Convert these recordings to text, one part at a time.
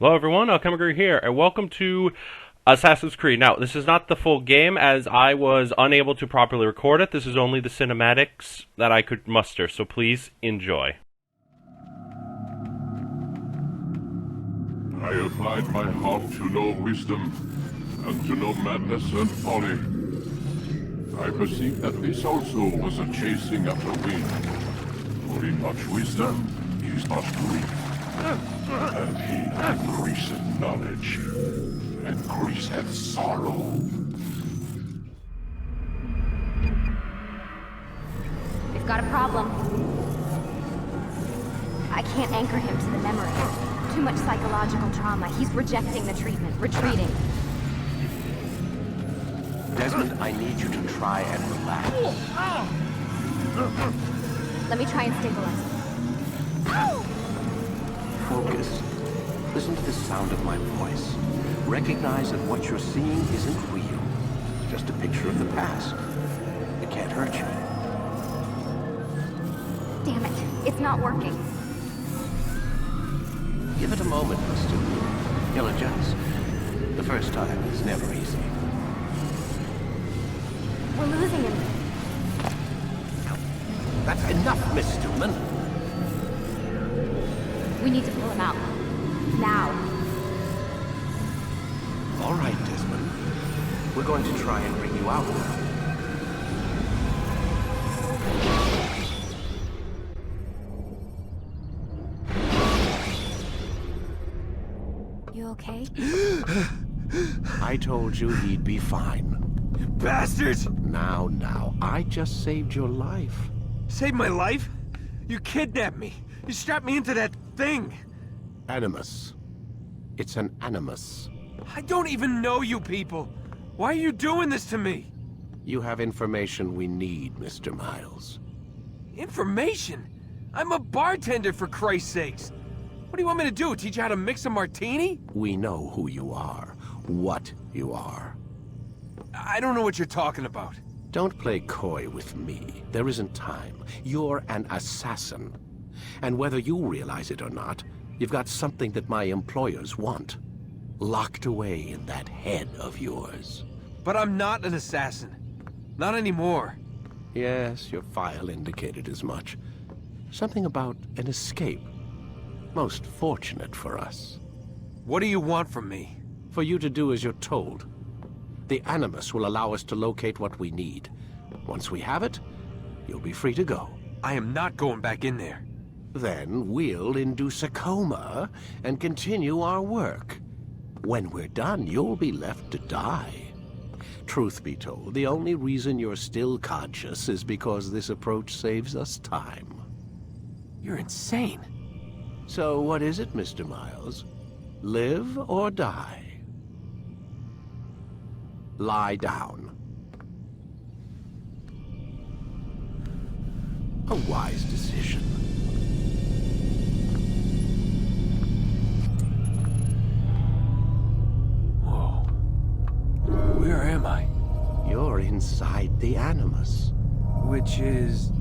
Hello everyone, Alchemicgree here, and welcome to Assassin's Creed. Now, this is not the full game, as I was unable to properly record it. This is only the cinematics that I could muster, so please enjoy. I applied my heart to know wisdom, and to know madness and folly. I perceived that this also was a chasing after wind. For in much wisdom is much grief. And he that increaseth knowledge increaseth sorrow. We've got a problem. I can't anchor him to the memory. Too much psychological trauma. He's rejecting the treatment, retreating. Desmond, I need you to try and relax. Let me try and stabilize him. Focus. Listen to the sound of my voice. Recognize that what you're seeing isn't real. Just a picture of the past. It can't hurt you. Damn it. It's not working. Give it a moment, Mr. You'll adjust. The first time is never easy. We're losing him. That's enough, Miss Stillman. We need to pull him out. Now. All right, Desmond. We're going to try and bring you out now. You okay? I told you he'd be fine. Bastards! Now, I just saved your life. Saved my life? You kidnapped me. You strapped me into that thing. Animus. It's an animus. I don't even know you people. Why are you doing this to me? You have information we need, Mr. Miles. Information? I'm a bartender, for Christ's sakes. What do you want me to do? Teach you how to mix a martini? We know who you are, what you are. I don't know what you're talking about. Don't play coy with me. There isn't time. You're an assassin. And whether you realize it or not, you've got something that my employers want. Locked away in that head of yours. But I'm not an assassin. Not anymore. Yes, your file indicated as much. Something about an escape. Most fortunate for us. What do you want from me? For you to do as you're told. The Animus will allow us to locate what we need. Once we have it, you'll be free to go. I am not going back in there. Then we'll induce a coma and continue our work. When we're done, you'll be left to die. Truth be told, the only reason you're still conscious is because this approach saves us time. You're insane. So what is it, Mr. Miles? Live or die? Lie down. A wise decision. Whoa. Where am I? You're inside the Animus. Which is...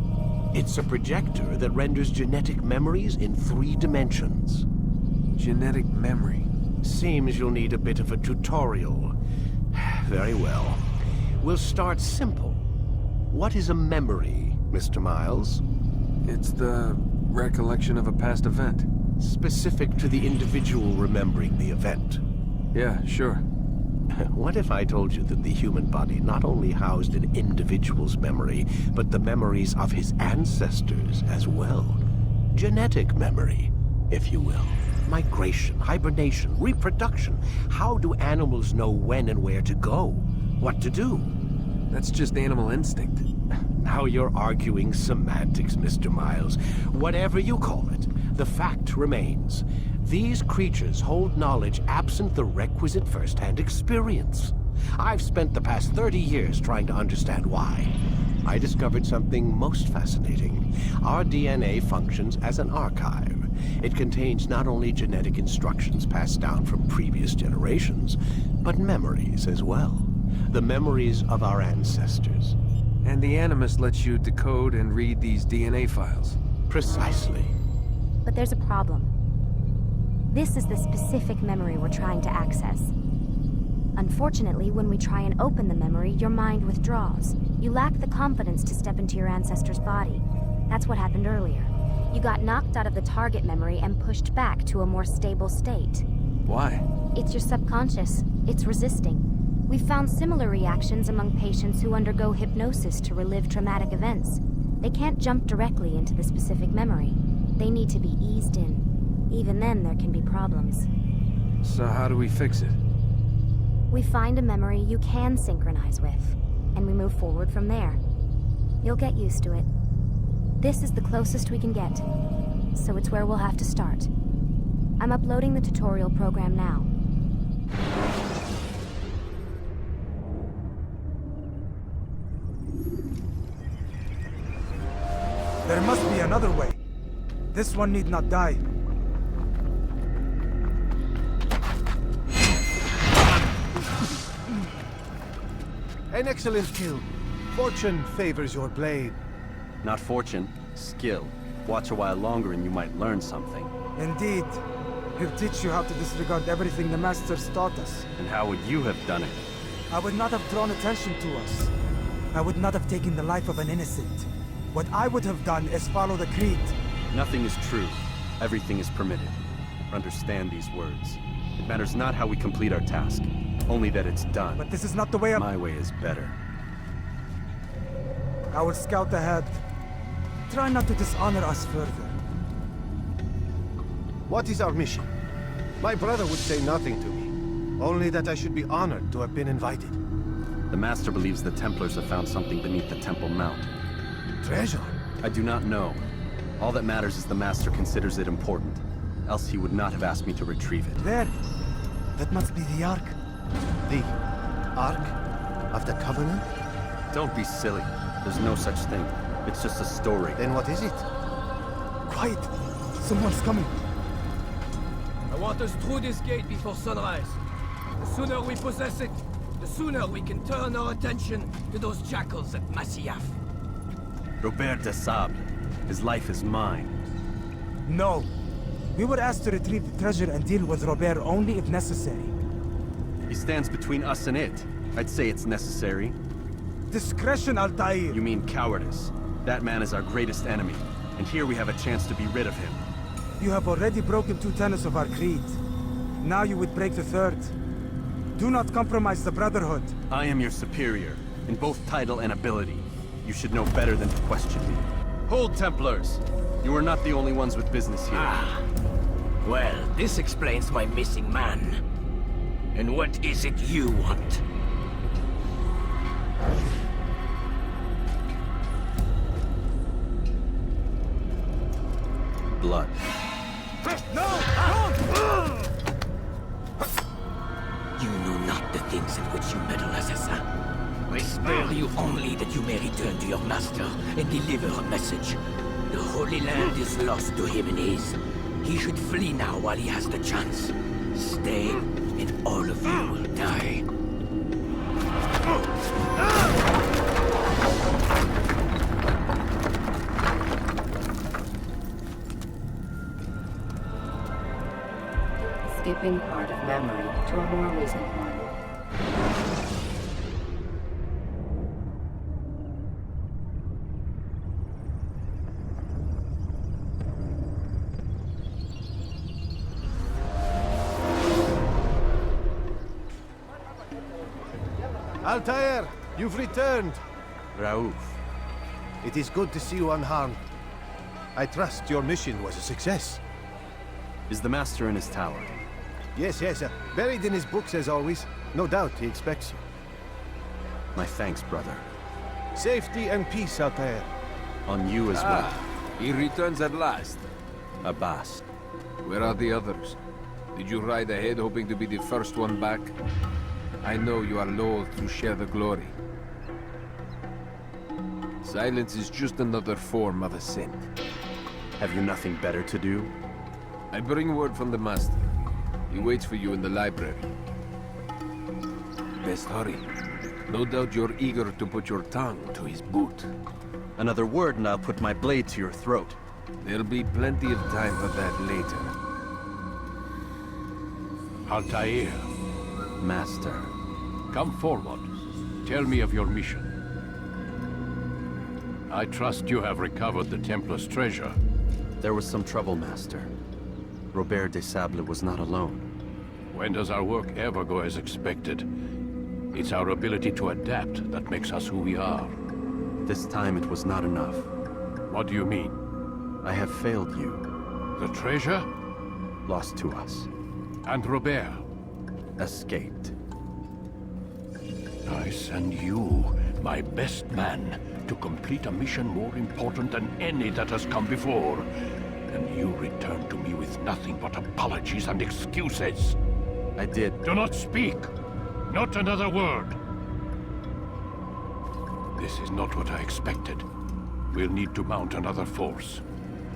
It's a projector that renders genetic memories in 3 dimensions. genetic memory. Seems you'll need a bit of a tutorial. Very well. We'll start simple. What is a memory, Mr. Miles? It's the recollection of a past event. Specific to the individual remembering the event. Yeah, sure. What if I told you that the human body not only housed an individual's memory, but the memories of his ancestors as well? Genetic memory, if you will. Migration, hibernation, reproduction. How do animals know when and where to go? What to do? That's just animal instinct. Now you're arguing semantics, Mr. Miles. Whatever you call it, the fact remains. These creatures hold knowledge absent the requisite first-hand experience. I've spent the past 30 years trying to understand why. I discovered something most fascinating. Our DNA functions as an archive. It contains not only genetic instructions passed down from previous generations, but memories as well. The memories of our ancestors. And the Animus lets you decode and read these DNA files. Precisely. But there's a problem. This is the specific memory we're trying to access. Unfortunately, when we try and open the memory, your mind withdraws. You lack the confidence to step into your ancestor's body. That's what happened earlier. You got knocked out of the target memory and pushed back to a more stable state. Why? It's your subconscious. It's resisting. We've found similar reactions among patients who undergo hypnosis to relive traumatic events. They can't jump directly into the specific memory. They need to be eased in. Even then, there can be problems. So how do we fix it? We find a memory you can synchronize with, and we move forward from there. You'll get used to it. This is the closest we can get, so it's where we'll have to start. I'm uploading the tutorial program now. There must be another way. This one need not die. An excellent kill. Fortune favors your blade. Not fortune, skill. Watch a while longer and you might learn something. Indeed. He'll teach you how to disregard everything the Masters taught us. And how would you have done it? I would not have drawn attention to us. I would not have taken the life of an innocent. What I would have done is follow the creed. Nothing is true. Everything is permitted. Understand these words. It matters not how we complete our task, only that it's done. But this is not the way My way is better. I will scout ahead. Try not to dishonor us further. What is our mission? My brother would say nothing to me. Only that I should be honored to have been invited. The Master believes the Templars have found something beneath the Temple Mount. Treasure? I do not know. All that matters is the Master considers it important. Else he would not have asked me to retrieve it. There. That must be the Ark. The Ark of the Covenant? Don't be silly. There's no such thing. It's just a story. Then what is it? Quiet. Someone's coming. I want us through this gate before sunrise. The sooner we possess it, the sooner we can turn our attention to those jackals at Masyaf. Robert de Sablé. His life is mine. No. We were asked to retrieve the treasure and deal with Robert only if necessary. He stands between us and it. I'd say it's necessary. Discretion, Altaïr! You mean cowardice. That man is our greatest enemy, and here we have a chance to be rid of him. You have already broken 2 tenets of our creed. Now you would break the 3rd. Do not compromise the Brotherhood. I am your superior, in both title and ability. You should know better than to question me. Hold, Templars! You are not the only ones with business here. Ah. Well, this explains my missing man. And what is it you want? Blood. No! You know not the things in which you meddle, Assassin. I spare you only that you may return to your master and deliver a message. The Holy Land is lost to him and his. He should flee now while he has the chance. Stay, and all of you will die. Skipping part of memory to a more recent one. Altaïr, you've returned. Raouf. It is good to see you unharmed. I trust your mission was a success. Is the Master in his tower? Yes, buried in his books as always. No doubt he expects you. My thanks, brother. Safety and peace, Altaïr. On you as well. He returns at last. Abbas. Where are the others? Did you ride ahead hoping to be the first one back? I know you are loath to share the glory. Silence is just another form of assent. Have you nothing better to do? I bring word from the Master. He waits for you in the library. Best hurry. No doubt you're eager to put your tongue to his boot. Another word and I'll put my blade to your throat. There'll be plenty of time for that later. Altaïr, Master. come forward. Tell me of your mission. I trust you have recovered the Templar's treasure. There was some trouble, Master. Robert de Sablé was not alone. When does our work ever go as expected? It's our ability to adapt that makes us who we are. This time it was not enough. What do you mean? I have failed you. The treasure? Lost to us. And Robert? Escaped. I send you, my best man, to complete a mission more important than any that has come before. And you return to me with nothing but apologies and excuses. I did. Do not speak! Not another word! This is not what I expected. We'll need to mount another force.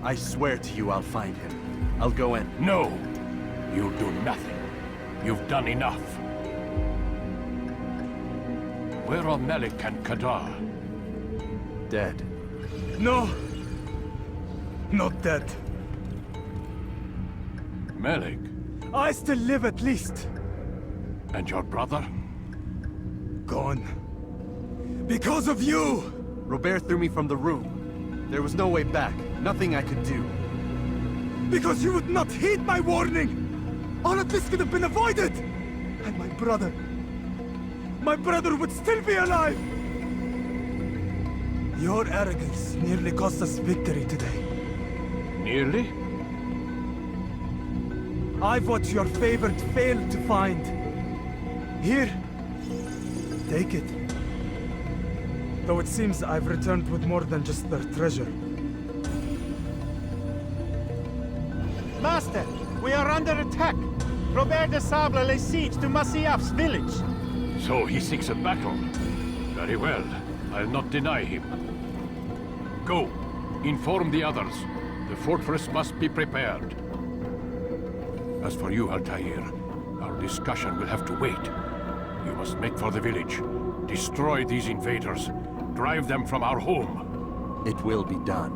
I swear to you I'll find him. I'll go in. No! You'll do nothing. You've done enough. Where are Malik and Kadar? Dead. No! Not dead. Malik? I still live at least. And your brother? Gone. Because of you! Robert threw me from the room. There was no way back. Nothing I could do. Because you would not heed my warning! All of this could have been avoided! And my brother would still be alive! Your arrogance nearly cost us victory today. Nearly? I've what your favored failed to find. Here, take it. Though it seems I've returned with more than just their treasure. Master, we are under attack. Robert de Sablé lays siege to Masyaf's village. So he seeks a battle. Very well. I'll not deny him. Go. Inform the others. The fortress must be prepared. As for you, Altaïr, our discussion will have to wait. You must make for the village. Destroy these invaders. Drive them from our home. It will be done.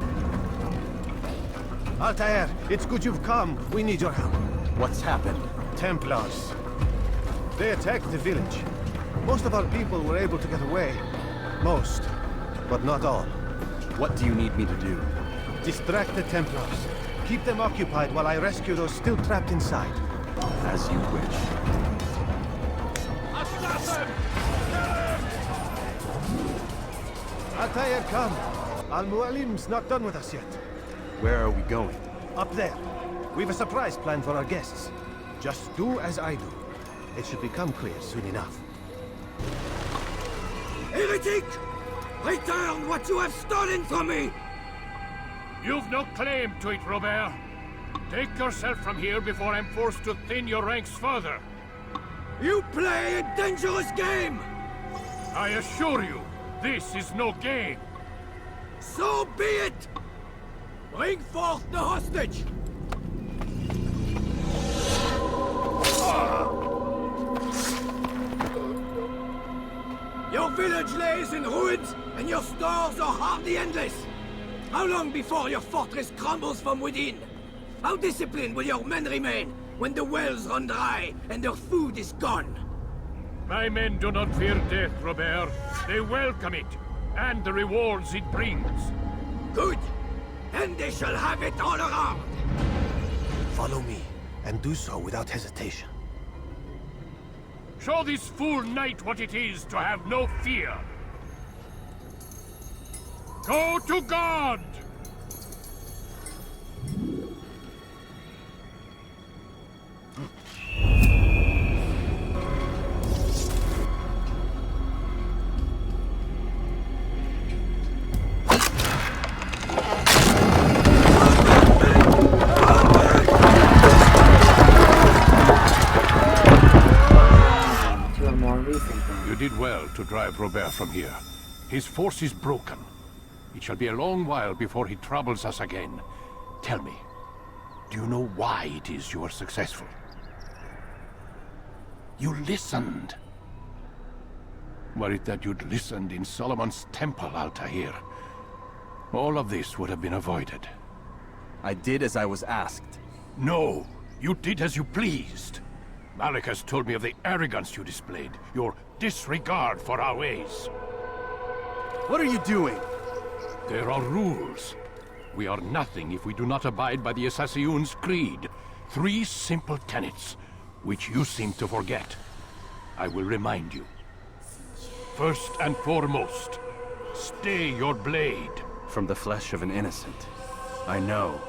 Altaïr, it's good you've come. We need your help. What's happened? Templars. They attacked the village. Most of our people were able to get away. Most, but not all. What do you need me to do? Distract the Templars. Keep them occupied while I rescue those still trapped inside. As you wish. Assassin! Altaïr, come. Mualim's not done with us yet. Where are we going? Up there. We've a surprise planned for our guests. Just do as I do. It should become clear soon enough. Heretic! Return what you have stolen from me! You've no claim to it, Robert. Take yourself from here before I'm forced to thin your ranks further. You play a dangerous game! I assure you, this is no game. So be it! Bring forth the hostage! Your village lays in ruins, and your stores are hardly endless. How long before your fortress crumbles from within? How disciplined will your men remain when the wells run dry and their food is gone? My men do not fear death, Robert. They welcome it, and the rewards it brings. Good. Then they shall have it all around. Follow me, and do so without hesitation. Show this fool knight what it is to have no fear. Go to God! You did well to drive Robert from here. His force is broken. It shall be a long while before he troubles us again. Tell me, do you know why it is you are successful? You listened. Were it that you'd listened in Solomon's temple, Altaïr, all of this would have been avoided. I did as I was asked. No, you did as you pleased. Malik has told me of the arrogance you displayed, your disregard for our ways. What are you doing? There are rules. We are nothing if we do not abide by the Assassin's creed. 3 simple tenets, which you seem to forget. I will remind you. First and foremost, stay your blade. From the flesh of an innocent. I know.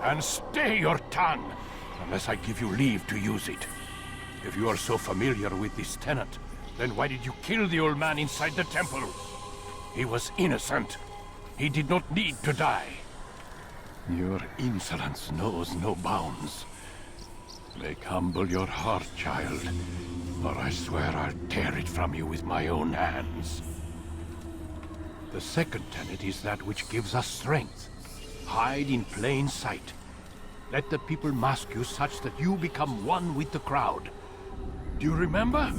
And stay your tongue, unless I give you leave to use it. If you are so familiar with this tenet, then why did you kill the old man inside the temple? He was innocent. He did not need to die. Your insolence knows no bounds. Make humble your heart, child, or I swear I'll tear it from you with my own hands. The second tenet is that which gives us strength. Hide in plain sight. Let the people mask you such that you become one with the crowd. Do you remember?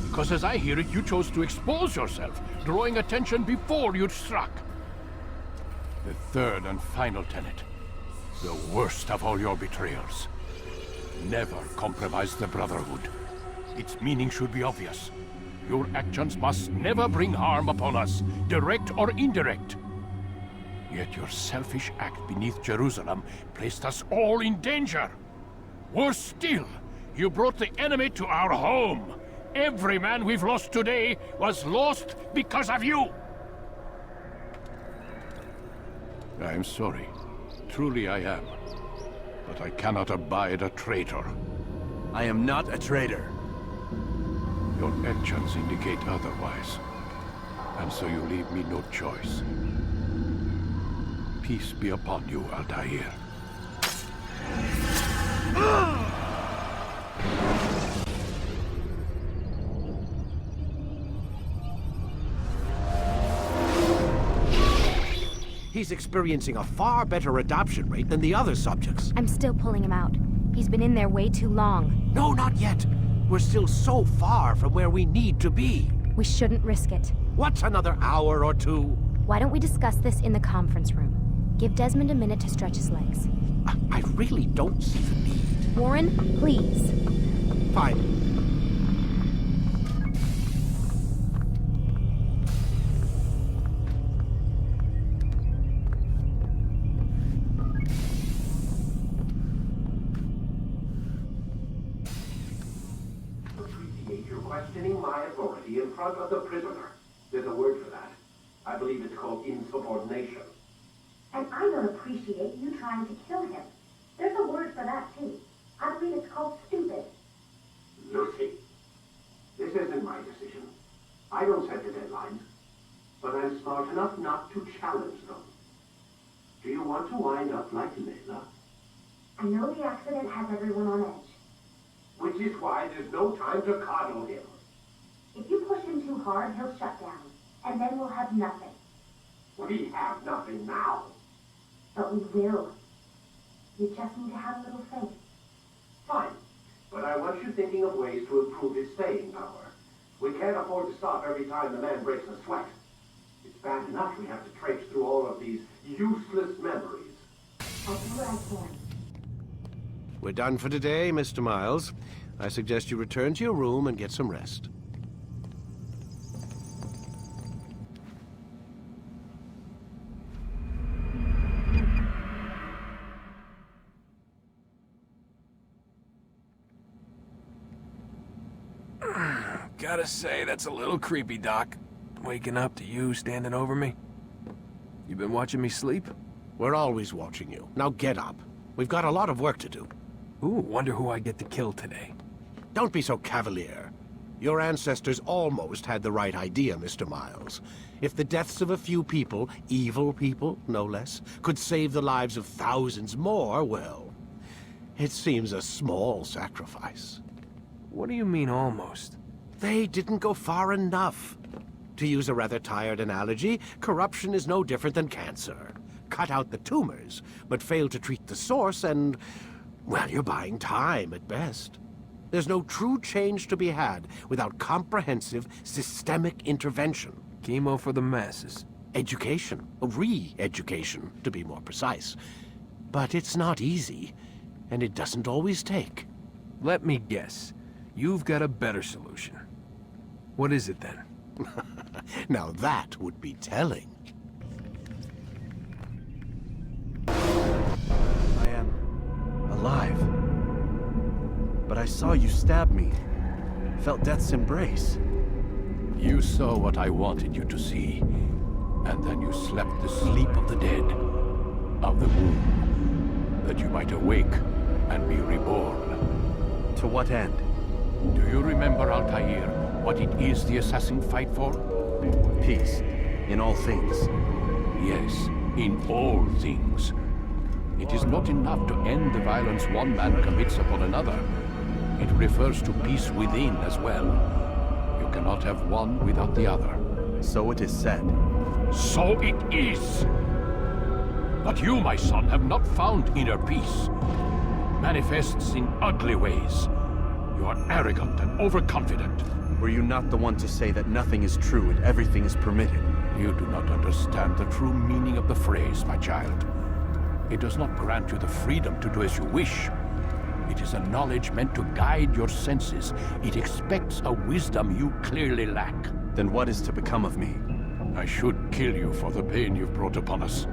Because as I hear it, you chose to expose yourself, drawing attention before you'd struck. The third and final tenet. The worst of all your betrayals. Never compromise the Brotherhood. Its meaning should be obvious. Your actions must never bring harm upon us, direct or indirect. Yet your selfish act beneath Jerusalem placed us all in danger. Worse still, you brought the enemy to our home. Every man we've lost today was lost because of you. I am sorry. Truly I am. But I cannot abide a traitor. I am not a traitor. Your actions indicate otherwise. And so you leave me no choice. Peace be upon you, Altaïr. He's experiencing a far better adoption rate than the other subjects. I'm still pulling him out. He's been in there way too long. No, not yet. We're still so far from where we need to be. We shouldn't risk it. What's another hour or two? Why don't we discuss this in the conference room? Give Desmond a minute to stretch his legs. I really don't see the need. Warren, please. Fine. Questioning my authority in front of the prisoner. There's a word for that. I believe it's called insubordination. And I don't appreciate you trying to kill him. There's a word for that, too. I believe it's called stupid. Lucy, this isn't my decision. I don't set the deadlines. But I'm smart enough not to challenge them. Do you want to wind up like Layla? I know the accident has everyone on edge. Which is why there's no time to coddle him. If you push him too hard, he'll shut down. And then we'll have nothing. We have nothing now. But we will. You just need to have a little faith. Fine. But I want you thinking of ways to improve his staying power. We can't afford to stop every time the man breaks a sweat. It's bad enough we have to traipse through all of these useless memories. I'll do what I can. We're done for today, Mr. Miles. I suggest you return to your room and get some rest. Gotta say, that's a little creepy, Doc. Waking up to you standing over me. You been watching me sleep? We're always watching you. Now get up. We've got a lot of work to do. Ooh, wonder who I get to kill today. Don't be so cavalier. Your ancestors almost had the right idea, Mr. Miles. If the deaths of a few people, evil people, no less, could save the lives of thousands more, well, it seems a small sacrifice. What do you mean, almost? They didn't go far enough. To use a rather tired analogy, corruption is no different than cancer. Cut out the tumors, but fail to treat the source and, well, you're buying time at best. There's no true change to be had without comprehensive, systemic intervention. Chemo for the masses. Education. Re-education, to be more precise. But it's not easy, and it doesn't always take. Let me guess. You've got a better solution. What is it then? Now that would be telling. I am alive. But I saw you stab me. Felt death's embrace. You saw what I wanted you to see, and then you slept the sleep of the dead, of the womb, that you might awake and be reborn. To what end? Do you remember, Altaïr, what it is the assassin fight for? Peace. In all things. Yes, in all things. It is not enough to end the violence one man commits upon another. It refers to peace within as well. You cannot have one without the other. So it is said. So it is! But you, my son, have not found inner peace. Manifests in ugly ways. You are arrogant and overconfident. Were you not the one to say that nothing is true and everything is permitted? You do not understand the true meaning of the phrase, my child. It does not grant you the freedom to do as you wish. It is a knowledge meant to guide your senses. It expects a wisdom you clearly lack. Then what is to become of me? I should kill you for the pain you've brought upon us.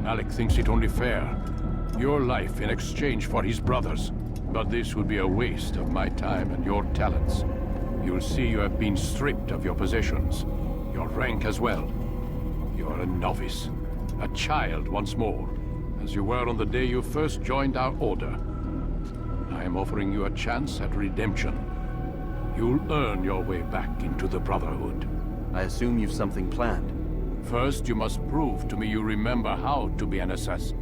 Malik thinks it only fair. Your life in exchange for his brother's. But this would be a waste of my time and your talents. You'll see you have been stripped of your possessions. Your rank as well. You are a novice. A child once more. As you were on the day you first joined our order. I am offering you a chance at redemption. You'll earn your way back into the Brotherhood. I assume you've something planned. First, you must prove to me you remember how to be an assassin.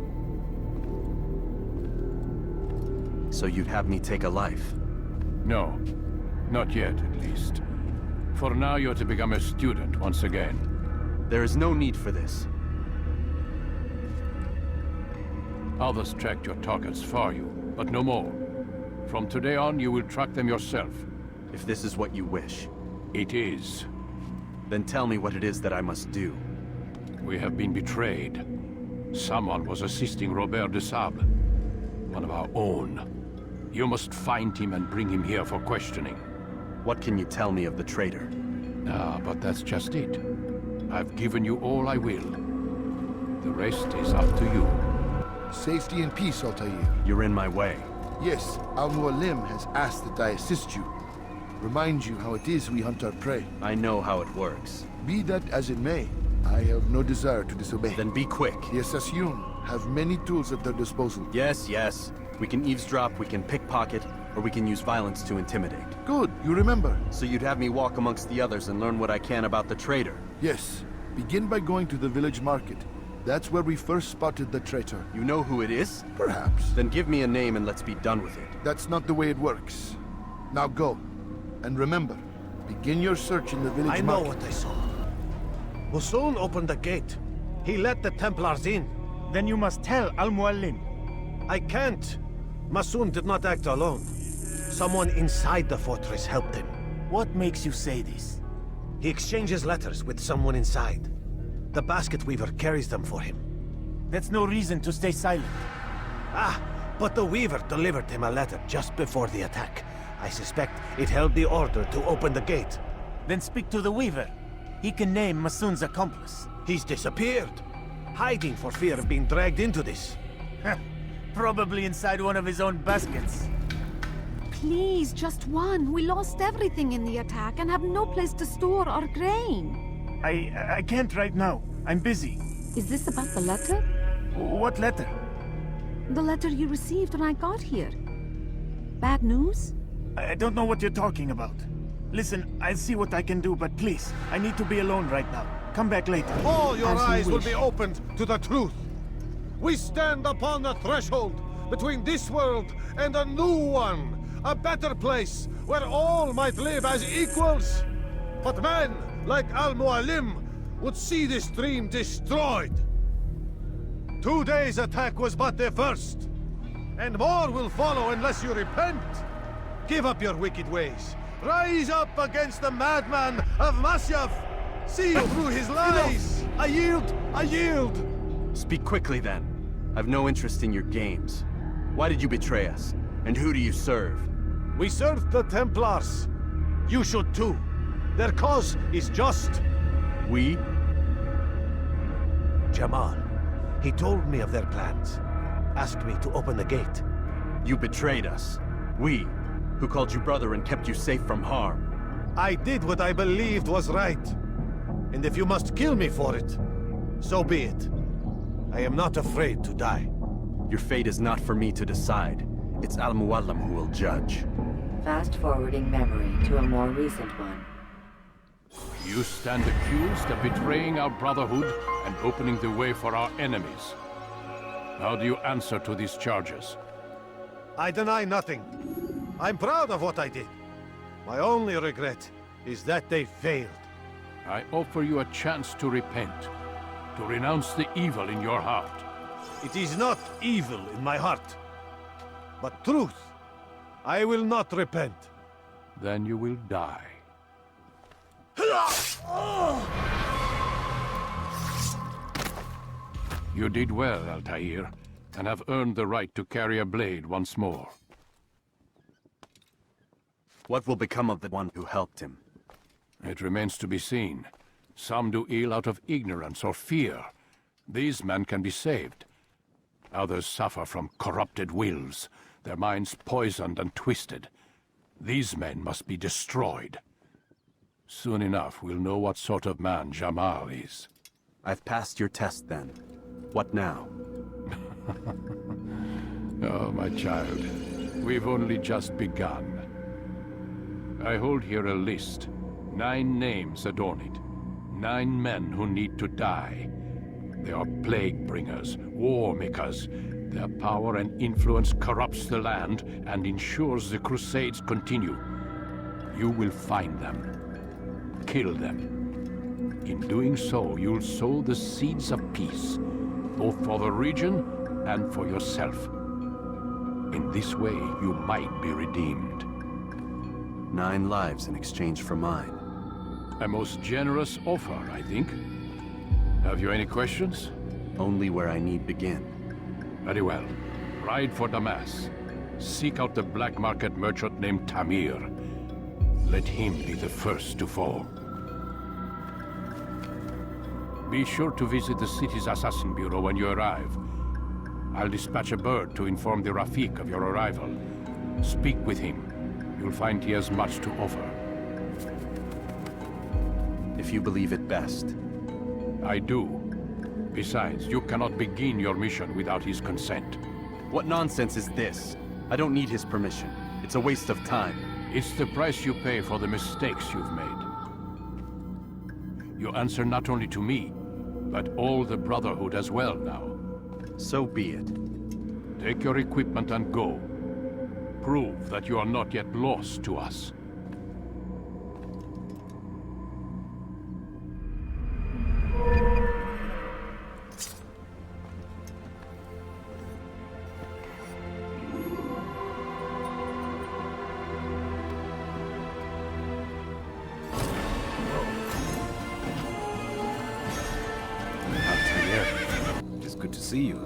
So you'd have me take a life? No. Not yet, at least. For now, you're to become a student once again. There is no need for this. Others tracked your targets for you, but no more. From today on, you will track them yourself. If this is what you wish. It is. Then tell me what it is that I must do. We have been betrayed. Someone was assisting Robert de Sablé, one of our own. You must find him and bring him here for questioning. What can you tell me of the traitor? But that's just it. I've given you all I will. The rest is up to you. Safety and peace, Altaïr. You're in my way. Yes, Mualim has asked that I assist you. Remind you how it is we hunt our prey. I know how it works. Be that as it may, I have no desire to disobey. Then be quick. The Assassin have many tools at their disposal. Yes, yes. We can eavesdrop, we can pickpocket, or we can use violence to intimidate. Good, you remember. So you'd have me walk amongst the others and learn what I can about the traitor? Yes. Begin by going to the village market. That's where we first spotted the traitor. You know who it is? Perhaps. Then give me a name and let's be done with it. That's not the way it works. Now go. And remember, begin your search in the village market. I know what I saw. Musoon opened the gate. He let the Templars in. Then you must tell Al-Mualim. I can't. Musoon did not act alone. Someone inside the fortress helped him. What makes you say this? He exchanges letters with someone inside. The basket weaver carries them for him. That's no reason to stay silent. But the weaver delivered him a letter just before the attack. I suspect it held the order to open the gate. Then speak to the weaver. He can name Masoon's accomplice. He's disappeared. Hiding for fear of being dragged into this. Probably inside one of his own baskets. Please, just one. We lost everything in the attack and have no place to store our grain. I can't right now. I'm busy. Is this about the letter? What letter? The letter you received when I got here. Bad news? I don't know what you're talking about. Listen, I'll see what I can do, but please, I need to be alone right now. Come back later. All your eyes will be opened to the truth. We stand upon the threshold between this world and a new one. A better place where all might live as equals. But men like Al-Mualim would see this dream destroyed. Today's attack was but the first. And more will follow unless you repent. Give up your wicked ways. Rise up against the madman of Masyaf. See through his lies. I yield. I yield. Speak quickly then. I've no interest in your games. Why did you betray us? And who do you serve? We serve the Templars. You should too. Their cause is just. We? Jamal. He told me of their plans. Asked me to open the gate. You betrayed us. We, who called you brother and kept you safe from harm. I did what I believed was right. And if you must kill me for it, so be it. I am not afraid to die. Your fate is not for me to decide. It's Al-Mualim who will judge. Fast-forwarding memory to a more recent one. You stand accused of betraying our Brotherhood and opening the way for our enemies. How do you answer to these charges? I deny nothing. I'm proud of what I did. My only regret is that they failed. I offer you a chance to repent, to renounce the evil in your heart. It is not evil in my heart, but truth. I will not repent. Then you will die. You did well, Altaïr, and have earned the right to carry a blade once more. What will become of the one who helped him? It remains to be seen. Some do ill out of ignorance or fear. These men can be saved. Others suffer from corrupted wills, their minds poisoned and twisted. These men must be destroyed. Soon enough, we'll know what sort of man Jamal is. I've passed your test, then. What now? Oh, my child. We've only just begun. I hold here a list. 9 names adorn it. 9 men who need to die. They are plague bringers, war makers. Their power and influence corrupts the land and ensures the Crusades continue. You will find them. Kill them. In doing so, you'll sow the seeds of peace, both for the region and for yourself. In this way, you might be redeemed. 9 lives in exchange for mine. A most generous offer, I think. Have you any questions? Only where I need begin. Very well. Ride for Damas. Seek out the black market merchant named Tamir. Let him be the first to fall. Be sure to visit the city's assassin bureau when you arrive. I'll dispatch a bird to inform the Rafik of your arrival. Speak with him. You'll find he has much to offer. If you believe it best. I do. Besides, you cannot begin your mission without his consent. What nonsense is this? I don't need his permission. It's a waste of time. It's the price you pay for the mistakes you've made. You answer not only to me, but all the Brotherhood as well now. So be it. Take your equipment and go. Prove that you are not yet lost to us. See you,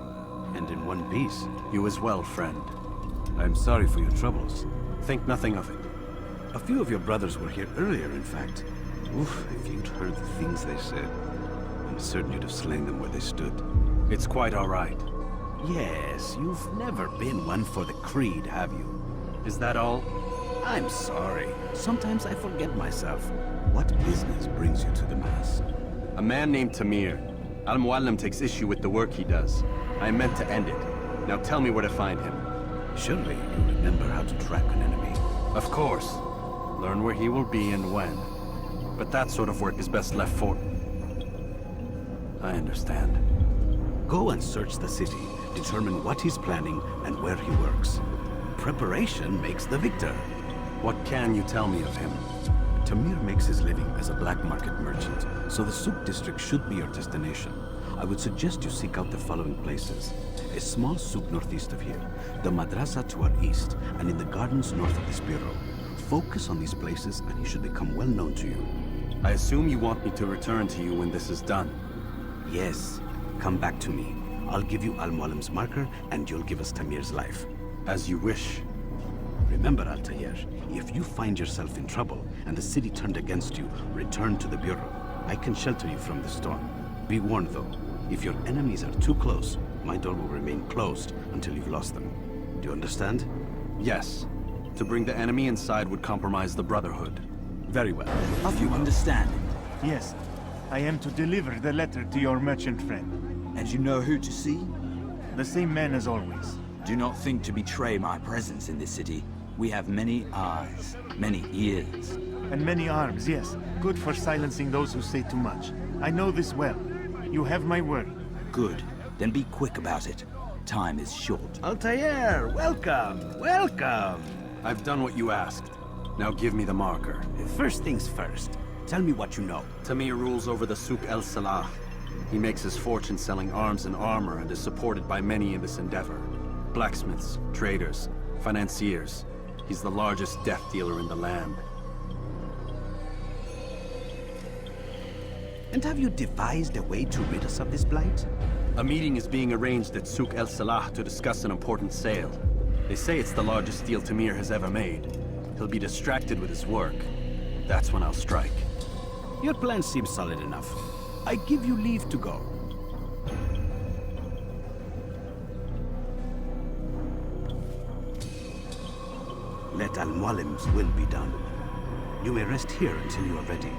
and in one piece. You as well, friend. I'm sorry for your troubles. Think nothing of it. A few of your brothers were here earlier, in fact. Oof, if you'd heard the things they said, I'm certain you'd have slain them where they stood. It's quite all right. Yes, you've never been one for the creed, have you? Is that all? I'm sorry. Sometimes I forget myself. What business brings you to the Mass? A man named Tamir. Al-Mualim takes issue with the work he does. I meant to end it. Now tell me where to find him. Surely you remember how to track an enemy. Of course. Learn where he will be and when. But that sort of work is best left for... I understand. Go and search the city. Determine what he's planning and where he works. Preparation makes the victor. What can you tell me of him? Tamir makes his living as a black market merchant, so the souk district should be your destination. I would suggest you seek out the following places. A small souk northeast of here, the madrasa to our east, and in the gardens north of this bureau. Focus on these places and he should become well known to you. I assume you want me to return to you when this is done. Yes. Come back to me. I'll give you Al-Mualim's marker and you'll give us Tamir's life. As you wish. Remember Remember, Altaïr, if you find yourself in trouble and the city turned against you, return to the Bureau. I can shelter you from the storm. Be warned, though, if your enemies are too close, my door will remain closed until you've lost them. Do you understand? Yes. To bring the enemy inside would compromise the Brotherhood. Very well. If you understand. Yes. I am to deliver the letter to your merchant friend. And you know who to see? The same man as always. Do not think to betray my presence in this city. We have many eyes, many ears. And many arms, yes. Good for silencing those who say too much. I know this well. You have my word. Good. Then be quick about it. Time is short. Altaïr, welcome, welcome. I've done what you asked. Now give me the marker. First things first. Tell me what you know. Tamir rules over the Souk El Salah. He makes his fortune selling arms and armor and is supported by many in this endeavor. Blacksmiths, traders, financiers. He's the largest death dealer in the land. And have you devised a way to rid us of this blight? A meeting is being arranged at Souk El Salah to discuss an important sale. They say it's the largest deal Tamir has ever made. He'll be distracted with his work. That's when I'll strike. Your plan seems solid enough. I give you leave to go. Let Al-Mualim's will be done. You may rest here until you are ready.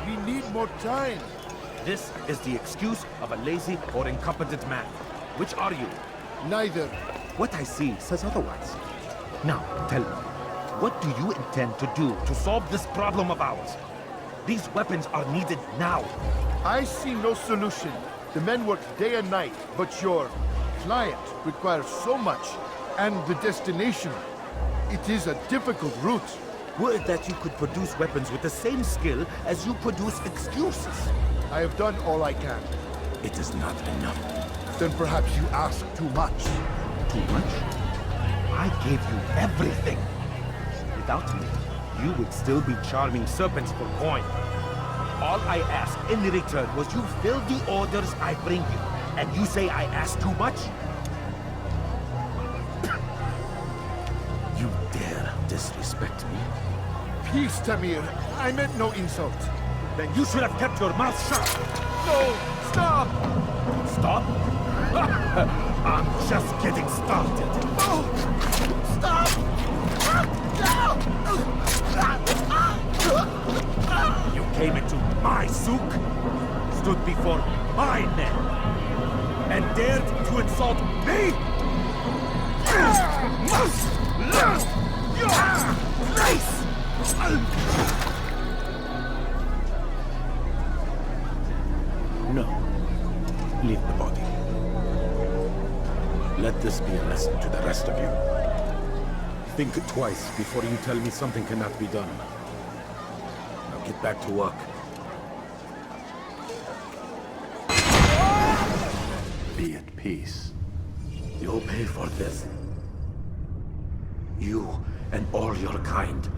We need more time. This is the excuse of a lazy or incompetent man. Which are you? Neither. What I see says otherwise. Now, tell me, what do you intend to do to solve this problem of ours? These weapons are needed now. I see no solution. The men work day and night, but your client requires so much. And the destination. It is a difficult route. Would that you could produce weapons with the same skill as you produce excuses. I have done all I can. It is not enough. Then perhaps you ask too much. Too much? I gave you everything. Without me, you would still be charming serpents for coin. All I ask in return was you fill the orders I bring you. And you say I ask too much? You dare disrespect me? Peace, Tamir. I meant no insult. Then you should have kept your mouth shut. No! Stop! Stop? I'm just getting started. No! Stop! You came into my souk, stood before my men, and dared to insult me? You must learn your place! No. Leave the body. Let this be a lesson to the rest of you. Think twice before you tell me something cannot be done. Now get back to work. Be at peace. You'll pay for this. You and all your kind.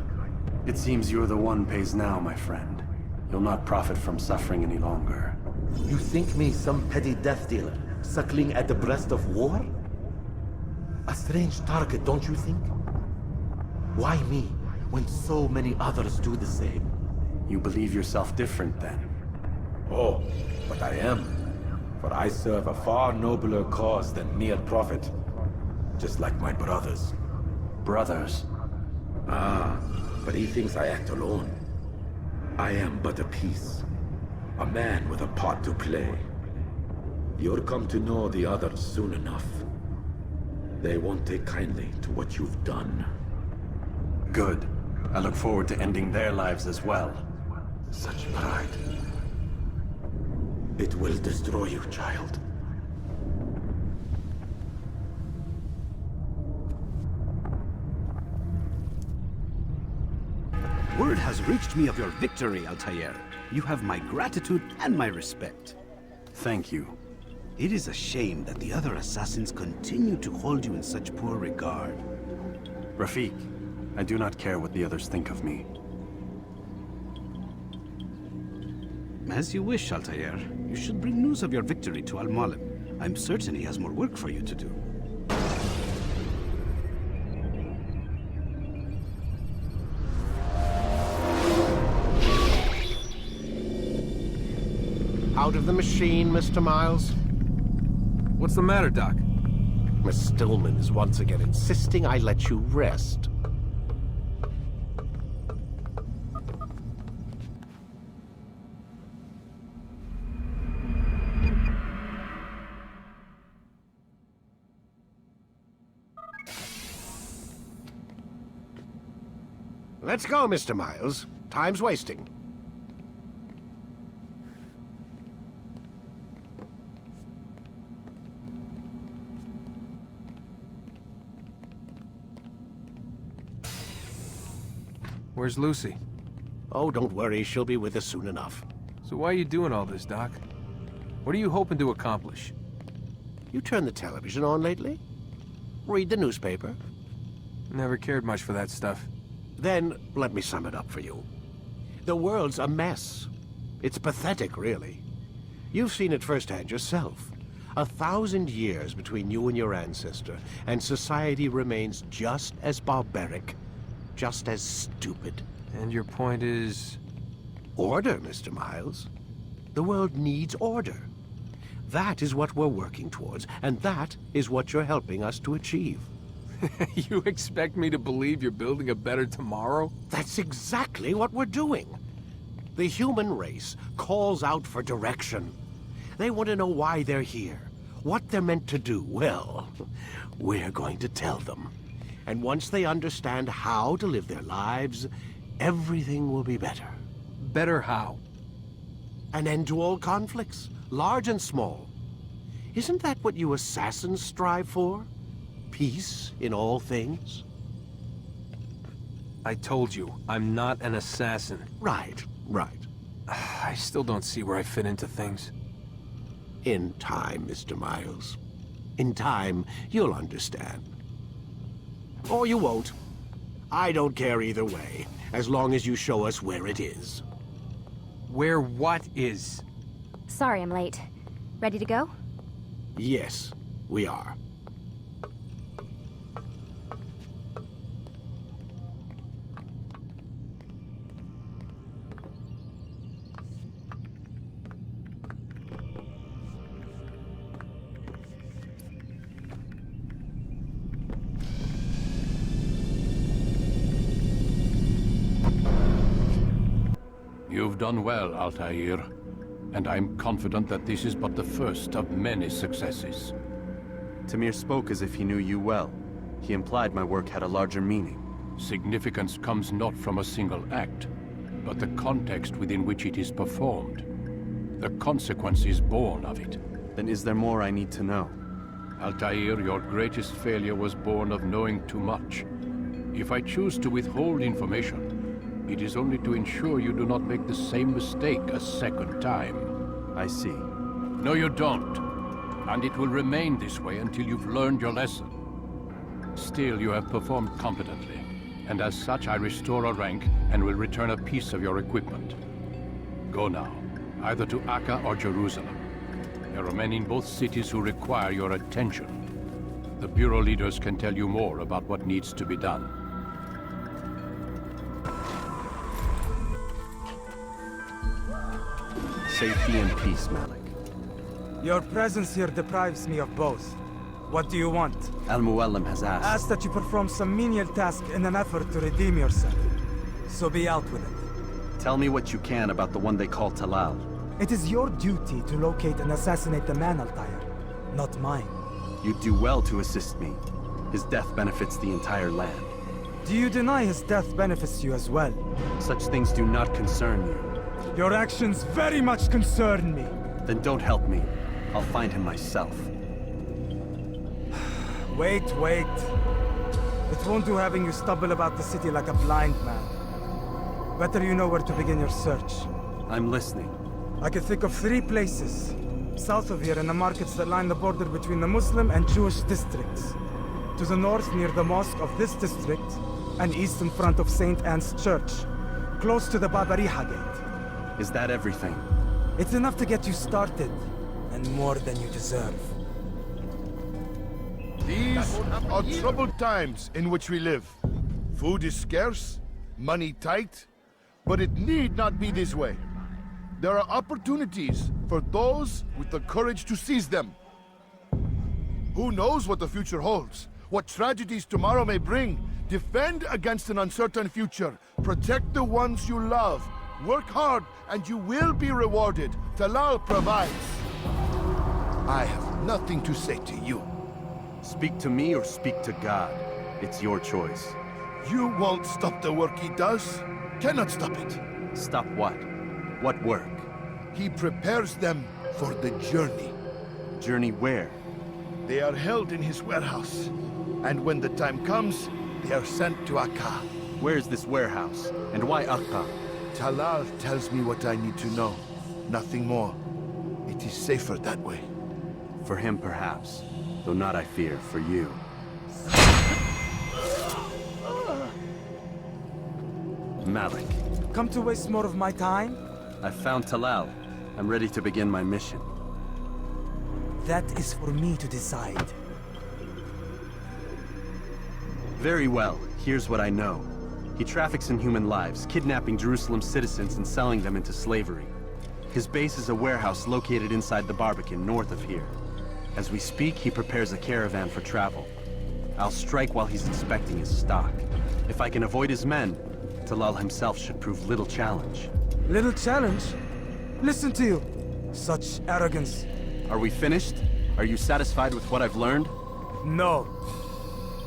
It seems you're the one pays now, my friend. You'll not profit from suffering any longer. You think me some petty death dealer, suckling at the breast of war? A strange target, don't you think? Why me, when so many others do the same? You believe yourself different, then? Oh, but I am. For I serve a far nobler cause than mere profit. Just like my brothers. Brothers? Ah, but he thinks I act alone. I am but a piece. A man with a part to play. You'll come to know the others soon enough. They won't take kindly to what you've done. Good. I look forward to ending their lives as well. Such pride. It will destroy you, child. Word has reached me of your victory, Altaïr. You have my gratitude and my respect. Thank you. It is a shame that the other assassins continue to hold you in such poor regard. Rafik, I do not care what the others think of me. As you wish, Altaïr. You should bring news of your victory to Mualim. I'm certain he has more work for you to do. Out of the machine, Mr. Miles. What's the matter, Doc? Miss Stillman is once again insisting I let you rest. Let's go, Mr. Miles. Time's wasting. Where's Lucy? Oh, don't worry. She'll be with us soon enough. So why are you doing all this, Doc? What are you hoping to accomplish? You turned the television on lately? Read the newspaper? Never cared much for that stuff. Then, let me sum it up for you. The world's a mess. It's pathetic, really. You've seen it firsthand yourself. 1,000 years between you and your ancestor, and society remains just as barbaric, just as stupid. And your point is? Order, Mr. Miles. The world needs order. That is what we're working towards, and that is what you're helping us to achieve. You expect me to believe you're building a better tomorrow? That's exactly what we're doing. The human race calls out for direction. They want to know why they're here, what they're meant to do. Well, we're going to tell them. And once they understand how to live their lives, everything will be better. Better how? An end to all conflicts, large and small. Isn't that what you assassins strive for? Peace in all things? I told you, I'm not an assassin. Right. I still don't see where I fit into things. In time, Mr. Miles. In time, you'll understand. Or you won't. I don't care either way, as long as you show us where it is. Where what is? Sorry I'm late. Ready to go? Yes, we are. You've done well, Altaïr, and I'm confident that this is but the first of many successes. Tamir spoke as if he knew you well. He implied my work had a larger meaning. Significance comes not from a single act, but the context within which it is performed. The consequences born of it. Then is there more I need to know? Altaïr, your greatest failure was born of knowing too much. If I choose to withhold information, it is only to ensure you do not make the same mistake a second time. I see. No, you don't. And it will remain this way until you've learned your lesson. Still, you have performed competently, and as such I restore a rank and will return a piece of your equipment. Go now, either to Akka or Jerusalem. There are men in both cities who require your attention. The Bureau leaders can tell you more about what needs to be done. Safety and peace, Malik. Your presence here deprives me of both. What do you want? Al-Mualim has asked. Asked that you perform some menial task in an effort to redeem yourself. So be out with it. Tell me what you can about the one they call Talal. It is your duty to locate and assassinate the man, Altaïr, not mine. You'd do well to assist me. His death benefits the entire land. Do you deny his death benefits you as well? Such things do not concern you. Your actions very much concern me. Then don't help me. I'll find him myself. Wait. It won't do having you stumble about the city like a blind man. Better you know where to begin your search. I'm listening. I can think of 3 places. South of here in the markets that line the border between the Muslim and Jewish districts. To the north near the mosque of this district, and east in front of St. Anne's Church, close to the Babariha Gate. Is that everything? It's enough to get you started, and more than you deserve. These are troubled times in which we live. Food is scarce, money tight, but it need not be this way. There are opportunities for those with the courage to seize them. Who knows what the future holds? What tragedies tomorrow may bring? Defend against an uncertain future. Protect the ones you love. Work hard, and you will be rewarded. Talal provides. I have nothing to say to you. Speak to me or speak to God. It's your choice. You won't stop the work he does. Cannot stop it. Stop what? What work? He prepares them for the journey. Journey where? They are held in his warehouse. And when the time comes, they are sent to Akka. Where is this warehouse? And why Akka? Talal tells me what I need to know. Nothing more. It is safer that way. For him, perhaps. Though not, I fear, for you. Malik. Come to waste more of my time? I've found Talal. I'm ready to begin my mission. That is for me to decide. Very well. Here's what I know. He traffics in human lives, kidnapping Jerusalem citizens and selling them into slavery. His base is a warehouse located inside the Barbican, north of here. As we speak, he prepares a caravan for travel. I'll strike while he's inspecting his stock. If I can avoid his men, Talal himself should prove little challenge. Little challenge? Listen to you. Such arrogance. Are we finished? Are you satisfied with what I've learned? No.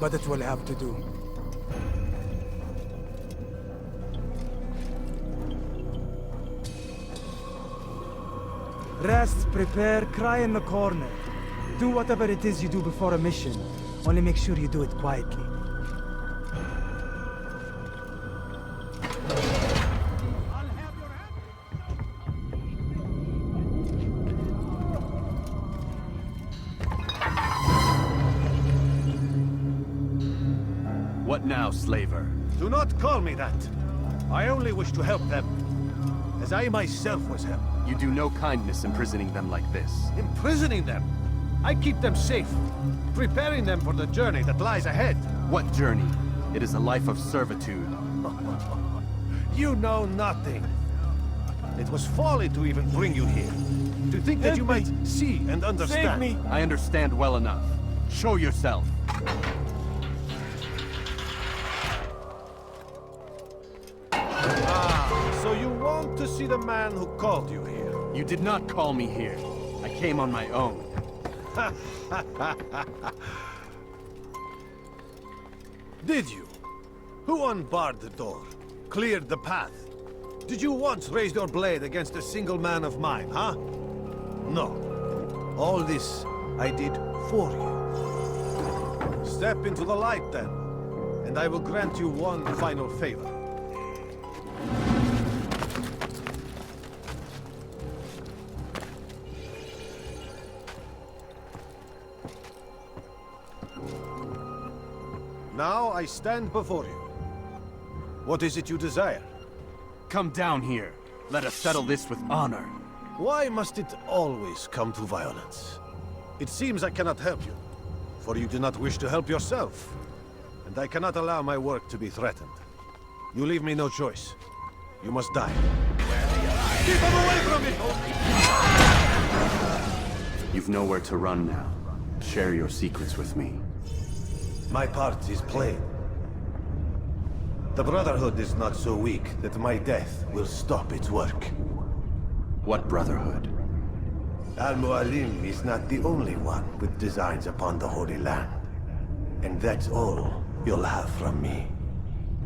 But it will have to do. Rest, prepare, cry in the corner. Do whatever it is you do before a mission. Only make sure you do it quietly. What now, slaver? Do not call me that. I only wish to help them, as I myself was helped. You do no kindness imprisoning them like this. Imprisoning them? I keep them safe, preparing them for the journey that lies ahead. What journey? It is a life of servitude. You know nothing. It was folly to even bring you here. To think that you might see and understand. Save me! I understand well enough. Show yourself. So you want to see the man who called you here? You did not call me here. I came on my own. Did you? Who unbarred the door? Cleared the path? Did you once raise your blade against a single man of mine, huh? No. All this I did for you. Step into the light then, and I will grant you one final favor. Now I stand before you. What is it you desire? Come down here. Let us settle this with honor. Why must it always come to violence? It seems I cannot help you, for you do not wish to help yourself. And I cannot allow my work to be threatened. You leave me no choice. You must die. Keep him away from me! You've nowhere to run now. Share your secrets with me. My part is plain. The Brotherhood is not so weak that my death will stop its work. What Brotherhood? Al-Mualim is not the only one with designs upon the Holy Land. And that's all you'll have from me.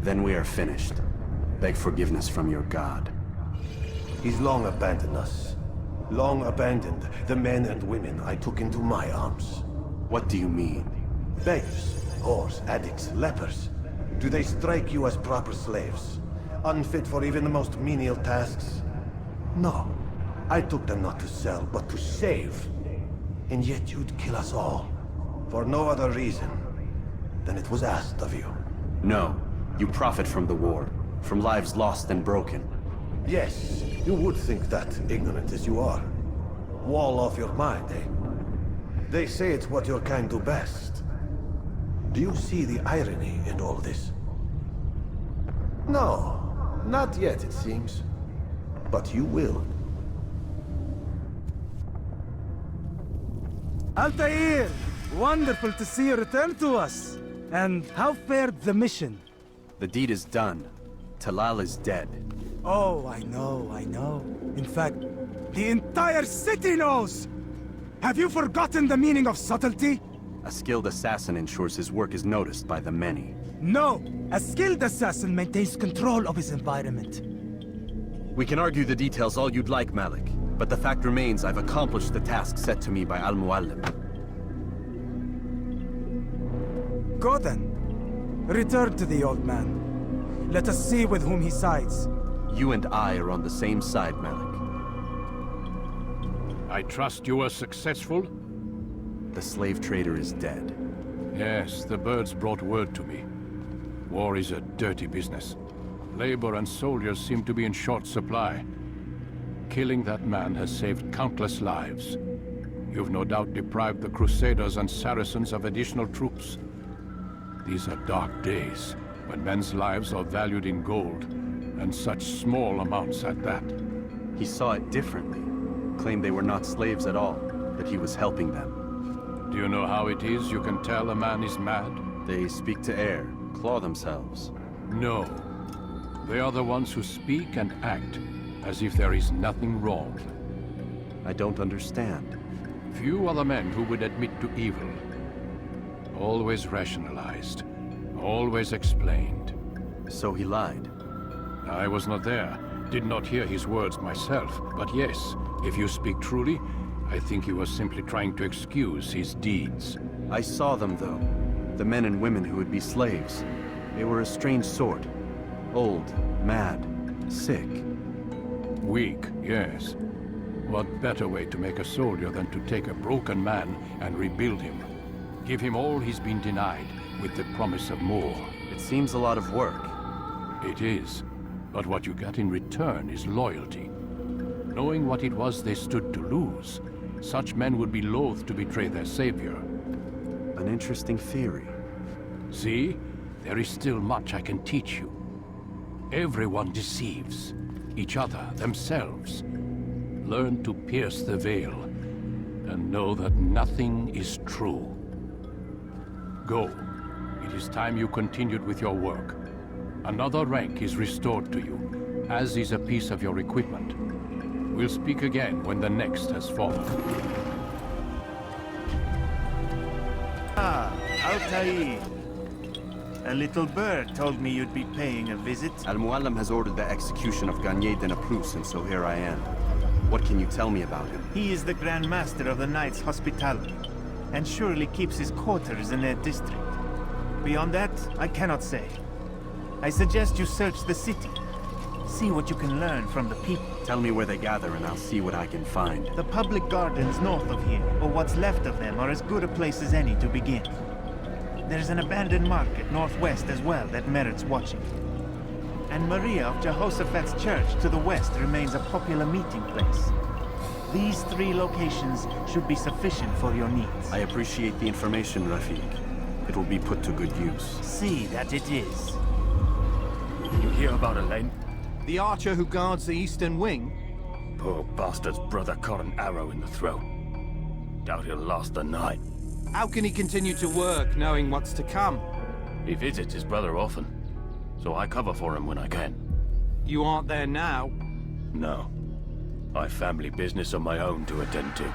Then we are finished. Beg forgiveness from your god. He's long abandoned us. Long abandoned the men and women I took into my arms. What do you mean? Beggars, whores, addicts, lepers. Do they strike you as proper slaves? Unfit for even the most menial tasks? No. I took them not to sell, but to save. And yet you'd kill us all. For no other reason than it was asked of you. No. You profit from the war. From lives lost and broken. Yes, you would think that, ignorant as you are. Wall off your mind, eh? They say it's what your kind do best. Do you see the irony in all this? No, not yet, it seems. But you will. Altaïr! Wonderful to see you return to us. And how fared the mission? The deed is done. Talal is dead. Oh, I know. In fact, the entire city knows! Have you forgotten the meaning of subtlety? A skilled assassin ensures his work is noticed by the many. No! A skilled assassin maintains control of his environment. We can argue the details all you'd like, Malik. But the fact remains I've accomplished the task set to me by Al-Mualim. Go then. Return to the old man. Let us see with whom he sides. You and I are on the same side, Malik. I trust you were successful? The slave trader is dead. Yes, the birds brought word to me. War is a dirty business. Labor and soldiers seem to be in short supply. Killing that man has saved countless lives. You've no doubt deprived the Crusaders and Saracens of additional troops. These are dark days, when men's lives are valued in gold, and such small amounts at that. He saw it differently. Claimed they were not slaves at all, that he was helping them. Do you know how it is you can tell a man is mad? They speak to air, claw themselves. No. They are the ones who speak and act as if there is nothing wrong. I don't understand. Few are the men who would admit to evil. Always rationalized. Always explained. So he lied? I was not there. Did not hear his words myself. But yes, if you speak truly, I think he was simply trying to excuse his deeds. I saw them, though. The men and women who would be slaves. They were a strange sort. Old, mad, sick. Weak, yes. What better way to make a soldier than to take a broken man and rebuild him? Give him all he's been denied, with the promise of more. It seems a lot of work. It is. But what you get in return is loyalty. Knowing what it was they stood to lose, such men would be loath to betray their savior. An interesting theory. See? There is still much I can teach you. Everyone deceives. Each other, themselves. Learn to pierce the veil, and know that nothing is true. Go. It is time you continued with your work. Another rank is restored to you, as is a piece of your equipment. We'll speak again when the next has fallen. Ah, Altaïr. A little bird told me you'd be paying a visit. Al-Mualim has ordered the execution of Garnier de Naplouse, and so here I am. What can you tell me about him? He is the Grand Master of the Knights Hospitality, and surely keeps his quarters in their district. Beyond that, I cannot say. I suggest you search the city. See what you can learn from the people. Tell me where they gather and I'll see what I can find. The public gardens north of here, or what's left of them, are as good a place as any to begin. There's an abandoned market northwest as well that merits watching. And Maria of Jehoshaphat's church to the west remains a popular meeting place. These three locations should be sufficient for your needs. I appreciate the information, Rafiq. It will be put to good use. See that it is. You hear about Elaine? The archer who guards the eastern wing? Poor bastard's brother caught an arrow in the throat. Doubt he'll last the night. How can he continue to work, knowing what's to come? He visits his brother often, so I cover for him when I can. You aren't there now? No. I've family business of my own to attend to.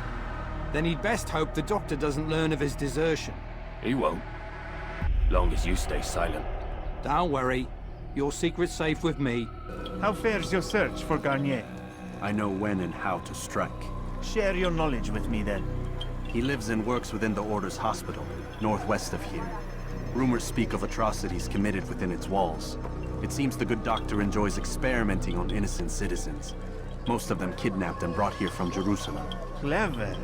Then he'd best hope the doctor doesn't learn of his desertion. He won't. Long as you stay silent. Don't worry. Your secret's safe with me. How fares your search for Garnier? I know when and how to strike. Share your knowledge with me then. He lives and works within the Order's hospital, northwest of here. Rumors speak of atrocities committed within its walls. It seems the good doctor enjoys experimenting on innocent citizens. Most of them kidnapped and brought here from Jerusalem. Clever.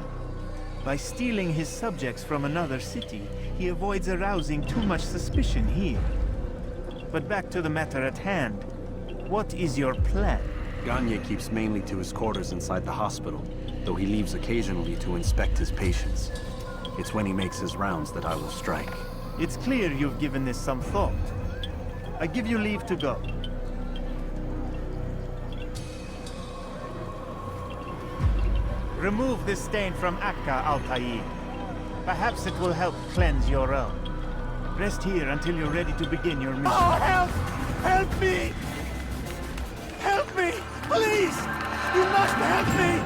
By stealing his subjects from another city, he avoids arousing too much suspicion here. But back to the matter at hand. What is your plan? Gagne keeps mainly to his quarters inside the hospital, though he leaves occasionally to inspect his patients. It's when he makes his rounds that I will strike. It's clear you've given this some thought. I give you leave to go. Remove this stain from Akka, Altaïr. Perhaps it will help cleanse your own. Rest here until you're ready to begin your mission. Oh, help! Help me! Help me! Please! You must help me!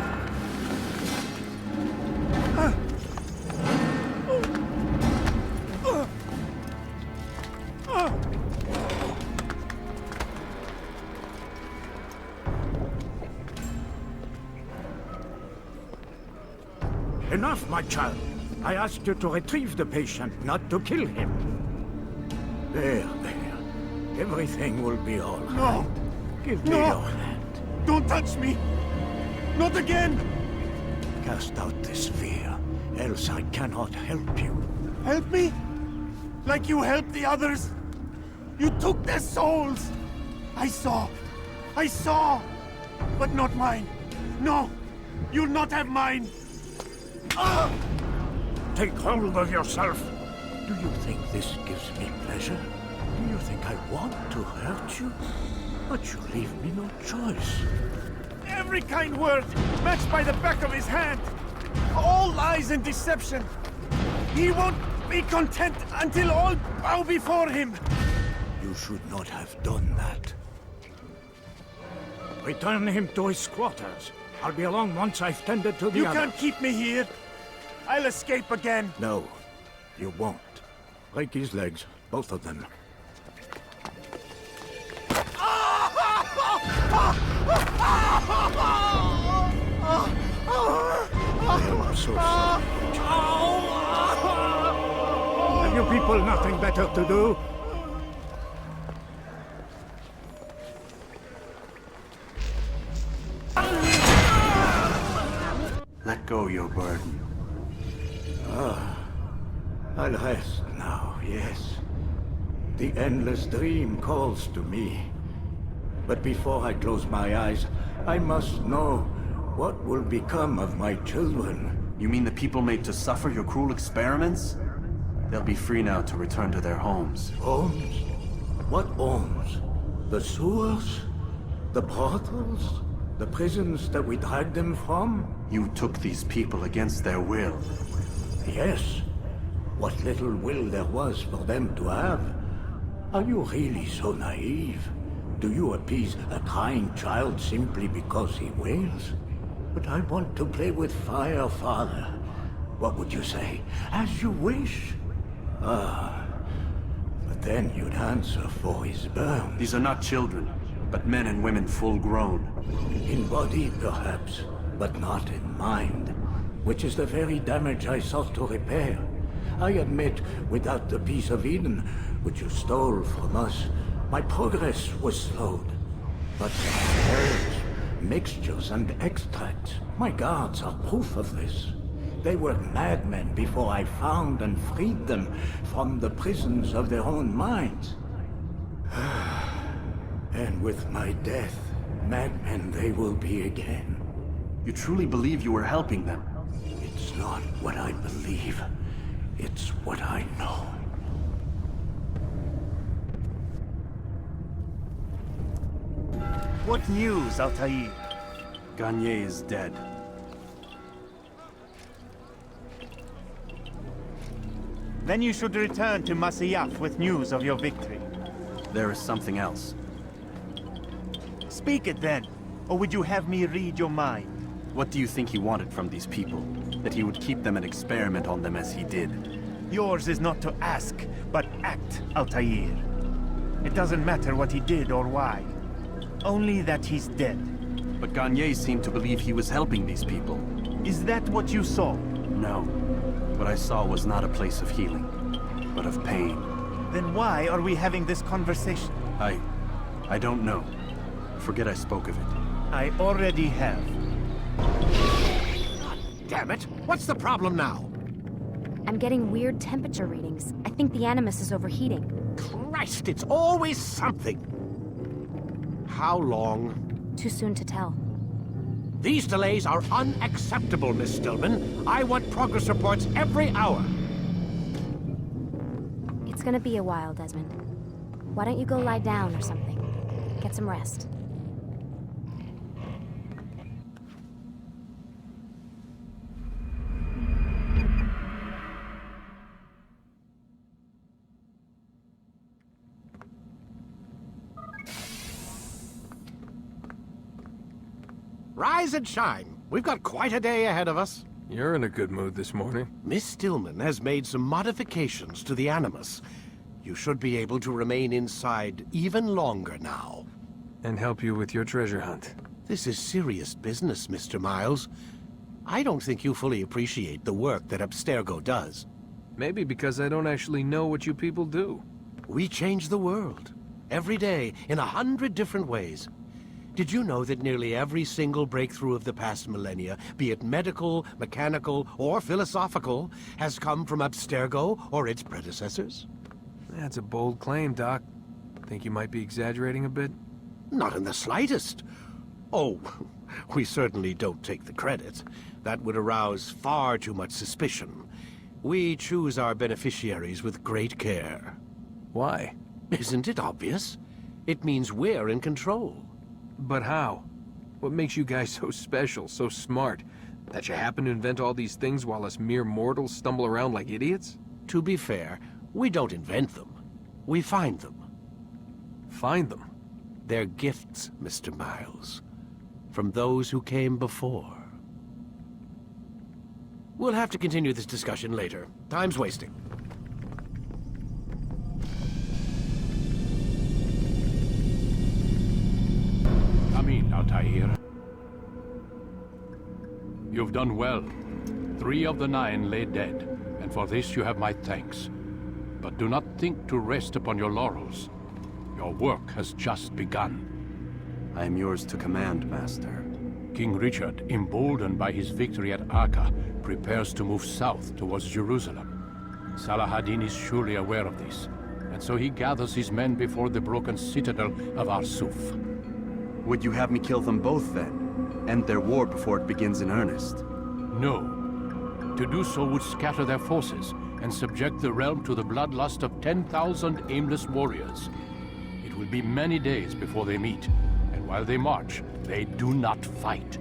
Enough, my child. I asked you to retrieve the patient, not to kill him. There. Everything will be all right. No! Give me your hand. Don't touch me! Not again! Cast out this fear, else I cannot help you. Help me? Like you helped the others? You took their souls! I saw! But not mine! No! You'll not have mine! Take hold of yourself. Do you think this gives me pleasure? Do you think I want to hurt you? But you leave me no choice. Every kind word matched by the back of his hand. All lies and deception. He won't be content until all bow before him. You should not have done that. Return him to his quarters. I'll be along once I've tended to the You other. can't keep me here. I'll escape again. No, you won't. Break his legs, both of them. I'm so sorry. Have you people nothing better to do? Let go your burden. I'll rest now, yes. The endless dream calls to me. But before I close my eyes, I must know what will become of my children. You mean the people made to suffer your cruel experiments? They'll be free now to return to their homes. Homes? What homes? The sewers? The brothels? The prisons that we dragged them from? You took these people against their will. Yes. What little will there was for them to have. Are you really so naive? Do you appease a crying child simply because he wails? But I want to play with fire, Father. What would you say? As you wish. But then you'd answer for his burn. These are not children, but men and women full grown. In body, perhaps, but not in mind. Which is the very damage I sought to repair. I admit, without the piece of Eden, which you stole from us, my progress was slowed. But herbs, mixtures, and extracts, my guards are proof of this. They were madmen before I found and freed them from the prisons of their own minds. And with my death, madmen they will be again. You truly believe you were helping them? It's not what I believe. It's what I know. What news, Altaïr? Gagne is dead. Then you should return to Masyaf with news of your victory. There is something else. Speak it then, or would you have me read your mind? What do you think he wanted from these people? That he would keep them and experiment on them as he did? Yours is not to ask, but act, Altaïr. It doesn't matter what he did or why. Only that he's dead. But Gagne seemed to believe he was helping these people. Is that what you saw? No. What I saw was not a place of healing, but of pain. Then why are we having this conversation? I don't know. Forget I spoke of it. I already have. Damn it! What's the problem now? I'm getting weird temperature readings. I think the Animus is overheating. Christ, it's always something! How long Too soon to tell. These delays are unacceptable, Miss Stillman. I want progress reports every hour. It's gonna be a while, Desmond. Why don't you go lie down or something? Get some rest. Rise and shine. We've got quite a day ahead of us. You're in a good mood this morning. Miss Stillman has made some modifications to the Animus. You should be able to remain inside even longer now. And help you with your treasure hunt. This is serious business, Mr. Miles. I don't think you fully appreciate the work that Abstergo does. Maybe because I don't actually know what you people do. We change the world. Every day, in 100 different ways. Did you know that nearly every single breakthrough of the past millennia, be it medical, mechanical, or philosophical, has come from Abstergo or its predecessors? That's a bold claim, Doc. Think you might be exaggerating a bit? Not in the slightest. Oh, we certainly don't take the credit. That would arouse far too much suspicion. We choose our beneficiaries with great care. Why? Isn't it obvious? It means we're in control. But how? What makes you guys so special, so smart? That you happen to invent all these things while us mere mortals stumble around like idiots? To be fair, we don't invent them. We find them. Find them? They're gifts, Mr. Miles. From those who came before. We'll have to continue this discussion later. Time's wasting. Come in, Altaïr. You've done well. 3 of the 9 lay dead, and for this you have my thanks. But do not think to rest upon your laurels. Your work has just begun. I am yours to command, Master. King Richard, emboldened by his victory at Acre, prepares to move south towards Jerusalem. Saladin is surely aware of this, and so he gathers his men before the broken citadel of Arsuf. Would you have me kill them both, then? End their war before it begins in earnest? No. To do so would scatter their forces, and subject the realm to the bloodlust of 10,000 aimless warriors. It will be many days before they meet, and while they march, they do not fight.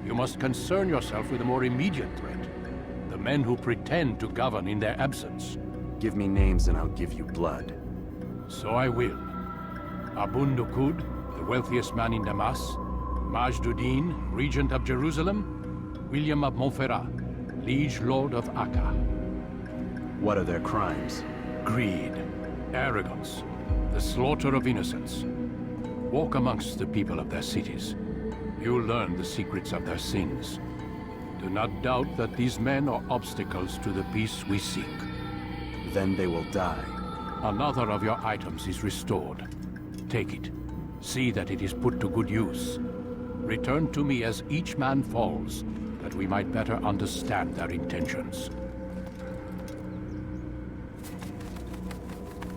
You must concern yourself with a more immediate threat. The men who pretend to govern in their absence. Give me names and I'll give you blood. So I will. Abun Dukud, the wealthiest man in Damas, Majduddin, regent of Jerusalem, William of Montferrat, liege lord of Acre. What are their crimes? Greed, arrogance, the slaughter of innocents. Walk amongst the people of their cities. You'll learn the secrets of their sins. Do not doubt that these men are obstacles to the peace we seek. Then they will die. Another of your items is restored. Take it. See that it is put to good use. Return to me as each man falls, that we might better understand their intentions.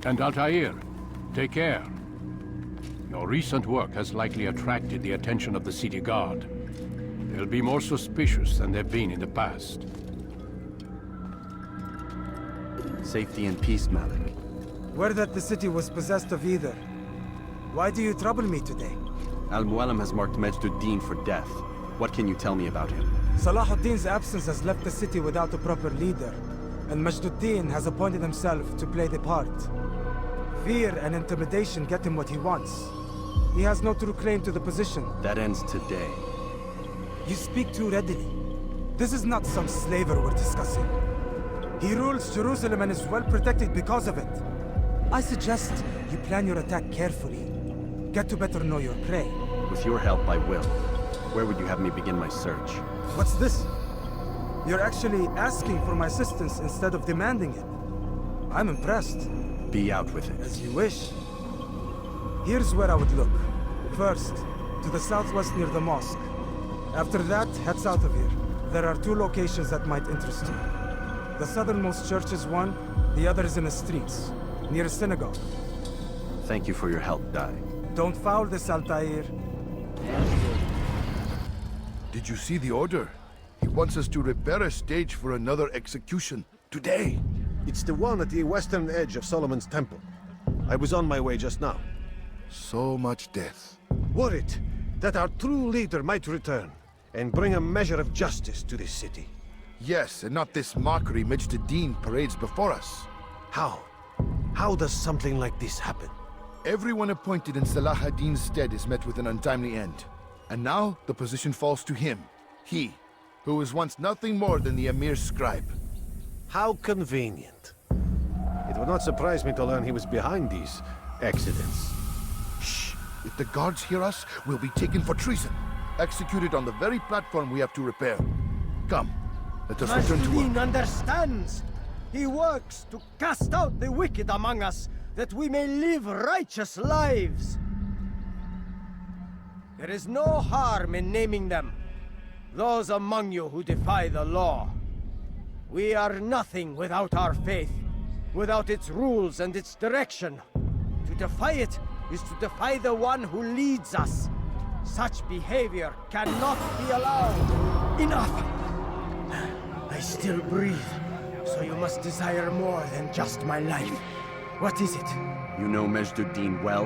And Altaïr, take care. Your recent work has likely attracted the attention of the city guard. They'll be more suspicious than they've been in the past. Safety and peace, Malik. Word that the city was possessed of either. Why do you trouble me today? Al-Mualim has marked Majduddin for death. What can you tell me about him? Salahuddin's absence has left the city without a proper leader, and Majduddin has appointed himself to play the part. Fear and intimidation get him what he wants. He has no true claim to the position. That ends today. You speak too readily. This is not some slaver we're discussing. He rules Jerusalem and is well protected because of it. I suggest you plan your attack carefully. Get to better know your prey. With your help, I will. Where would you have me begin my search? What's this? You're actually asking for my assistance instead of demanding it. I'm impressed. Be out with it. As you wish. Here's where I would look. First, to the southwest near the mosque. After that, head south of here. There are 2 locations that might interest you. The southernmost church is one, the other is in the streets, near a synagogue. Thank you for your help, Dai. Don't foul this, Altaïr. Did you see the order? He wants us to repair a stage for another execution. Today. It's the one at the western edge of Solomon's Temple. I was on my way just now. So much death. Worried that our true leader might return and bring a measure of justice to this city. Yes, and not this mockery Majd-ad-Din parades before us. How? How does something like this happen? Everyone appointed in Salah ad-Din's stead is met with an untimely end. And now, the position falls to him. He, who was once nothing more than the Emir's scribe. How convenient. It would not surprise me to learn he was behind these accidents. Shh! If the guards hear us, we'll be taken for treason. Executed on the very platform we have to repair. Come, let us return to work. Majd-ad-Din understands. He works to cast out the wicked among us, that we may live righteous lives. There is no harm in naming them. Those among you who defy the law. We are nothing without our faith, without its rules and its direction. To defy it is to defy the one who leads us. Such behavior cannot be allowed. Enough! I still breathe, so you must desire more than just my life. What is it? You know Majd-ad-Din well?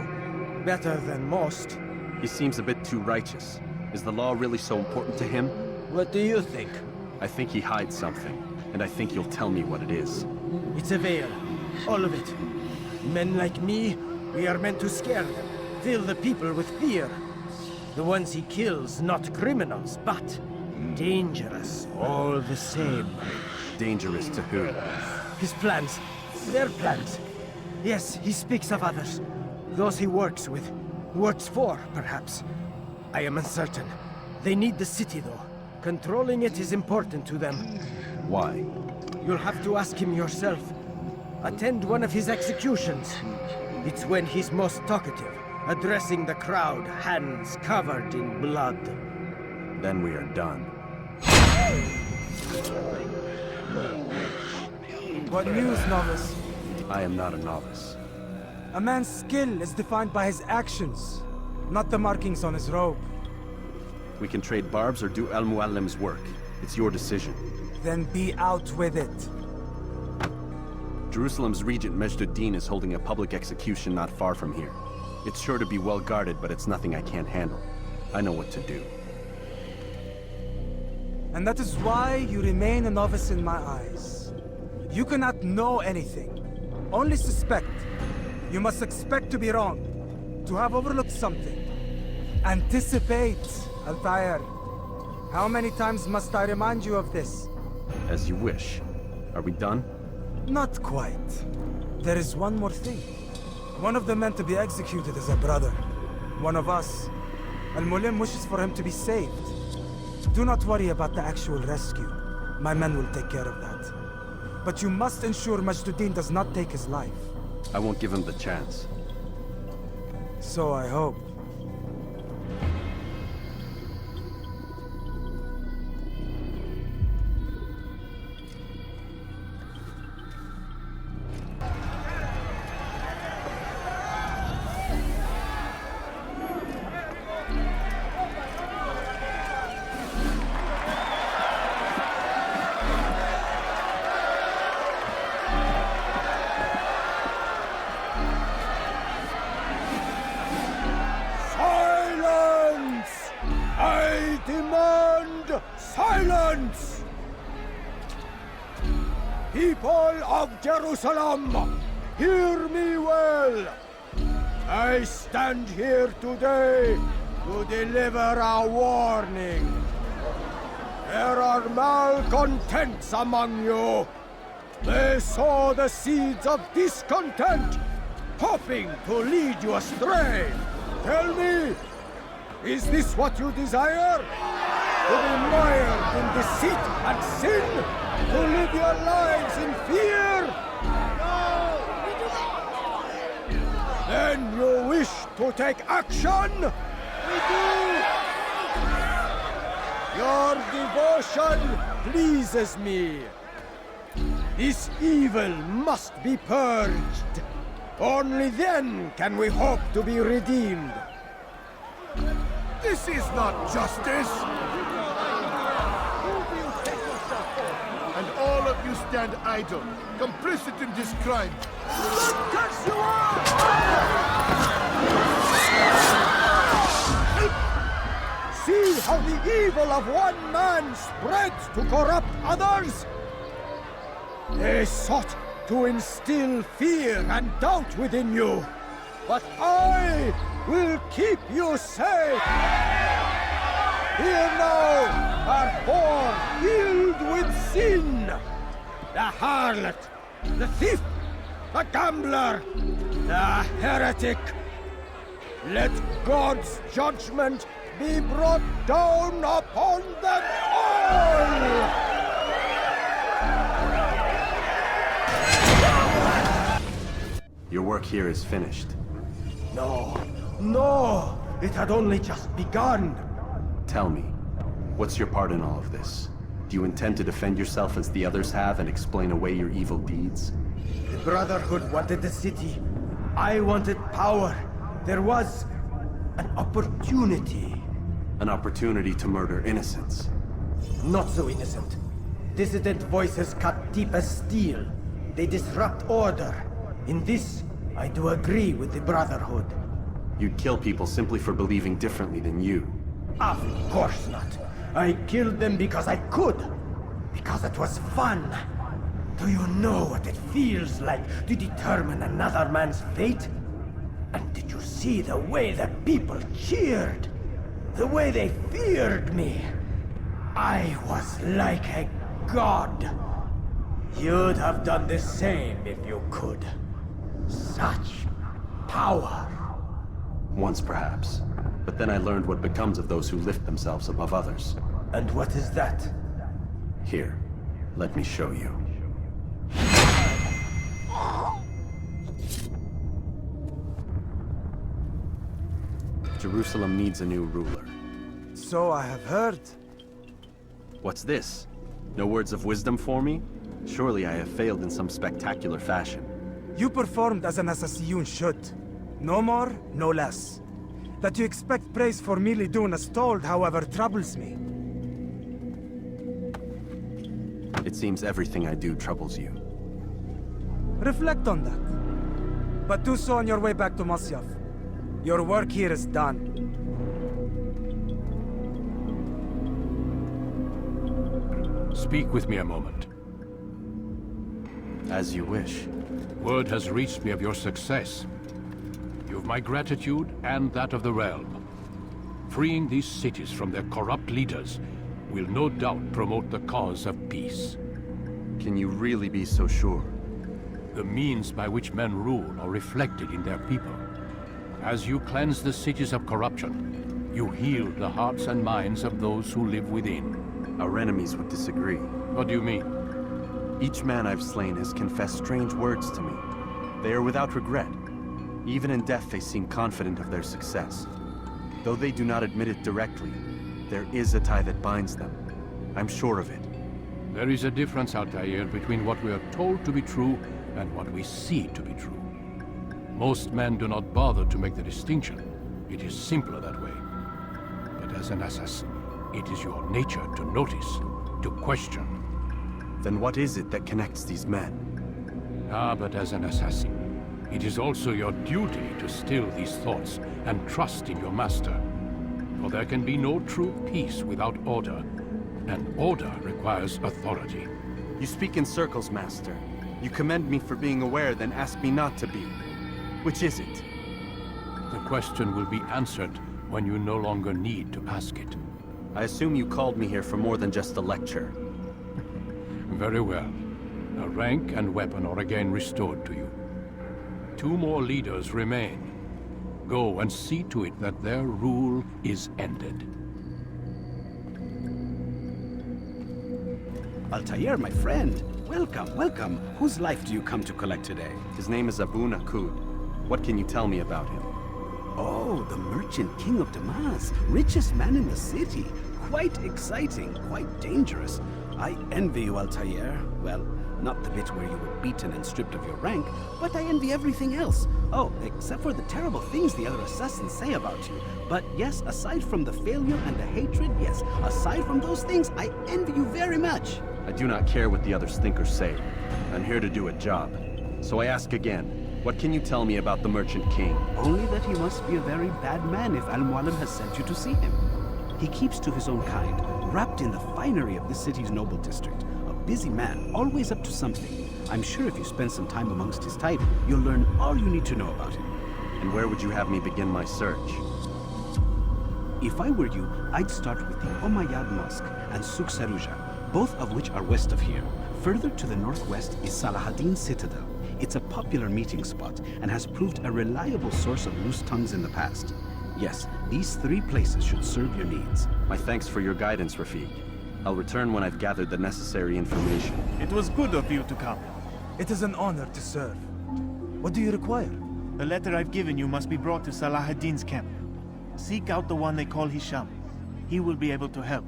Better than most. He seems a bit too righteous. Is the law really so important to him? What do you think? I think he hides something, and I think you'll tell me what it is. It's a veil. All of it. Men like me, we are meant to scare them, fill the people with fear. The ones he kills, not criminals, but dangerous all the same. Dangerous to who? His plans. Their plans. Yes, he speaks of others. Those he works with. Works for, perhaps. I am uncertain. They need the city, though. Controlling it is important to them. Why? You'll have to ask him yourself. Attend one of his executions. It's when he's most talkative, addressing the crowd, hands covered in blood. Then we are done. What news, novice? I am not a novice. A man's skill is defined by his actions, not the markings on his robe. We can trade barbs or do Mualim's work. It's your decision. Then be out with it. Jerusalem's regent Majd-ad-Din is holding a public execution not far from here. It's sure to be well guarded, but it's nothing I can't handle. I know what to do. And that is why you remain a novice in my eyes. You cannot know anything, only suspect. You must expect to be wrong, to have overlooked something. Anticipate, Altaïr. How many times must I remind you of this? As you wish. Are we done? Not quite. There is one more thing. One of the men to be executed is a brother. One of us. Al-Mualim wishes for him to be saved. Do not worry about the actual rescue. My men will take care of that. But you must ensure Majd-ad-Din does not take his life. I won't give him the chance. So I hope. Silence! People of Jerusalem, hear me well. I stand here today to deliver a warning. There are malcontents among you. They sow the seeds of discontent, hoping to lead you astray. Tell me, is this what you desire? To be mired in deceit and sin? To live your lives in fear? No, we do not. Then you wish to take action? We do. Your devotion pleases me. This evil must be purged. Only then can we hope to be redeemed. This is not justice! And all of you stand idle, complicit in this crime. Look as you are! See how the evil of one man spreads to corrupt others? They sought to instill fear and doubt within you, but I will keep you safe. Here now are four filled with sin. The harlot, the thief, the gambler, the heretic. Let God's judgment be brought down upon them all! Your work here is finished. No, it had only just begun. Tell me, what's your part in all of this? Do you intend to defend yourself as the others have and explain away your evil deeds? The Brotherhood wanted the city. I wanted power. There was an opportunity. An opportunity to murder innocents. Not so innocent. Dissident voices cut deep as steel. They disrupt order. In this, I do agree with the Brotherhood. You'd kill people simply for believing differently than you. Of course not. I killed them because I could. Because it was fun. Do you know what it feels like to determine another man's fate? And did you see the way the people cheered? The way they feared me? I was like a god. You'd have done the same if you could. Such power. Once perhaps. But then I learned what becomes of those who lift themselves above others. And what is that? Here, let me show you. Jerusalem needs a new ruler. So I have heard. What's this? No words of wisdom for me? Surely I have failed in some spectacular fashion. You performed as an assassin should. No more, no less. That you expect praise for merely doing as told, however, troubles me. It seems everything I do troubles you. Reflect on that. But do so on your way back to Masyaf. Your work here is done. Speak with me a moment. As you wish. Word has reached me of your success. You have my gratitude and that of the realm. Freeing these cities from their corrupt leaders will no doubt promote the cause of peace. Can you really be so sure? The means by which men rule are reflected in their people. As you cleanse the cities of corruption, you heal the hearts and minds of those who live within. Our enemies would disagree. What do you mean? Each man I've slain has confessed strange words to me. They are without regret. Even in death they seem confident of their success. Though they do not admit it directly, there is a tie that binds them. I'm sure of it. There is a difference, Altaïr, between what we are told to be true and what we see to be true. Most men do not bother to make the distinction. It is simpler that way. But as an assassin, it is your nature to notice, to question. Then what is it that connects these men? But as an assassin, it is also your duty to still these thoughts and trust in your master. For there can be no true peace without order, and order requires authority. You speak in circles, Master. You commend me for being aware, then ask me not to be. Which is it? The question will be answered when you no longer need to ask it. I assume you called me here for more than just a lecture. Very well. A rank and weapon are again restored to you. 2 more leaders remain. Go and see to it that their rule is ended. Altaïr, my friend. Welcome, welcome. Whose life do you come to collect today? His name is Abu Nakud. What can you tell me about him? Oh, the merchant king of Damas. Richest man in the city. Quite exciting, quite dangerous. I envy you, Altaïr. Well, Not the bit where you were beaten and stripped of your rank, but I envy everything else. Oh, except for the terrible things the other assassins say about you. But yes, aside from the failure and the hatred, yes, aside from those things, I envy you very much. I do not care what the others think or say. I'm here to do a job. So I ask again, what can you tell me about the Merchant King? Only that he must be a very bad man if Mualim has sent you to see him. He keeps to his own kind, wrapped in the finery of this city's noble district. A busy man, always up to something. I'm sure if you spend some time amongst his type, you'll learn all you need to know about him. And where would you have me begin my search? If I were you, I'd start with the Umayyad Mosque and Souk Sarouja, both of which are west of here. Further to the northwest is Salahaddin Citadel. It's a popular meeting spot and has proved a reliable source of loose tongues in the past. Yes, these 3 places should serve your needs. My thanks for your guidance, Rafiq. I'll return when I've gathered the necessary information. It was good of you to come. It is an honor to serve. What do you require? The letter I've given you must be brought to Salahaddin's camp. Seek out the one they call Hisham. He will be able to help.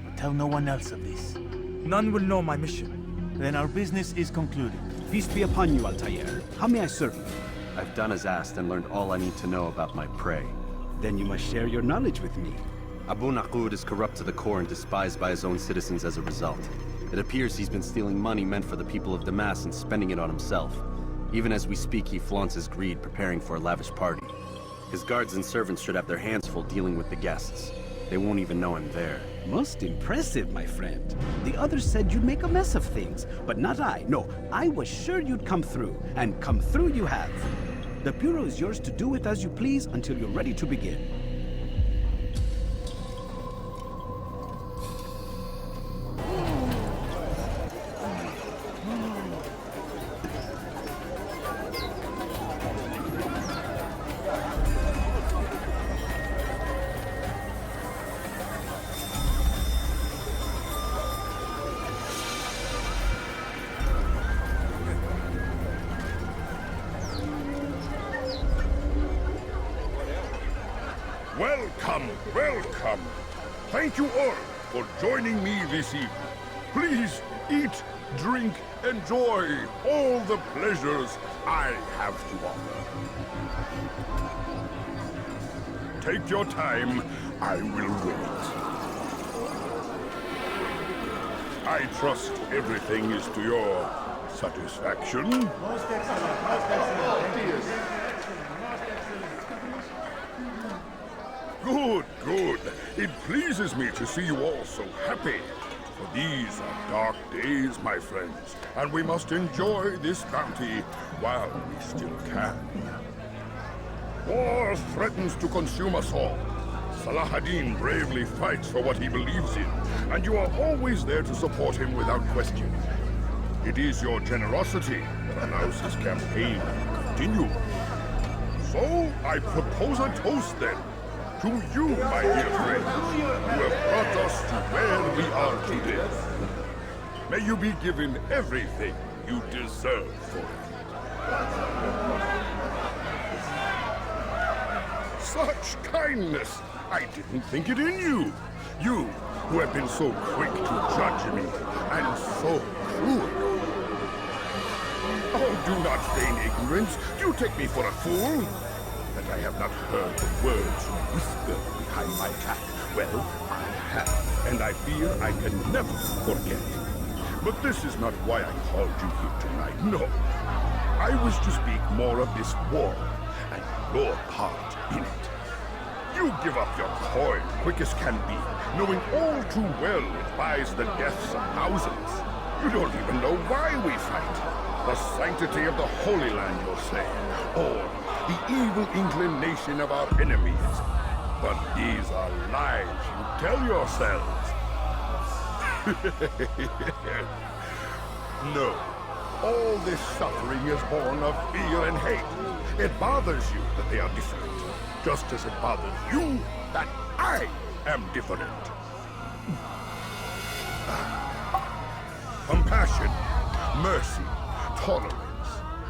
But tell no one else of this. None will know my mission. Then our business is concluded. Peace be upon you, Altaïr. How may I serve you? I've done as asked and learned all I need to know about my prey. Then you must share your knowledge with me. Abu Naqud is corrupt to the core and despised by his own citizens as a result. It appears he's been stealing money meant for the people of Damas and spending it on himself. Even as we speak, he flaunts his greed, preparing for a lavish party. His guards and servants should have their hands full dealing with the guests. They won't even know I'm there. Most impressive, my friend. The others said you'd make a mess of things, but not I. No, I was sure you'd come through, and come through you have. The Bureau is yours to do with as you please until you're ready to begin. Welcome, welcome. Thank you all for joining me this evening. Please eat, drink, enjoy all the pleasures I have to offer. Take your time, I will wait. I trust everything is to your satisfaction. Most excellent, most excellent. Thank you. Good, good. It pleases me to see you all so happy. For these are dark days, my friends, and we must enjoy this bounty while we still can. War threatens to consume us all. Salahaddin bravely fights for what he believes in, and you are always there to support him without question. It is your generosity that allows his campaign to continue. So, I propose a toast then. To you, my dear friends, who have brought us to where we are today. May you be given everything you deserve for it. Such kindness! I didn't think it in you. You, who have been so quick to judge me, and so cruel. Oh, do not feign ignorance. Do you take me for a fool? That I have not heard the words you whisper behind my back. Well, I have, and I fear I can never forget. But this is not why I called you here tonight, no. I wish to speak more of this war, and your part in it. You give up your coin quick as can be, knowing all too well it buys the deaths of thousands. You don't even know why we fight. The sanctity of the Holy Land, you'll say, or the evil inclination of our enemies. But these are lies you tell yourselves. No. All this suffering is born of fear and hate. It bothers you that they are different, just as it bothers you that I am different. Compassion, mercy, tolerance.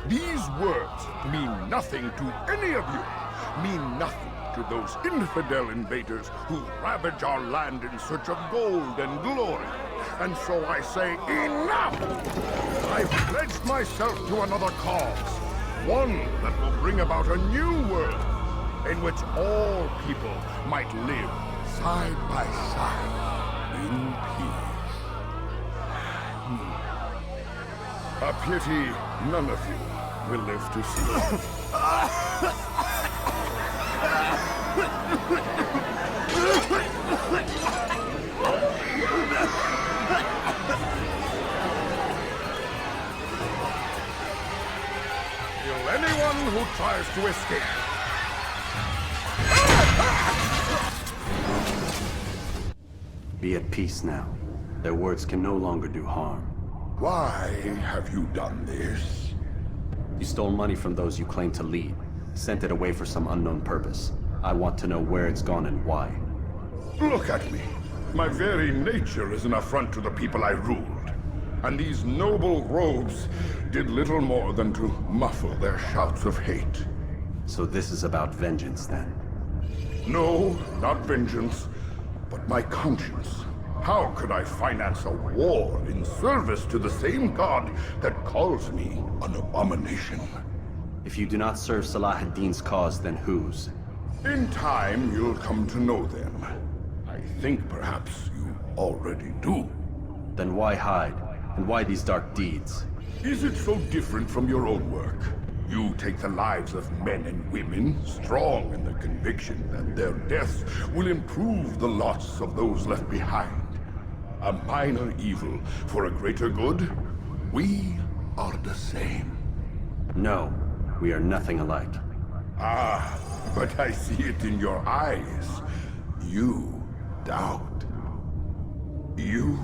These words mean nothing to any of you, mean nothing to those infidel invaders who ravage our land in search of gold and glory. And so I say, enough! I've pledged myself to another cause. One that will bring about a new world, in which all people might live side by side in peace. A pity none of you will live to see it. Kill anyone who tries to escape. Be at peace now. Their words can no longer do harm. Why have you done this? You stole money from those you claim to lead, sent it away for some unknown purpose. I want to know where it's gone and why. Look at me. My very nature is an affront to the people I ruled. And these noble robes did little more than to muffle their shouts of hate. So this is about vengeance, then? No, not vengeance, but my conscience. How could I finance a war in service to the same god that calls me an abomination? If you do not serve Salah ad-Din's cause, then whose? In time, you'll come to know them. I think perhaps you already do. Then why hide? And why these dark deeds? Is it so different from your own work? You take the lives of men and women, strong in the conviction that their deaths will improve the lots of those left behind. A minor evil for a greater good? We are the same. No, we are nothing alike. Ah, but I see it in your eyes. You doubt. You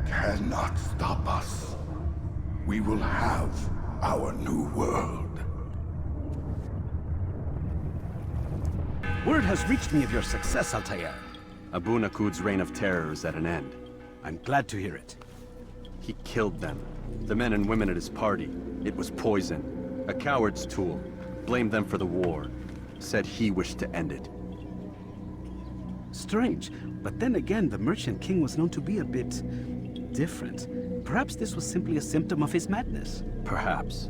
cannot stop us. We will have our new world. Word has reached me of your success, Altaïr. Abu Nakud's reign of terror is at an end. I'm glad to hear it. He killed them. The men and women at his party. It was poison. A coward's tool. Blamed them for the war. Said he wished to end it. Strange, but then again, the Merchant King was known to be a bit different. Perhaps this was simply a symptom of his madness. Perhaps.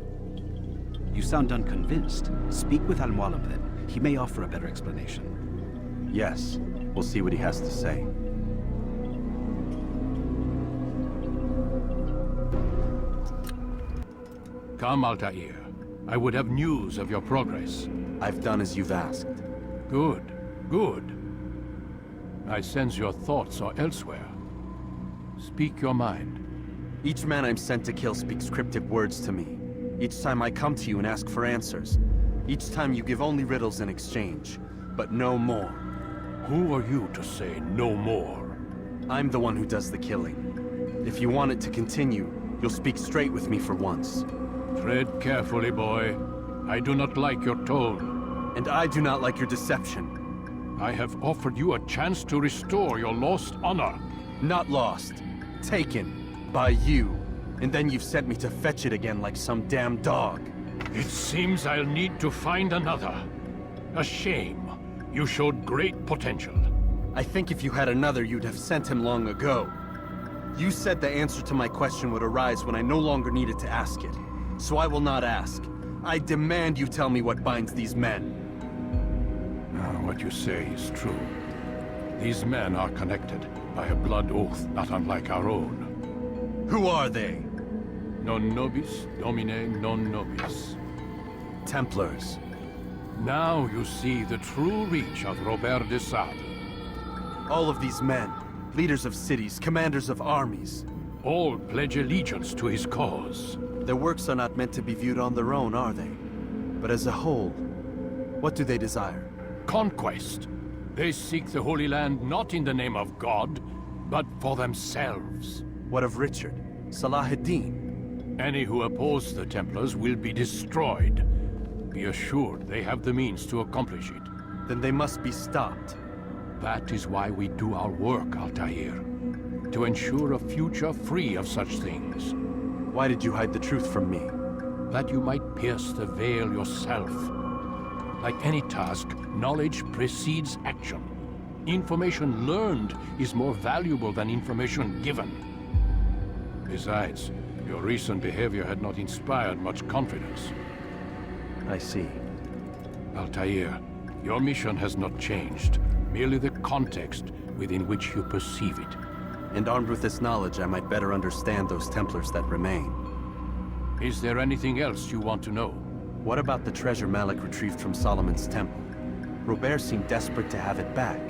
You sound unconvinced. Speak with Mualim then. He may offer a better explanation. Yes. We'll see what he has to say. Come, Altaïr. I would have news of your progress. I've done as you've asked. Good, good. I sense your thoughts are elsewhere. Speak your mind. Each man I'm sent to kill speaks cryptic words to me. Each time I come to you and ask for answers. Each time you give only riddles in exchange, but no more. Who are you to say no more? I'm the one who does the killing. If you want it to continue, you'll speak straight with me for once. Tread carefully, boy. I do not like your tone. And I do not like your deception. I have offered you a chance to restore your lost honor. Not lost. Taken. By you. And then you've sent me to fetch it again like some damn dog. It seems I'll need to find another. A shame. You showed great potential. I think if you had another, you'd have sent him long ago. You said the answer to my question would arise when I no longer needed to ask it. So I will not ask. I demand you tell me what binds these men. What you say is true. These men are connected by a blood oath not unlike our own. Who are they? Non nobis, domine non nobis. Templars. Now you see the true reach of Robert de Sablé. All of these men, leaders of cities, commanders of armies. All pledge allegiance to his cause. Their works are not meant to be viewed on their own, are they? But as a whole, what do they desire? Conquest. They seek the Holy Land not in the name of God, but for themselves. What of Richard? Salah ad-Din? Any who oppose the Templars will be destroyed. Be assured they have the means to accomplish it. Then they must be stopped. That is why we do our work, Altaïr. To ensure a future free of such things. Why did you hide the truth from me? That you might pierce the veil yourself. Like any task, knowledge precedes action. Information learned is more valuable than information given. Besides, your recent behavior had not inspired much confidence. I see. Altaïr, your mission has not changed. Merely the context within which you perceive it. And armed with this knowledge, I might better understand those Templars that remain. Is there anything else you want to know? What about the treasure Malik retrieved from Solomon's temple? Robert seemed desperate to have it back.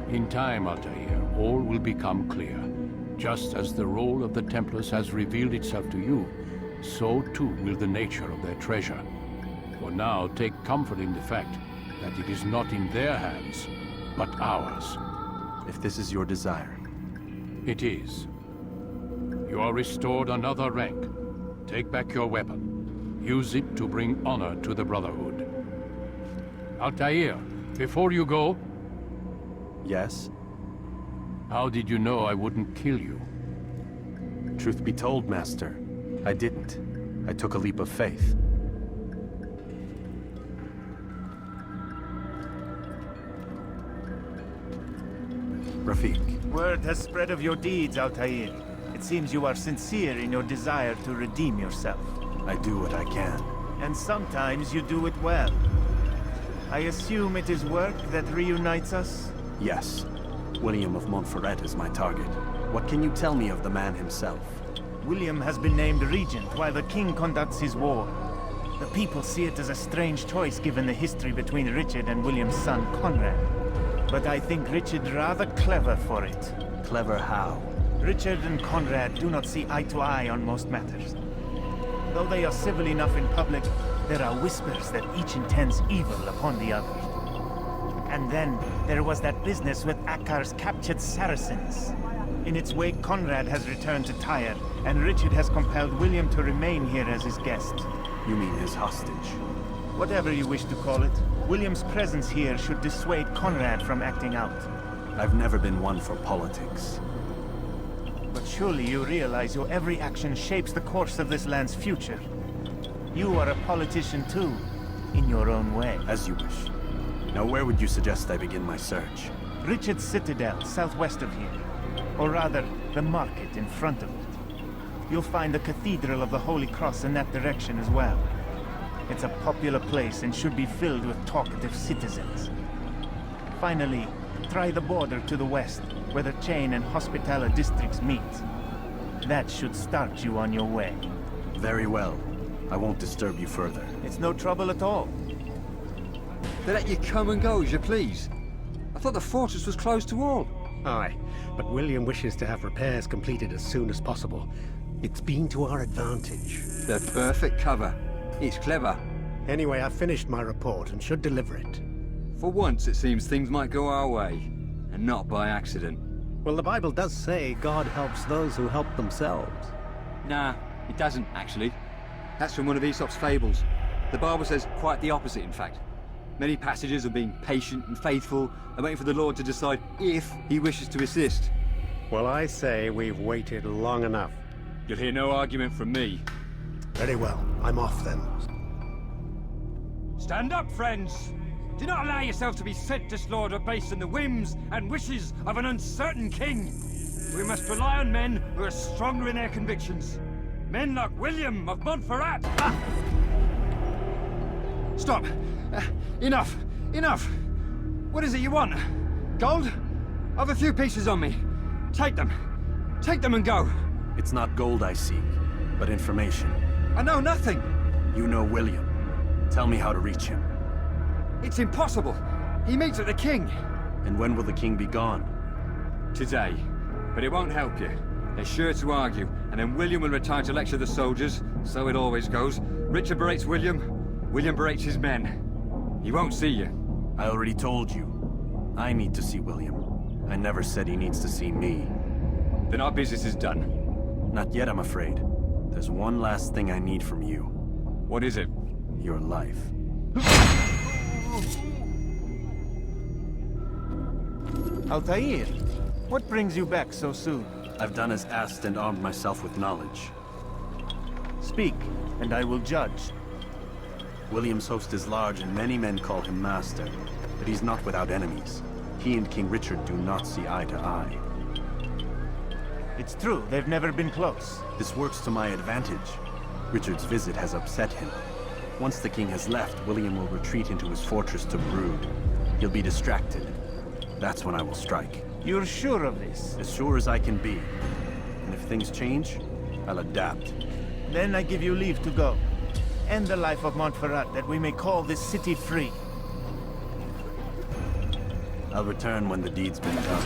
In time, Altaïr, all will become clear. Just as the role of the Templars has revealed itself to you, so too will the nature of their treasure. For now, take comfort in the fact that it is not in their hands, but ours. If this is your desire. It is. You are restored another rank. Take back your weapon. Use it to bring honor to the Brotherhood. Altaïr, before you go... Yes? How did you know I wouldn't kill you? Truth be told, Master, I didn't. I took a leap of faith. Rafiq. Word has spread of your deeds, Altaïr. It seems you are sincere in your desire to redeem yourself. I do what I can. And sometimes you do it well. I assume it is work that reunites us? Yes. William of Montferrat is my target. What can you tell me of the man himself? William has been named regent while the king conducts his war. The people see it as a strange choice given the history between Richard and William's son, Conrad. But I think Richard rather clever for it. Clever how? Richard and Conrad do not see eye to eye on most matters. Though they are civil enough in public, there are whispers that each intends evil upon the other. And then, there was that business with Akkar's captured Saracens. In its wake, Conrad has returned to Tyre, and Richard has compelled William to remain here as his guest. You mean his hostage? Whatever you wish to call it, William's presence here should dissuade Conrad from acting out. I've never been one for politics. But surely you realize your every action shapes the course of this land's future. You are a politician too, in your own way. As you wish. Now where would you suggest I begin my search? Richard's Citadel, southwest of here. Or rather, the market in front of it. You'll find the Cathedral of the Holy Cross in that direction as well. It's a popular place and should be filled with talkative citizens. Finally, try the border to the west, where the Chain and Hospitaller districts meet. That should start you on your way. Very well. I won't disturb you further. It's no trouble at all. They let you come and go as you please. I thought the fortress was closed to all. Aye, but William wishes to have repairs completed as soon as possible. It's been to our advantage. The perfect cover. It's clever. Anyway, I've finished my report and should deliver it. For once, it seems things might go our way, and not by accident. Well, the Bible does say God helps those who help themselves. Nah, it doesn't, actually. That's from one of Aesop's fables. The Bible says quite the opposite, in fact. Many passages of being patient and faithful and waiting for the Lord to decide if he wishes to assist. Well, I say we've waited long enough. You'll hear no argument from me. Very well. I'm off then. Stand up, friends! Do not allow yourself to be sent to slaughter based on the whims and wishes of an uncertain king. We must rely on men who are stronger in their convictions. Men like William of Montferrat. Ah! Stop! Enough! Enough! What is it you want? Gold? I've a few pieces on me. Take them. Take them and go. It's not gold I seek, but information. I know nothing. You know William. Tell me how to reach him. It's impossible. He meets at the king. And when will the king be gone? Today. But it won't help you. They're sure to argue, and then William will retire to lecture the soldiers. So it always goes. Richard berates William. William berates his men. He won't see you. I already told you. I need to see William. I never said he needs to see me. Then our business is done. Not yet, I'm afraid. There's one last thing I need from you. What is it? Your life. Altaïr, what brings you back so soon? I've done as asked and armed myself with knowledge. Speak, and I will judge. William's host is large and many men call him master, but he's not without enemies. He and King Richard do not see eye to eye. It's true, they've never been close. This works to my advantage. Richard's visit has upset him. Once the king has left, William will retreat into his fortress to brood. He'll be distracted. That's when I will strike. You're sure of this? As sure as I can be. And if things change, I'll adapt. Then I give you leave to go. End the life of Montferrat, that we may call this city free. I'll return when the deed's been done.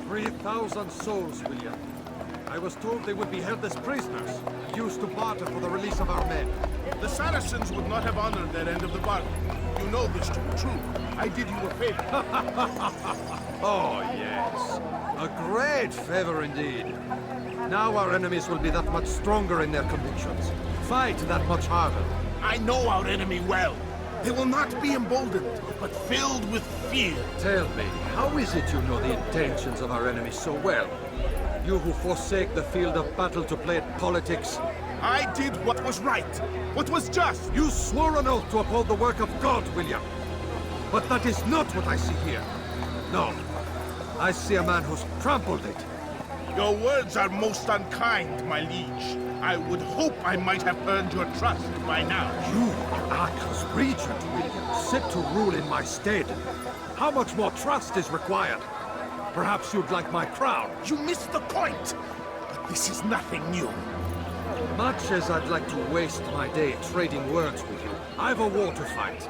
3,000 souls, William. I was told they would be held as prisoners, used to barter for the release of our men. The Saracens would not have honored their end of the bargain. You know this to be true. I did you a favor. Oh, yes. A great favor indeed. Now our enemies will be that much stronger in their convictions. Fight that much harder. I know our enemy well. They will not be emboldened, but filled with fear. Tell me, how is it you know the intentions of our enemies so well? You who forsake the field of battle to play at politics. I did what was right, what was just. You swore an oath to uphold the work of God, William. But that is not what I see here. No. I see a man who's trampled it. Your words are most unkind, my liege. I would hope I might have earned your trust by now. You act as regent, William, set to rule in my stead. How much more trust is required? Perhaps you'd like my crown. You missed the point! But this is nothing new. Much as I'd like to waste my day trading words with you, I've a war to fight.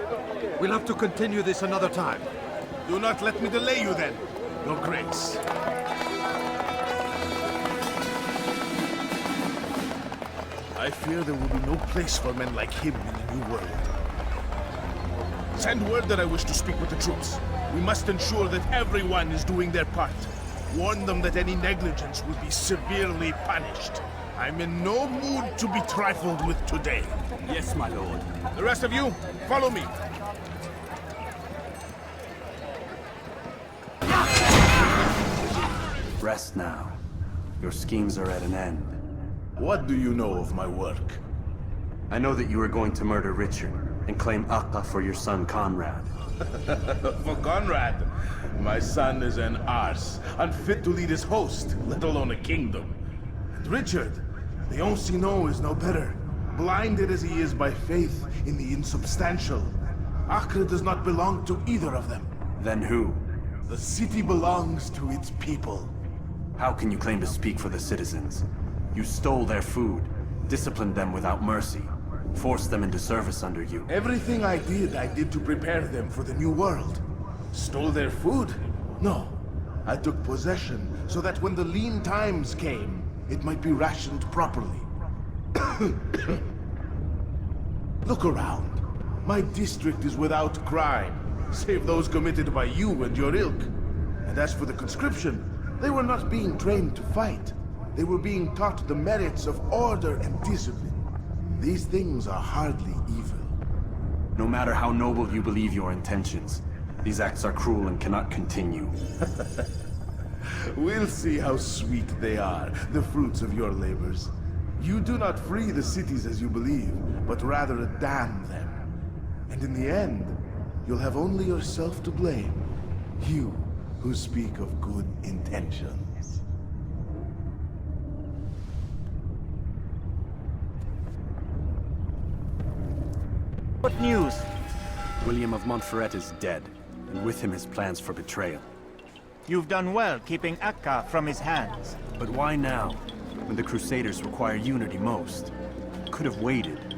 We'll have to continue this another time. Do not let me delay you then, Your Grace. I fear there will be no place for men like him in the New World. Send word that I wish to speak with the troops. We must ensure that everyone is doing their part. Warn them that any negligence will be severely punished. I'm in no mood to be trifled with today. Yes, my lord. The rest of you, follow me. Rest now. Your schemes are at an end. What do you know of my work? I know that you are going to murder Richard and claim Akka for your son Conrad. For Conrad? My son is an arse, unfit to lead his host, let alone a kingdom. And Richard, the Ancien is no better, blinded as he is by faith in the insubstantial. Acre does not belong to either of them. Then who? The city belongs to its people. How can you claim to speak for the citizens? You stole their food, disciplined them without mercy, forced them into service under you. Everything I did to prepare them for the New World. Stole their food? No. I took possession so that when the lean times came, it might be rationed properly. Look around. My district is without crime, save those committed by you and your ilk. And as for the conscription, they were not being trained to fight. They were being taught the merits of order and discipline. These things are hardly evil. No matter how noble you believe your intentions, these acts are cruel and cannot continue. We'll see how sweet they are, the fruits of your labors. You do not free the cities as you believe, but rather damn them. And in the end, you'll have only yourself to blame. You who speak of good intentions. What news? William of Montferrat is dead, and with him his plans for betrayal. You've done well keeping Akka from his hands. But why now, when the Crusaders require unity most? Could have waited.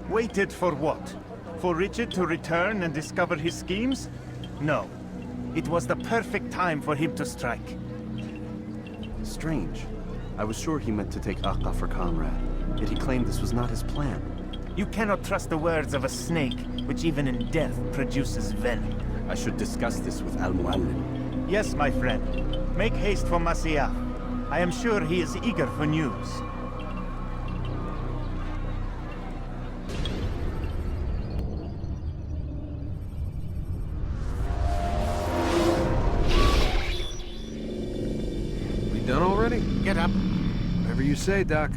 Waited for what? For Richard to return and discover his schemes? No. It was the perfect time for him to strike. Strange. I was sure he meant to take Akka for Conrad, yet he claimed this was not his plan. You cannot trust the words of a snake, which even in death produces venom. I should discuss this with Mualim. Yes, my friend. Make haste for Masyaf. I am sure he is eager for news. We done already? Get up. Whatever you say, Doc.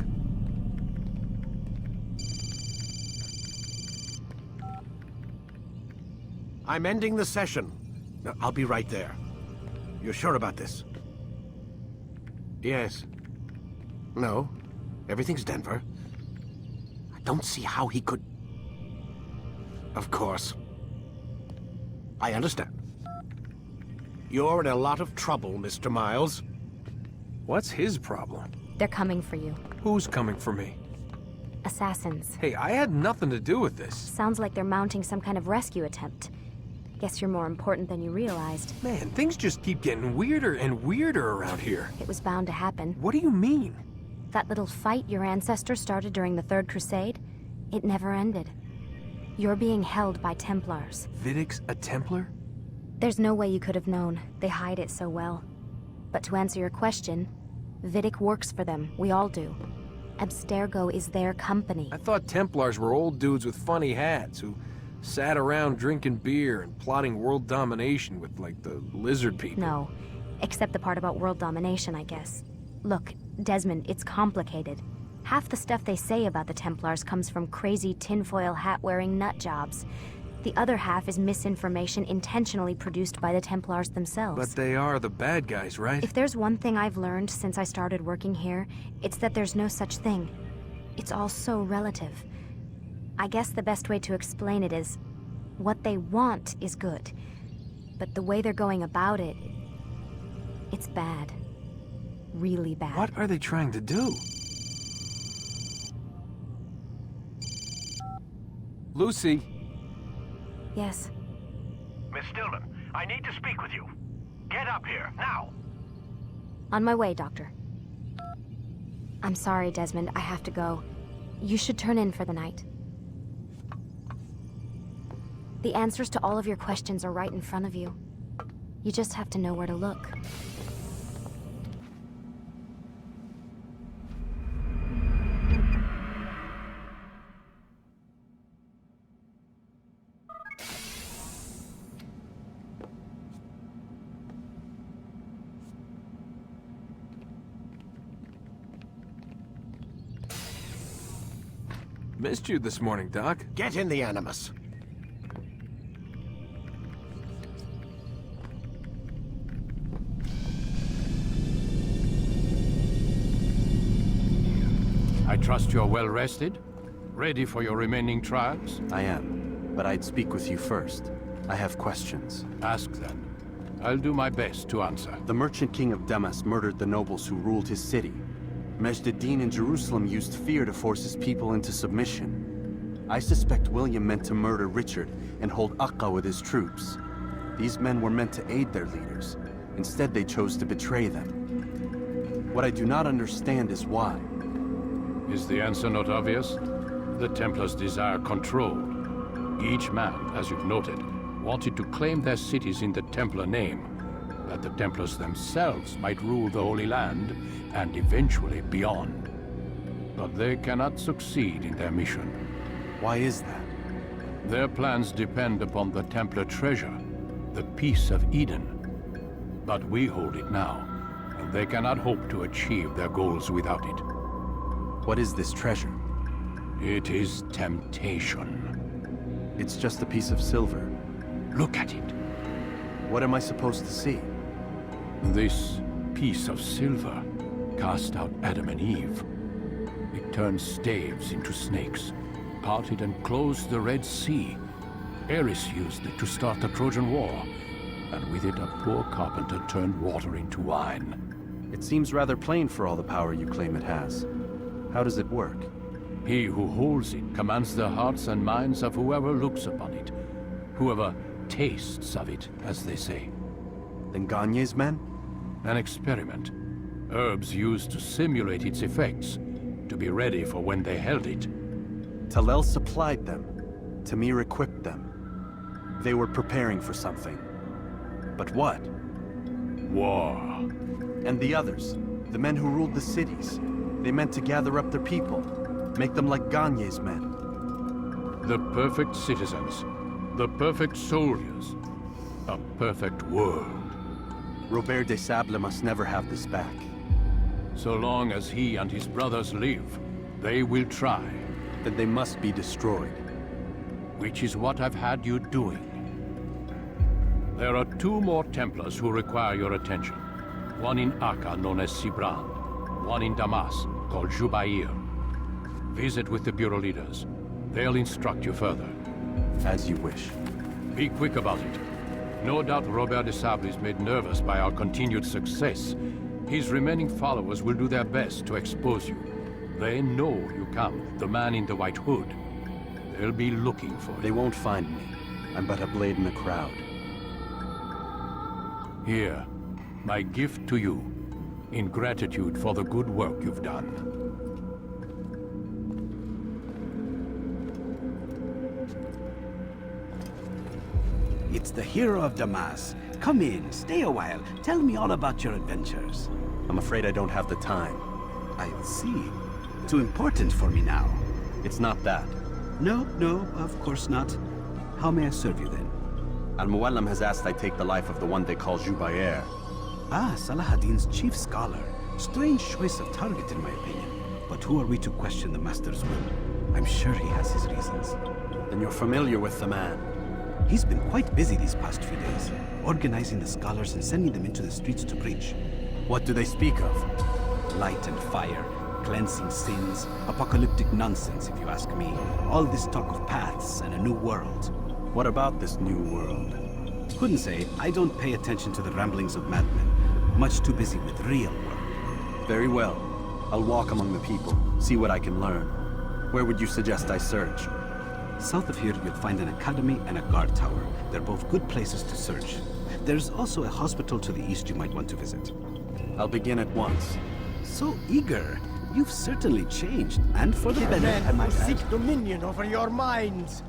I'm ending the session. No, I'll be right there. You're sure about this? Yes. No. Everything's Denver. I don't see how he could... Of course. I understand. You're in a lot of trouble, Mr. Miles. What's his problem? They're coming for you. Who's coming for me? Assassins. Hey, I had nothing to do with this. Sounds like they're mounting some kind of rescue attempt. Guess you're more important than you realized. Man, things just keep getting weirder and weirder around here. It was bound to happen. What do you mean? That little fight your ancestors started during the Third Crusade, it never ended. You're being held by Templars. Vidic's a Templar? There's no way you could have known. They hide it so well. But to answer your question, Vidic works for them. We all do. Abstergo is their company. I thought Templars were old dudes with funny hats who sat around drinking beer and plotting world domination with, like, the lizard people. No. Except the part about world domination, I guess. Look, Desmond, it's complicated. Half the stuff they say about the Templars comes from crazy tinfoil hat-wearing nut jobs. The other half is misinformation intentionally produced by the Templars themselves. But they are the bad guys, right? If there's one thing I've learned since I started working here, it's that there's no such thing. It's all so relative. I guess the best way to explain it is, what they want is good. But the way they're going about it, it's bad. Really bad. What are they trying to do? Lucy? Yes. Miss Stillman, I need to speak with you. Get up here, now! On my way, Doctor. I'm sorry, Desmond. I have to go. You should turn in for the night. The answers to all of your questions are right in front of you. You just have to know where to look. Missed you this morning, Doc. Get in the Animus. I trust you're well rested? Ready for your remaining trials? I am, but I'd speak with you first. I have questions. Ask then. I'll do my best to answer. The merchant king of Damas murdered the nobles who ruled his city. Majd ad-Din in Jerusalem used fear to force his people into submission. I suspect William meant to murder Richard and hold Aqqa with his troops. These men were meant to aid their leaders. Instead, they chose to betray them. What I do not understand is why. Is the answer not obvious? The Templars desire control. Each man, as you've noted, wanted to claim their cities in the Templar name, that the Templars themselves might rule the Holy Land and eventually beyond. But they cannot succeed in their mission. Why is that? Their plans depend upon the Templar treasure, the Peace of Eden. But we hold it now, and they cannot hope to achieve their goals without it. What is this treasure? It is temptation. It's just a piece of silver. Look at it. What am I supposed to see? This piece of silver cast out Adam and Eve. It turned staves into snakes, parted and closed the Red Sea. Ares used it to start the Trojan War, and with it a poor carpenter turned water into wine. It seems rather plain for all the power you claim it has. How does it work? He who holds it commands the hearts and minds of whoever looks upon it, whoever tastes of it, as they say. Then Gagne's men? An experiment. Herbs used to simulate its effects, to be ready for when they held it. Talel supplied them. Tamir equipped them. They were preparing for something. But what? War. And the others, the men who ruled the cities, they meant to gather up their people, make them like Gagne's men. The perfect citizens, the perfect soldiers, a perfect world. Robert de Sablé must never have this back. So long as he and his brothers live, they will try. Then they must be destroyed. Which is what I've had you doing. There are 2 more Templars who require your attention. One in Akka, known as Sibran. One in Damas, called Jubair. Visit with the Bureau leaders. They'll instruct you further. As you wish. Be quick about it. No doubt Robert de Sablé is made nervous by our continued success. His remaining followers will do their best to expose you. They know you come, the man in the white hood. They'll be looking for you. They won't find me. I'm but a blade in the crowd. Here, my gift to you, in gratitude for the good work you've done. It's the hero of Damas. Come in, stay a while. Tell me all about your adventures. I'm afraid I don't have the time. I see. Too important for me now. It's not that. No, of course not. How may I serve you then? Mualim has asked I take the life of the one they call Jubair. Ah, Salahadin's chief scholar. Strange choice of target in my opinion. But who are we to question the Master's will? I'm sure he has his reasons. Then you're familiar with the man. He's been quite busy these past few days, organizing the scholars and sending them into the streets to preach. What do they speak of? Light and fire, cleansing sins, apocalyptic nonsense if you ask me. All this talk of paths and a new world. What about this new world? Couldn't say. I don't pay attention to the ramblings of madmen. Much too busy with real work. Very well. I'll walk among the people, see what I can learn. Where would you suggest I search? South of here, you'll find an academy and a guard tower. They're both good places to search. There's also a hospital to the east you might want to visit. I'll begin at once. So eager. You've certainly changed, and for the better, Men I might who add. seek dominion over your minds.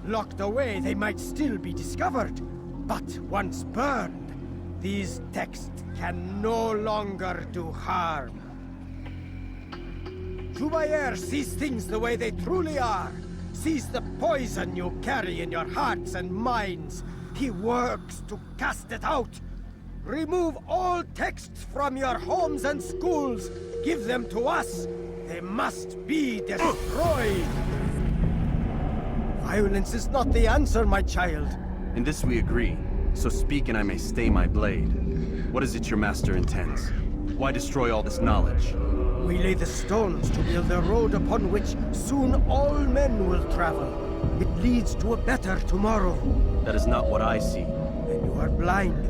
Locked away, they might still be discovered. But once burned, these texts can no longer do harm. Jubair sees things the way they truly are. Sees the poison you carry in your hearts and minds. He works to cast it out. Remove all texts from your homes and schools. Give them to us. They must be destroyed. Violence is not the answer, my child. In this we agree. So speak and I may stay my blade. What is it your master intends? Why destroy all this knowledge? We lay the stones to build a road upon which soon all men will travel. It leads to a better tomorrow. That is not what I see. Then you are blind.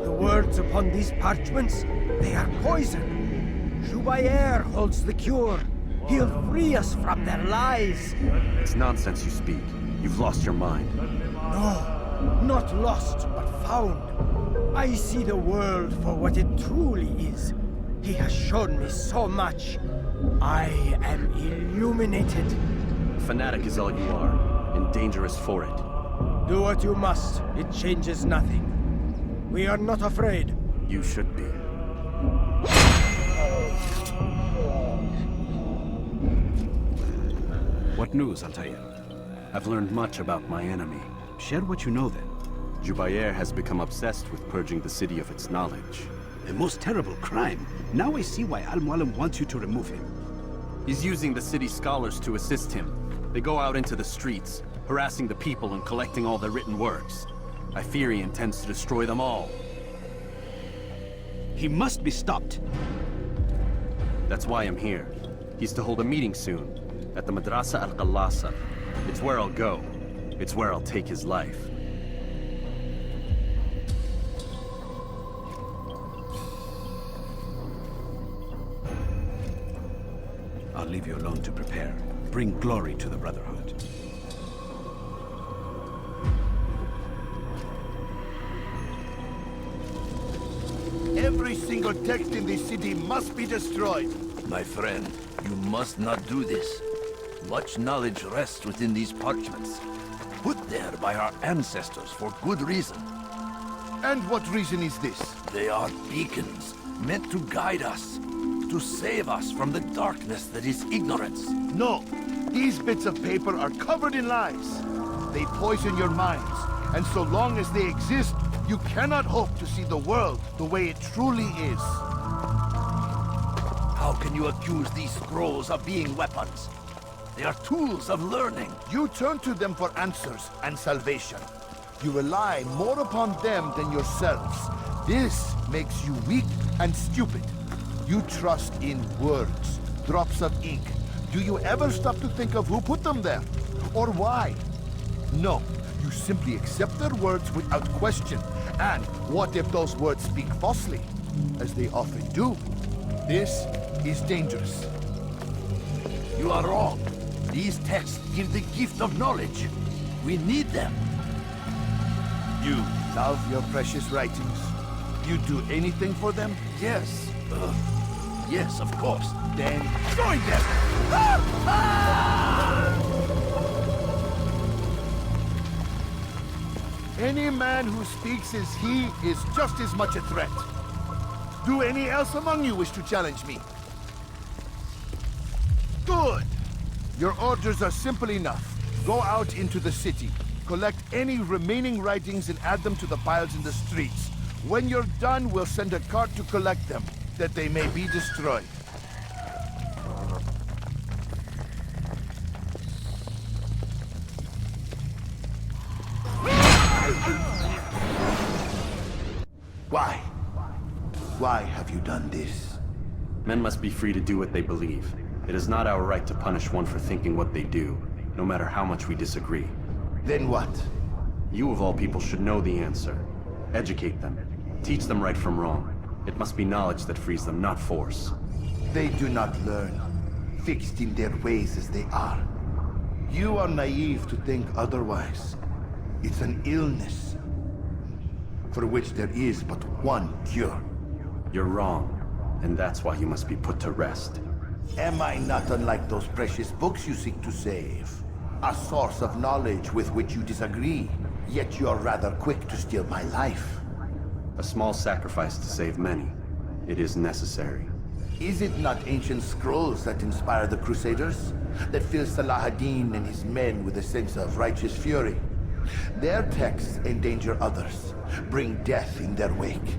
The words upon these parchments, they are poison. Jubair holds the cure. He'll free us from their lies. It's nonsense you speak. You've lost your mind. No, not lost, but found. I see the world for what it truly is. He has shown me so much. I am illuminated. Fanatic is all you are, and dangerous for it. Do what you must. It changes nothing. We are not afraid. You should be. What news, Altaïr? I've learned much about my enemy. Share what you know then. Jubair has become obsessed with purging the city of its knowledge. A most terrible crime. Now I see why Mualim wants you to remove him. He's using the city scholars to assist him. They go out into the streets, harassing the people and collecting all their written works. I fear he intends to destroy them all. He must be stopped. That's why I'm here. He's to hold a meeting soon, at the Madrasa al-Qallasa. It's where I'll go. It's where I'll take his life. I'll leave you alone to prepare. Bring glory to the Brotherhood. Every single text in this city must be destroyed. My friend, you must not do this. Much knowledge rests within these parchments, put there by our ancestors for good reason. And what reason is this? They are beacons, meant to guide us, to save us from the darkness that is ignorance. No, these bits of paper are covered in lies. They poison your minds, and so long as they exist, you cannot hope to see the world the way it truly is. How can you accuse these scrolls of being weapons? They are tools of learning. You turn to them for answers and salvation. You rely more upon them than yourselves. This makes you weak and stupid. You trust in words, drops of ink. Do you ever stop to think of who put them there? Or why? No, you simply accept their words without question. And what if those words speak falsely? As they often do. This is dangerous. You are wrong. These texts give the gift of knowledge. We need them. You love your precious writings. You'd do anything for them? Yes. Yes, of course. Then join them! Any man who speaks as he is just as much a threat. Do any else among you wish to challenge me? Good! Your orders are simple enough. Go out into the city, collect any remaining writings and add them to the piles in the streets. When you're done, we'll send a cart to collect them, that they may be destroyed. Why? Why have you done this? Men must be free to do what they believe. It is not our right to punish one for thinking what they do, no matter how much we disagree. Then what? You of all people should know the answer. Educate them. Teach them right from wrong. It must be knowledge that frees them, not force. They do not learn, fixed in their ways as they are. You are naive to think otherwise. It's an illness, for which there is but one cure. You're wrong, and that's why you must be put to rest. Am I not unlike those precious books you seek to save? A source of knowledge with which you disagree, yet you're rather quick to steal my life. A small sacrifice to save many. It is necessary. Is it not ancient scrolls that inspire the Crusaders? That fill Salah ad-Din and his men with a sense of righteous fury? Their texts endanger others, bring death in their wake.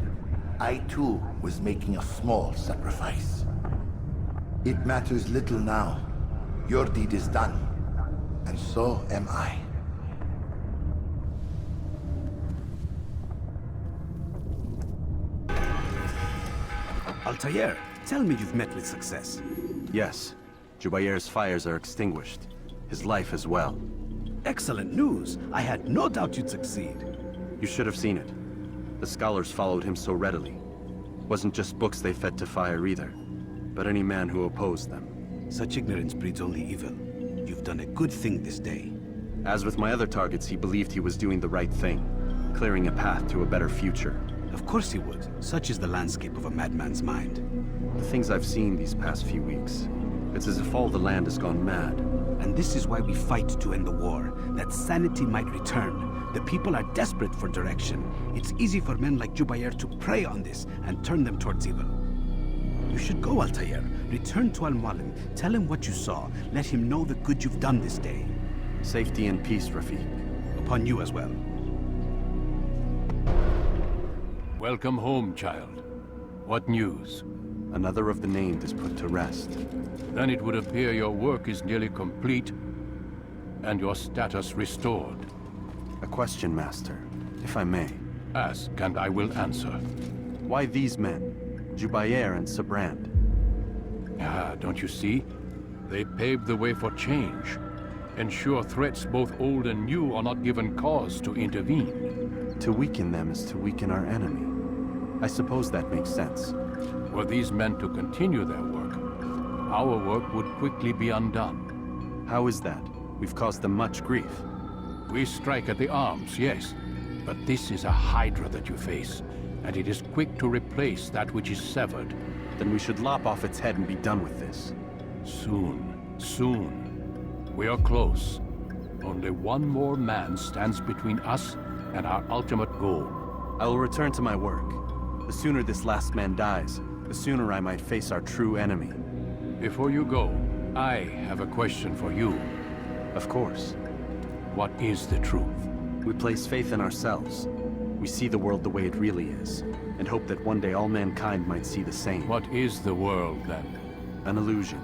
I too was making a small sacrifice. It matters little now. Your deed is done, and so am I. Altaïr, tell me you've met with success. Yes. Jubayr's fires are extinguished. His life as well. Excellent news. I had no doubt you'd succeed. You should have seen it. The scholars followed him so readily. Wasn't just books they fed to fire either, but any man who opposed them. Such ignorance breeds only evil. You've done a good thing this day. As with my other targets, he believed he was doing the right thing, clearing a path to a better future. Of course he would. Such is the landscape of a madman's mind. The things I've seen these past few weeks, it's as if all the land has gone mad. And this is why we fight to end the war, that sanity might return. The people are desperate for direction. It's easy for men like Jubayr to prey on this and turn them towards evil. You should go, Altaïr. Return to Mualim. Tell him what you saw. Let him know the good you've done this day. Safety and peace, Rafiq. Upon you as well. Welcome home, child. What news? Another of the named is put to rest. Then it would appear your work is nearly complete, and your status restored. A question, Master, if I may. Ask, and I will answer. Why these men? Jubayr and Sabrand? Ah, don't you see? They paved the way for change. Ensure threats both old and new are not given cause to intervene. To weaken them is to weaken our enemy. I suppose that makes sense. Were these men to continue their work, our work would quickly be undone. How is that? We've caused them much grief. We strike at the arms, yes. But this is a hydra that you face, and it is quick to replace that which is severed. Then we should lop off its head and be done with this. Soon, soon. We are close. Only one more man stands between us and our ultimate goal. I will return to my work. The sooner this last man dies, the sooner I might face our true enemy. Before you go, I have a question for you. Of course. What is the truth? We place faith in ourselves. We see the world the way it really is, and hope that one day all mankind might see the same. What is the world, then? An illusion.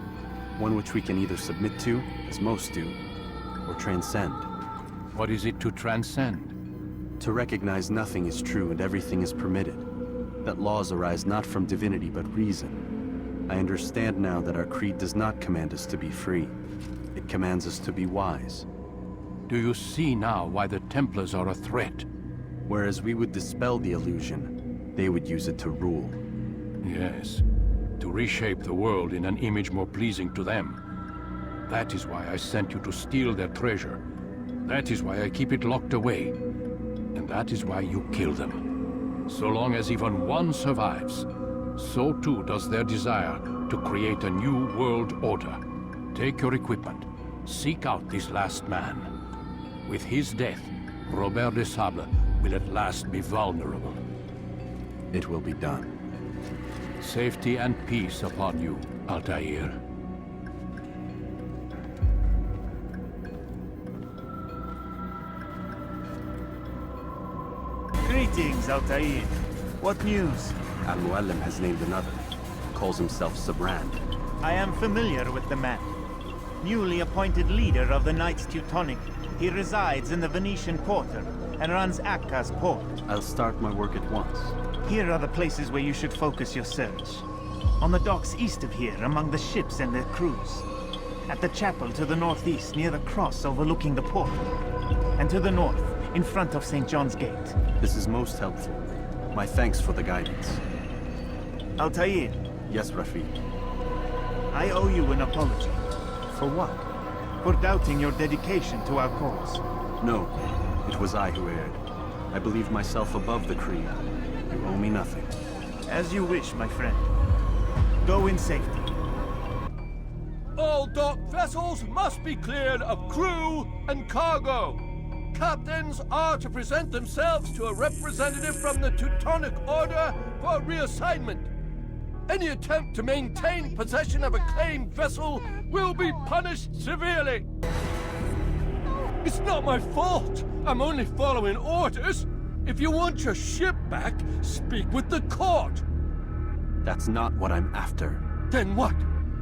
One which we can either submit to, as most do, or transcend. What is it to transcend? To recognize nothing is true and everything is permitted. That laws arise not from divinity but reason. I understand now that our creed does not command us to be free. It commands us to be wise. Do you see now why the Templars are a threat? Whereas we would dispel the illusion, they would use it to rule. Yes, to reshape the world in an image more pleasing to them. That is why I sent you to steal their treasure. That is why I keep it locked away. And that is why you kill them. So long as even one survives, so too does their desire to create a new world order. Take your equipment. Seek out this last man. With his death, Robert de Sablé will at last be vulnerable. It will be done. Safety and peace upon you, Altaïr. Greetings, Altaïr. What news? Mualim has named another. Calls himself Sabran. I am familiar with the man. Newly appointed leader of the Knights Teutonic, he resides in the Venetian Quarter and runs Akka's port. I'll start my work at once. Here are the places where you should focus your search. On the docks east of here, among the ships and their crews. At the chapel to the northeast, near the cross overlooking the port. And to the north, in front of St. John's Gate. This is most helpful. My thanks for the guidance. Altaïr. Yes, Rafiq. I owe you an apology. For what? For doubting your dedication to our cause. No, it was I who erred. I believed myself above the creed. You owe me nothing. As you wish, my friend. Go in safety. All dock vessels must be cleared of crew and cargo. Captains are to present themselves to a representative from the Teutonic Order for reassignment. Any attempt to maintain possession of a claimed vessel will be punished severely. It's not my fault. I'm only following orders. If you want your ship back, speak with the court. That's not what I'm after. Then what?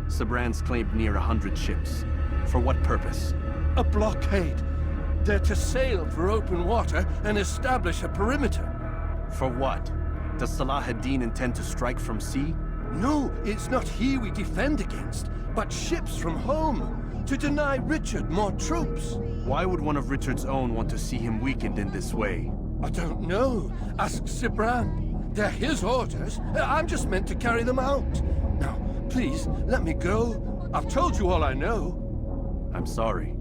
Sabran's claimed near 100 ships. For what purpose? A blockade. They're to sail for open water and establish a perimeter. For what? Does Salah ad-Din intend to strike from sea? No, it's not he we defend against, but ships from home, to deny Richard more troops. Why would one of Richard's own want to see him weakened in this way? I don't know. Ask Sabran. They're his orders. I'm just meant to carry them out. Now, please, let me go. I've told you all I know. I'm sorry.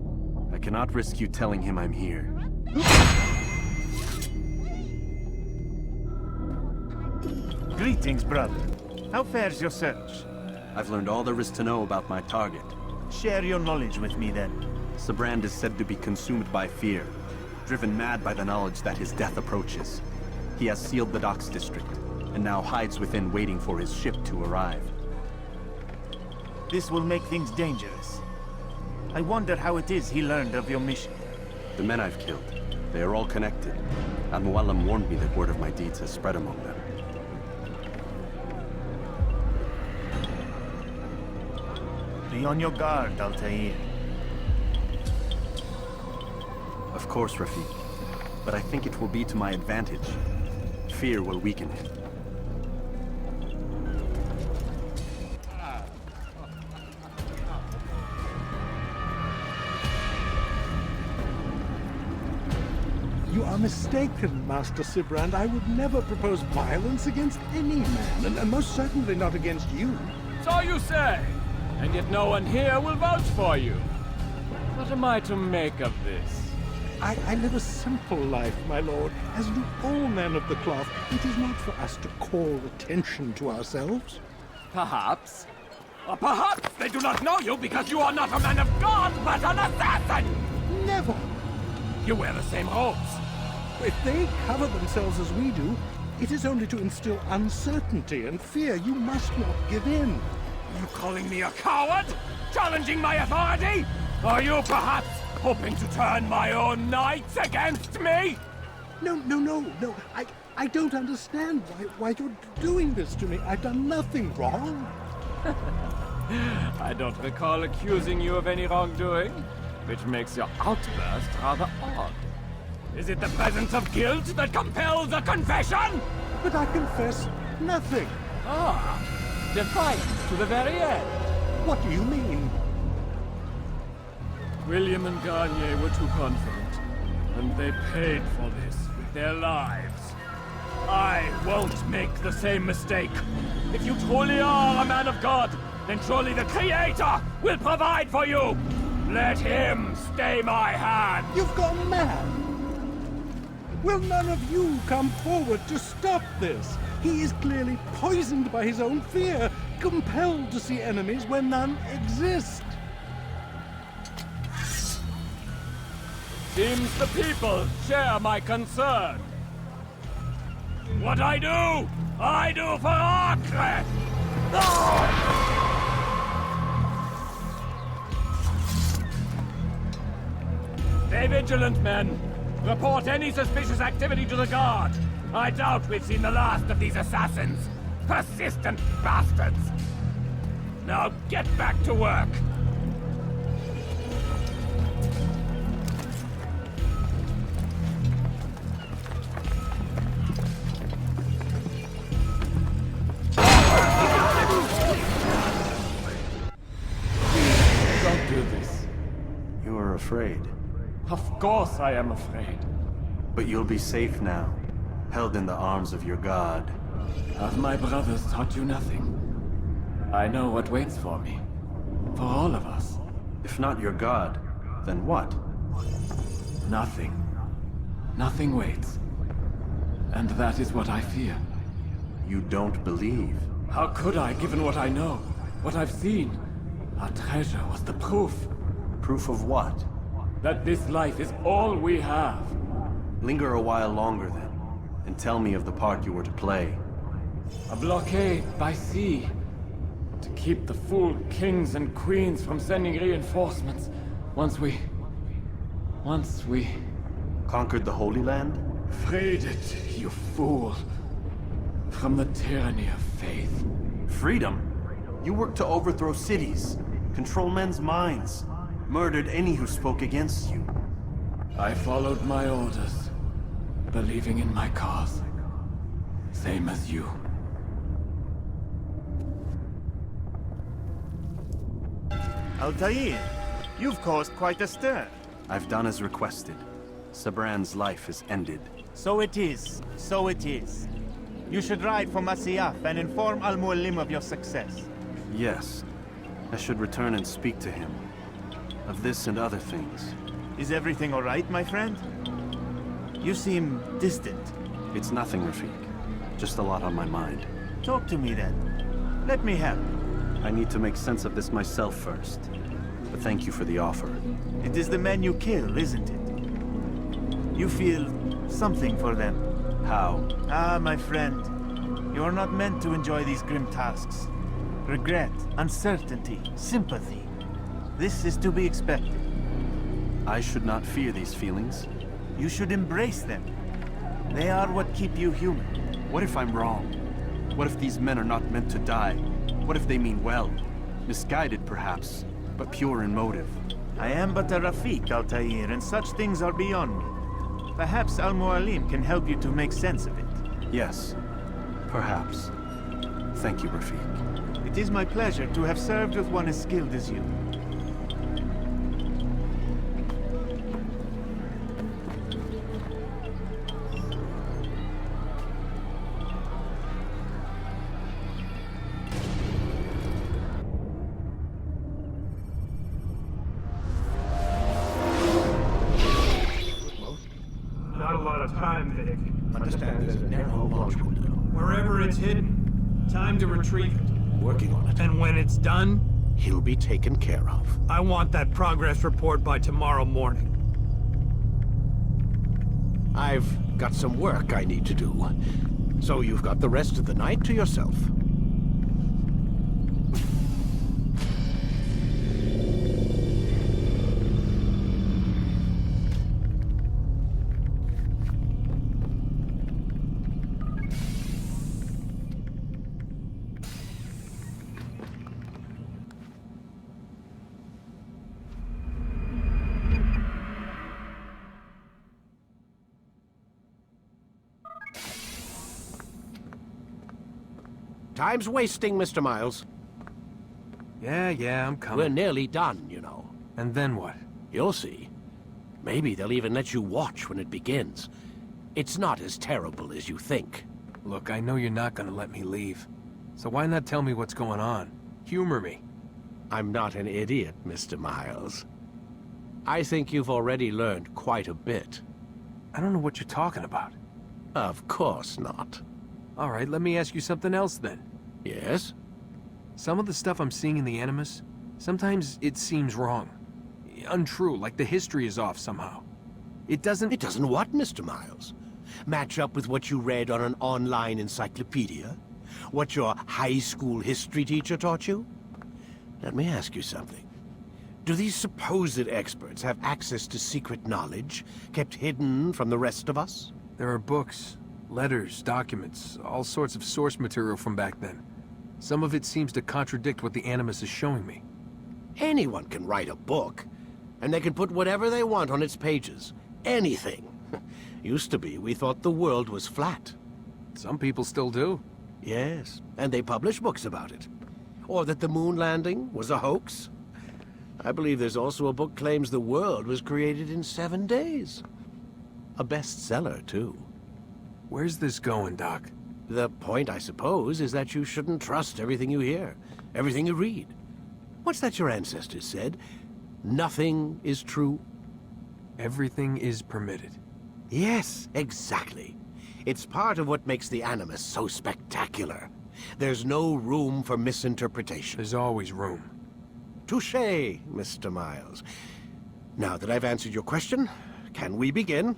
I cannot risk you telling him I'm here. Greetings, brother. How fares your search? I've learned all there is to know about my target. Share your knowledge with me, then. Sabran is said to be consumed by fear, driven mad by the knowledge that his death approaches. He has sealed the docks district, and now hides within waiting for his ship to arrive. This will make things dangerous. I wonder how it is he learned of your mission. The men I've killed, they are all connected. Mualim warned me that word of my deeds has spread among them. Be on your guard, Altaïr. Of course, Rafiq. But I think it will be to my advantage. Fear will weaken him. You are mistaken, Master Sibrand. I would never propose violence against any man, and most certainly not against you. So you say, and yet no one here will vouch for you. What am I to make of this? I live a simple life, my lord, as do all men of the cloth. It is not for us to call attention to ourselves. Perhaps. Or perhaps they do not know you because you are not a man of God, but an assassin! Never! You wear the same robes. If they cover themselves as we do, it is only to instill uncertainty and fear. You must not give in. You calling me a coward? Challenging my authority? Are you perhaps hoping to turn my own knights against me? No. I don't understand why you're doing this to me. I've done nothing wrong. I don't recall accusing you of any wrongdoing, which makes your outburst rather odd. Is it the presence of guilt that compels a confession? But I confess nothing. Ah, defiant to the very end. What do you mean? William and Garnier were too confident, and they paid for this with their lives. I won't make the same mistake. If you truly are a man of God, then surely the Creator will provide for you. Let him stay my hand. You've gone mad. Will none of you come forward to stop this? He is clearly poisoned by his own fear, compelled to see enemies where none exist. Seems the people share my concern. What I do for Acre! Stay vigilant, men. Report any suspicious activity to the guard. I doubt we've seen the last of these assassins. Persistent bastards. Now get back to work. Don't do this. You are afraid. Of course I am afraid. But you'll be safe now, held in the arms of your god. Have my brothers taught you nothing? I know what waits for me. For all of us. If not your god, then what? Nothing. Nothing waits. And that is what I fear. You don't believe. How could I, given what I know? What I've seen? Our treasure was the proof. Proof of what? That this life is all we have. Linger a while longer then, and tell me of the part you were to play. A blockade by sea. To keep the fool kings and queens from sending reinforcements. Once we... Conquered the Holy Land? Freed it, you fool. From the tyranny of faith. Freedom? You worked to overthrow cities, control men's minds, murdered any who spoke against you. I followed my orders, believing in my cause. Same as you. Altaïr, you've caused quite a stir. I've done as requested. Sabran's life is ended. So it is. So it is. You should ride for Masyaf and inform Al-Mualim of your success. Yes. I should return and speak to him. Of this and other things. Is everything all right, my friend? You seem distant. It's nothing, Rafiq. Just a lot on my mind. Talk to me then. Let me help. I need to make sense of this myself first. But thank you for the offer. It is the men you kill, isn't it? You feel something for them. How? Ah, my friend. You are not meant to enjoy these grim tasks. Regret, uncertainty, sympathy. This is to be expected. I should not fear these feelings. You should embrace them. They are what keep you human. What if I'm wrong? What if these men are not meant to die? What if they mean well? Misguided, perhaps, but pure in motive. I am but a Rafiq, Altaïr, and such things are beyond me. Perhaps Al-Mualim can help you to make sense of it. Yes, perhaps. Thank you, Rafiq. It is my pleasure to have served with one as skilled as you. Not a lot of time, Vidic. Understand there's a narrow launch window. Wherever it's hidden, time to retrieve it. Working on it. And when it's done, He'll be taken care of. I want that progress report by tomorrow morning. I've got some work I need to do. So you've got the rest of the night to yourself. Time's wasting, Mr. Miles. Yeah, I'm coming. We're nearly done, you know. And then what? You'll see. Maybe they'll even let you watch when it begins. It's not as terrible as you think. Look, I know you're not gonna let me leave. So why not tell me what's going on? Humor me. I'm not an idiot, Mr. Miles. I think you've already learned quite a bit. I don't know what you're talking about. Of course not. All right, let me ask you something else then. Yes? Some of the stuff I'm seeing in the Animus, sometimes it seems wrong. Untrue, like the history is off somehow. It doesn't... It doesn't what, Mr. Miles? Match up with what you read on an online encyclopedia? What your high school history teacher taught you? Let me ask you something. Do these supposed experts have access to secret knowledge, kept hidden from the rest of us? There are books, letters, documents, all sorts of source material from back then. Some of it seems to contradict what the Animus is showing me. Anyone can write a book, and they can put whatever they want on its pages. Anything. Used to be, we thought the world was flat. Some people still do. Yes, and they publish books about it. Or that the moon landing was a hoax. I believe there's also a book claims the world was created in 7 days. A bestseller, too. Where's this going, Doc? The point, I suppose, is that you shouldn't trust everything you hear, everything you read. What's that your ancestors said? Nothing is true? Everything is permitted. Yes, exactly. It's part of what makes the Animus so spectacular. There's no room for misinterpretation. There's always room. Touché, Mr. Miles. Now that I've answered your question, can we begin?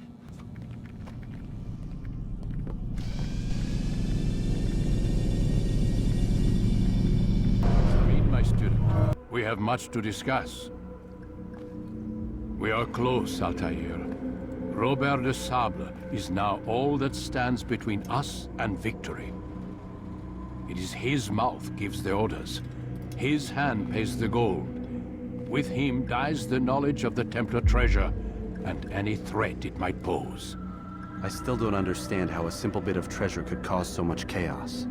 Read, my student. We have much to discuss. We are close, Altaïr. Robert de Sablé is now all that stands between us and victory. It is his mouth gives the orders. His hand pays the gold. With him dies the knowledge of the Templar treasure and any threat it might pose. I still don't understand how a simple bit of treasure could cause so much chaos.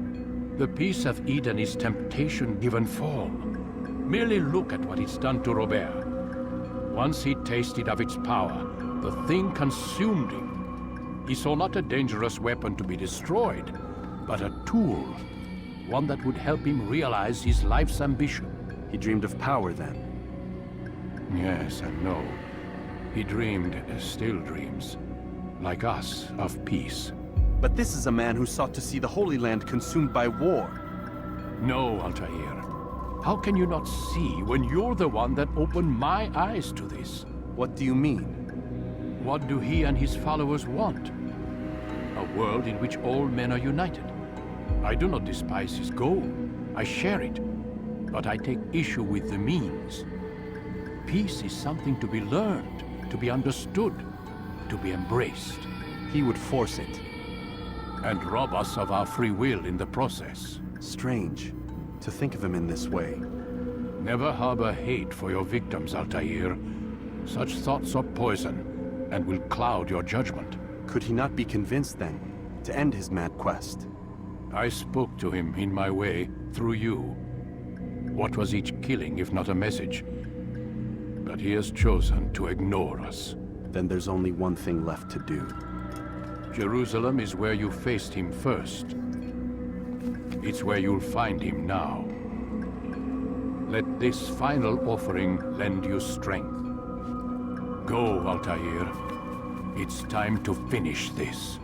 The peace of Eden is temptation given form. Merely look at what it's done to Robert. Once he tasted of its power, the thing consumed him. He saw not a dangerous weapon to be destroyed, but a tool. One that would help him realize his life's ambition. He dreamed of power then? Yes and no. He dreamed, still dreams, like us, of peace. But this is a man who sought to see the Holy Land consumed by war. No, Altaïr. How can you not see when you're the one that opened my eyes to this? What do you mean? What do he and his followers want? A world in which all men are united. I do not despise his goal. I share it. But I take issue with the means. Peace is something to be learned, to be understood, to be embraced. He would force it. And rob us of our free will in the process. Strange, to think of him in this way. Never harbor hate for your victims, Altaïr. Such thoughts are poison, and will cloud your judgment. Could he not be convinced, then, to end his mad quest? I spoke to him in my way, through you. What was each killing if not a message? But he has chosen to ignore us. Then there's only one thing left to do. Jerusalem is where you faced him first. It's where you'll find him now. Let this final offering lend you strength. Go, Altaïr. It's time to finish this.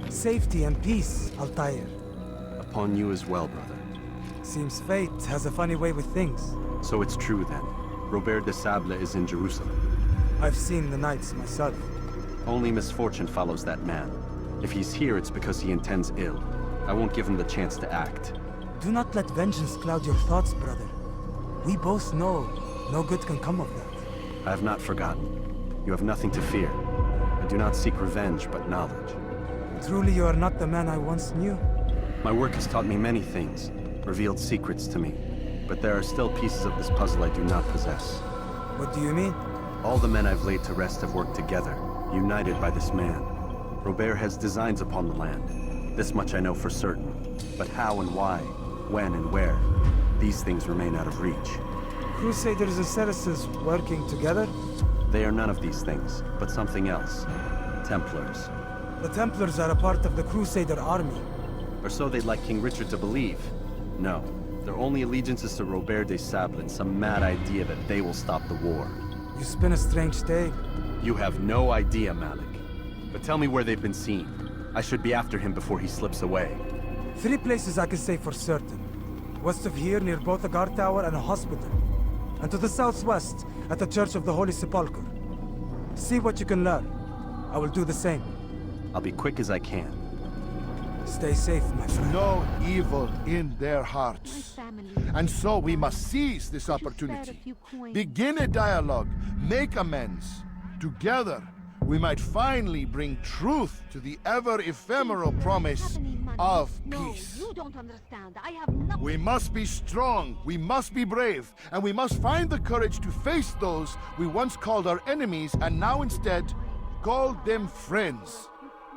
Safety and peace, Altaïr. Upon you as well, brother. Seems fate has a funny way with things. So it's true then. Robert de Sablé is in Jerusalem. I've seen the Knights myself. Only misfortune follows that man. If he's here, it's because he intends ill. I won't give him the chance to act. Do not let vengeance cloud your thoughts, brother. We both know no good can come of that. I have not forgotten. You have nothing to fear. I do not seek revenge, but knowledge. Truly you are not the man I once knew. My work has taught me many things, revealed secrets to me. But there are still pieces of this puzzle I do not possess. What do you mean? All the men I've laid to rest have worked together, United by this man. Robert has designs upon the land. This much I know for certain. But how and why, when and where, these things remain out of reach. Crusaders and Saracens working together? They are none of these things, but something else. Templars. The Templars are a part of the Crusader army. Or so they'd like King Richard to believe. No, their only allegiance is to Robert de Sablé and some mad idea that they will stop the war. You spin a strange tale. You have no idea, Malik. But tell me where they've been seen. I should be after him before he slips away. 3 places I can say for certain. West of here, near both a guard tower and a hospital. And to the southwest, at the Church of the Holy Sepulchre. See what you can learn. I will do the same. I'll be quick as I can. Stay safe, my friend. No evil in their hearts. And so we must seize this opportunity. Begin a dialogue, make amends. Together, we might finally bring truth to the ever-ephemeral promise of peace. You don't understand. I have nothing. We must be strong, we must be brave, and we must find the courage to face those we once called our enemies and now instead call them friends.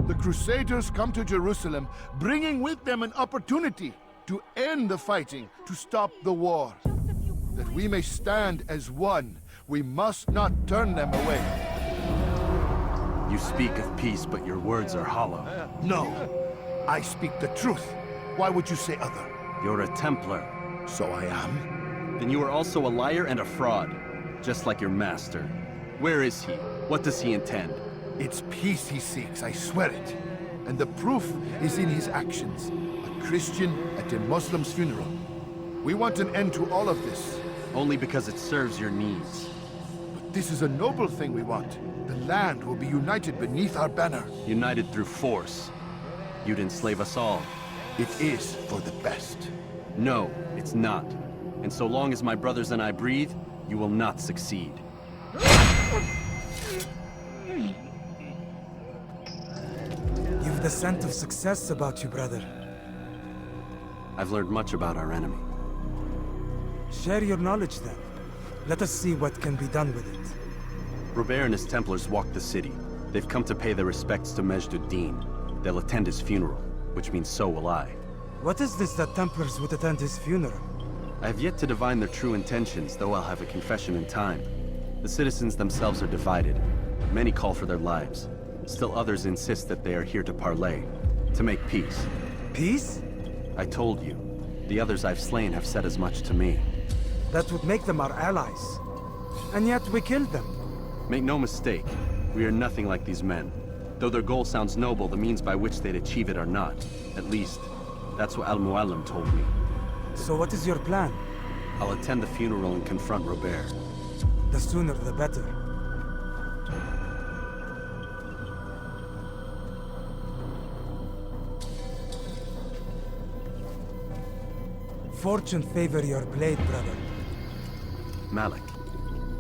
The Crusaders come to Jerusalem, bringing with them an opportunity to end the fighting, to stop the war. That we may stand as one, we must not turn them away. You speak of peace, but your words are hollow. No, I speak the truth. Why would you say other? You're a Templar. So I am. Then you are also a liar and a fraud, just like your master. Where is he? What does he intend? It's peace he seeks, I swear it. And the proof is in his actions. A Christian at a Muslim's funeral. We want an end to all of this. Only because it serves your needs. But this is a noble thing we want. The land will be united beneath our banner. United through force. You'd enslave us all. It is for the best. No, it's not. And so long as my brothers and I breathe, you will not succeed. You've the scent of success about you, brother. I've learned much about our enemy. Share your knowledge then. Let us see what can be done with it. Robert and his Templars walk the city. They've come to pay their respects to Majd-ud-Din. They'll attend his funeral, which means so will I. What is this that Templars would attend his funeral? I have yet to divine their true intentions, though I'll have a confession in time. The citizens themselves are divided. Many call for their lives. Still others insist that they are here to parley, to make peace. Peace? I told you. The others I've slain have said as much to me. That would make them our allies. And yet we killed them. Make no mistake, we are nothing like these men. Though their goal sounds noble, the means by which they'd achieve it are not. At least, that's what Mualim told me. So what is your plan? I'll attend the funeral and confront Robert. The sooner the better. Fortune favor your blade, brother. Malik,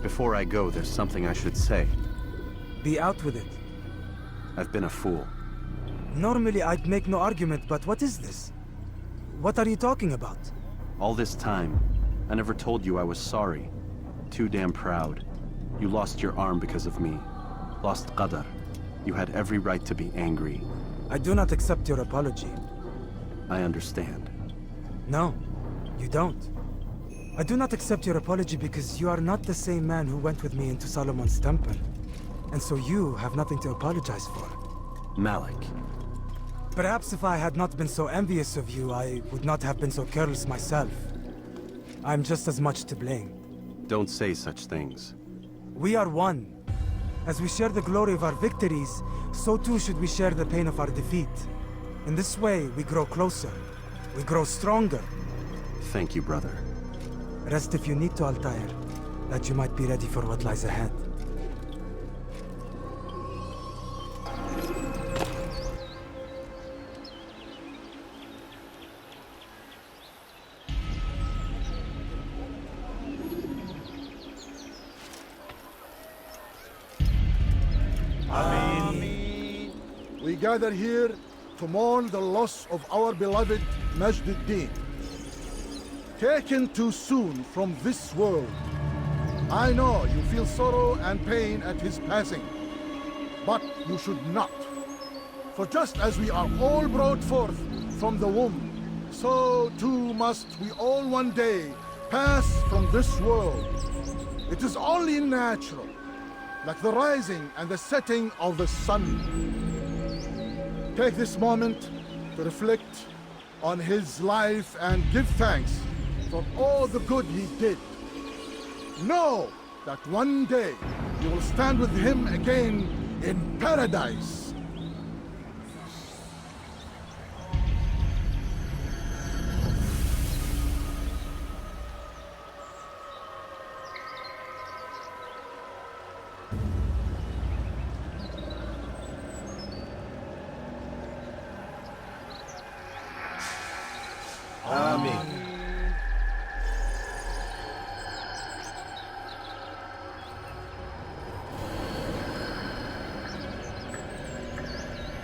before I go, there's something I should say. Be out with it. I've been a fool. Normally I'd make no argument, but what is this? What are you talking about? All this time, I never told you I was sorry. Too damn proud. You lost your arm because of me. Lost Qadar. You had every right to be angry. I do not accept your apology. I understand. No, you don't. I do not accept your apology because you are not the same man who went with me into Solomon's temple. And so you have nothing to apologize for. Malik. Perhaps if I had not been so envious of you, I would not have been so careless myself. I'm just as much to blame. Don't say such things. We are one. As we share the glory of our victories, so too should we share the pain of our defeat. In this way, we grow closer. We grow stronger. Thank you, brother. Rest if you need to, Altaïr, that you might be ready for what lies ahead. We gather here to mourn the loss of our beloved Majd-ud-Din. Taken too soon from this world. I know you feel sorrow and pain at his passing. But you should not. For just as we are all brought forth from the womb, so too must we all one day pass from this world. It is only natural, like the rising and the setting of the sun. Take this moment to reflect on his life and give thanks for all the good he did. Know that one day you will stand with him again in paradise.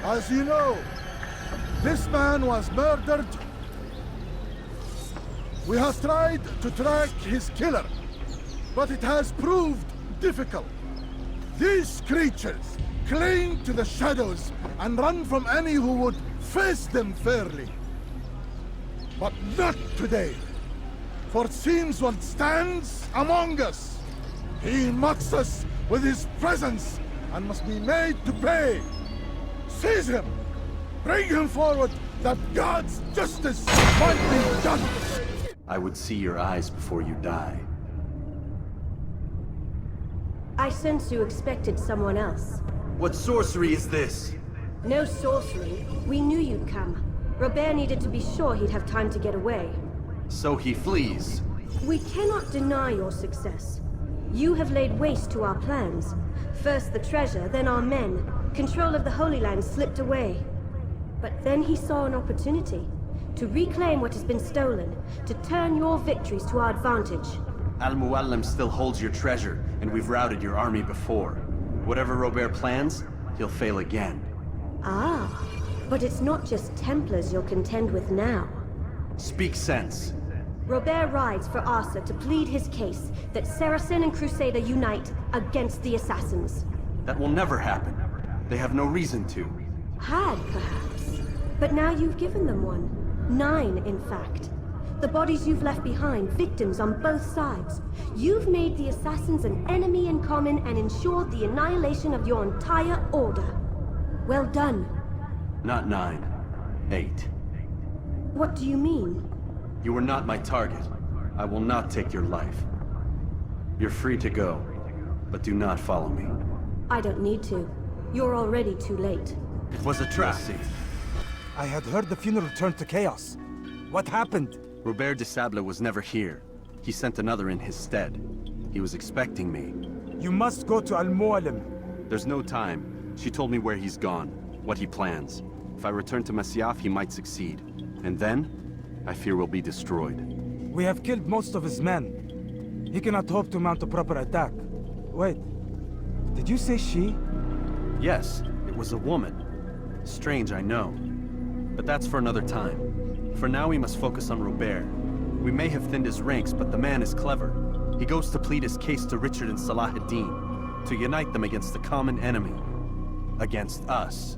As you know, this man was murdered. We have tried to track his killer, but it has proved difficult. These creatures cling to the shadows and run from any who would face them fairly. But not today, for it seems one stands among us. He mocks us with his presence and must be made to pay. Seize him! Bring him forward, that God's justice might be done! I would see your eyes before you die. I sense you expected someone else. What sorcery is this? No sorcery. We knew you'd come. Robert needed to be sure he'd have time to get away. So he flees. We cannot deny your success. You have laid waste to our plans. First the treasure, then our men. Control of the Holy Land slipped away. But then he saw an opportunity to reclaim what has been stolen, to turn your victories to our advantage. Al-Mualim still holds your treasure, and we've routed your army before. Whatever Robert plans, he'll fail again. Ah, but it's not just Templars you'll contend with now. Speak sense. Robert rides for Asa to plead his case that Saracen and Crusader unite against the Assassins. That will never happen. They have no reason to. Had, perhaps. But now you've given them one. 9, in fact. The bodies you've left behind, victims on both sides. You've made the Assassins an enemy in common and ensured the annihilation of your entire order. Well done. Not 9. 8. What do you mean? You are not my target. I will not take your life. You're free to go, but do not follow me. I don't need to. You're already too late. It was a trap. I had heard the funeral turned to chaos. What happened? Robert de Sablé was never here. He sent another in his stead. He was expecting me. You must go to Al-Mualim. There's no time. She told me where he's gone, what he plans. If I return to Masyaf, he might succeed. And then, I fear we'll be destroyed. We have killed most of his men. He cannot hope to mount a proper attack. Wait, did you say she? Yes, it was a woman. Strange, I know. But that's for another time. For now, we must focus on Robert. We may have thinned his ranks, but the man is clever. He goes to plead his case to Richard and Salah ad-Din, to unite them against the common enemy. Against us.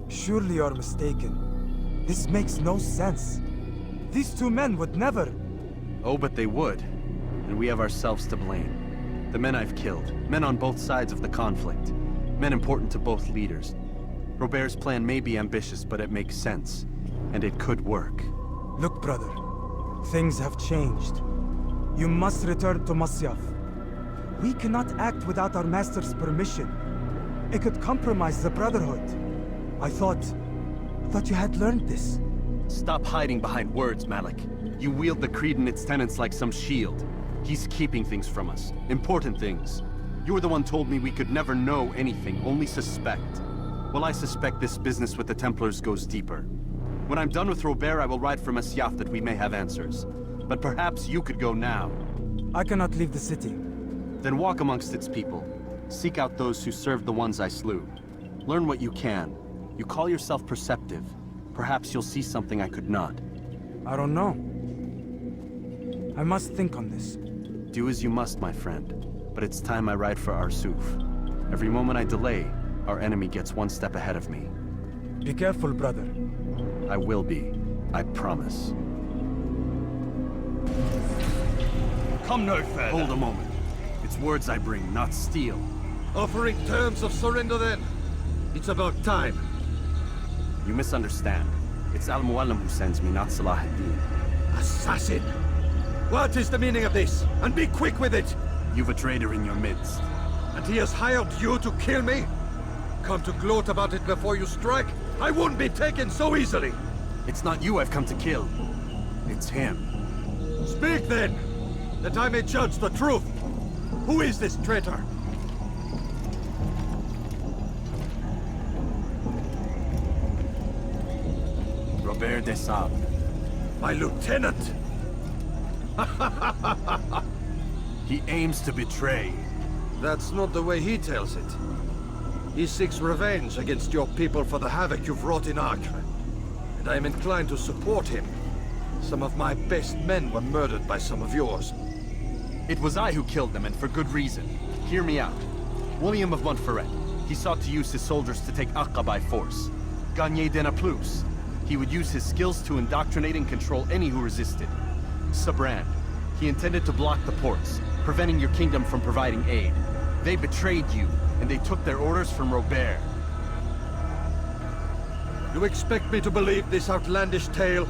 Surely you're mistaken. This makes no sense. These two men would never... Oh, but they would. And we have ourselves to blame. The men I've killed, men on both sides of the conflict. Men important to both leaders. Robert's plan may be ambitious, but it makes sense. And it could work. Look, brother. Things have changed. You must return to Masyaf. We cannot act without our master's permission. It could compromise the Brotherhood. I thought you had learned this. Stop hiding behind words, Malik. You wield the creed and its tenets like some shield. He's keeping things from us. Important things. You were the one told me we could never know anything, only suspect. Well, I suspect this business with the Templars goes deeper. When I'm done with Robert, I will ride for Masyaf that we may have answers. But perhaps you could go now. I cannot leave the city. Then walk amongst its people. Seek out those who served the ones I slew. Learn what you can. You call yourself perceptive. Perhaps you'll see something I could not. I don't know. I must think on this. Do as you must, my friend. But it's time I ride for Arsuf. Every moment I delay, Our enemy gets one step ahead of me. Be careful, brother. I will be. I promise. Come no further. Hold a moment. It's words I bring, not steel. Offering terms of surrender then. It's about time. You misunderstand. It's Al-Mualim who sends me, not Salah ad-Din. Assassin! What is the meaning of this? And be quick with it! You've a traitor in your midst. And he has hired you to kill me? Come to gloat about it before you strike? I won't be taken so easily! It's not you I've come to kill. It's him. Speak then, that I may judge the truth. Who is this traitor? Robert de Sablé. My lieutenant! He aims to betray. That's not the way he tells it. He seeks revenge against your people for the havoc you've wrought in Acre. And I am inclined to support him. Some of my best men were murdered by some of yours. It was I who killed them, and for good reason. Hear me out. William of Montferrat. He sought to use his soldiers to take Acre by force. Gagner de Naplouse. He would use his skills to indoctrinate and control any who resisted. Sabrand. He intended to block the ports, preventing your kingdom from providing aid. They betrayed you, and they took their orders from Robert. You expect me to believe this outlandish tale?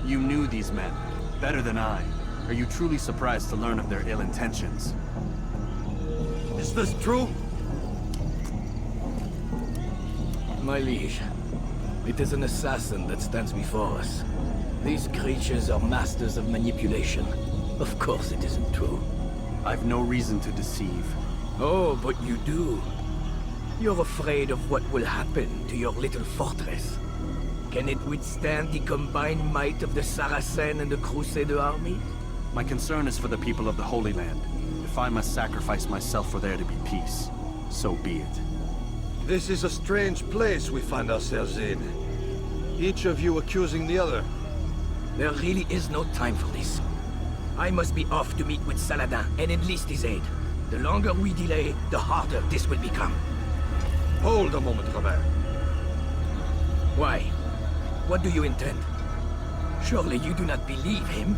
You knew these men, better than I. Are you truly surprised to learn of their ill intentions? Is this true? My liege, it is an assassin that stands before us. These creatures are masters of manipulation. Of course it isn't true. I've no reason to deceive. Oh, but you do. You're afraid of what will happen to your little fortress. Can it withstand the combined might of the Saracen and the Crusader army? My concern is for the people of the Holy Land. If I must sacrifice myself for there to be peace, so be it. This is a strange place we find ourselves in. Each of you accusing the other. There really is no time for this. I must be off to meet with Saladin and enlist his aid. The longer we delay, the harder this will become. Hold a moment, Robert. Why? What do you intend? Surely you do not believe him?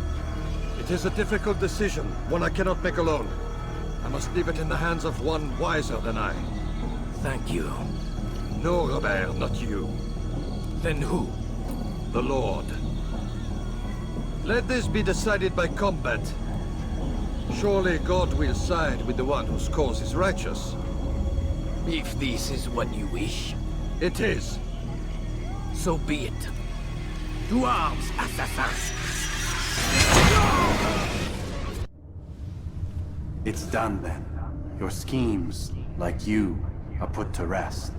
It is a difficult decision, one I cannot make alone. I must leave it in the hands of one wiser than I. Thank you. No, Robert, not you. Then who? The Lord. Let this be decided by combat. Surely God will side with the one whose cause is righteous. If this is what you wish. It is. So be it. To arms, assassins! It's done then. Your schemes, like you, are put to rest.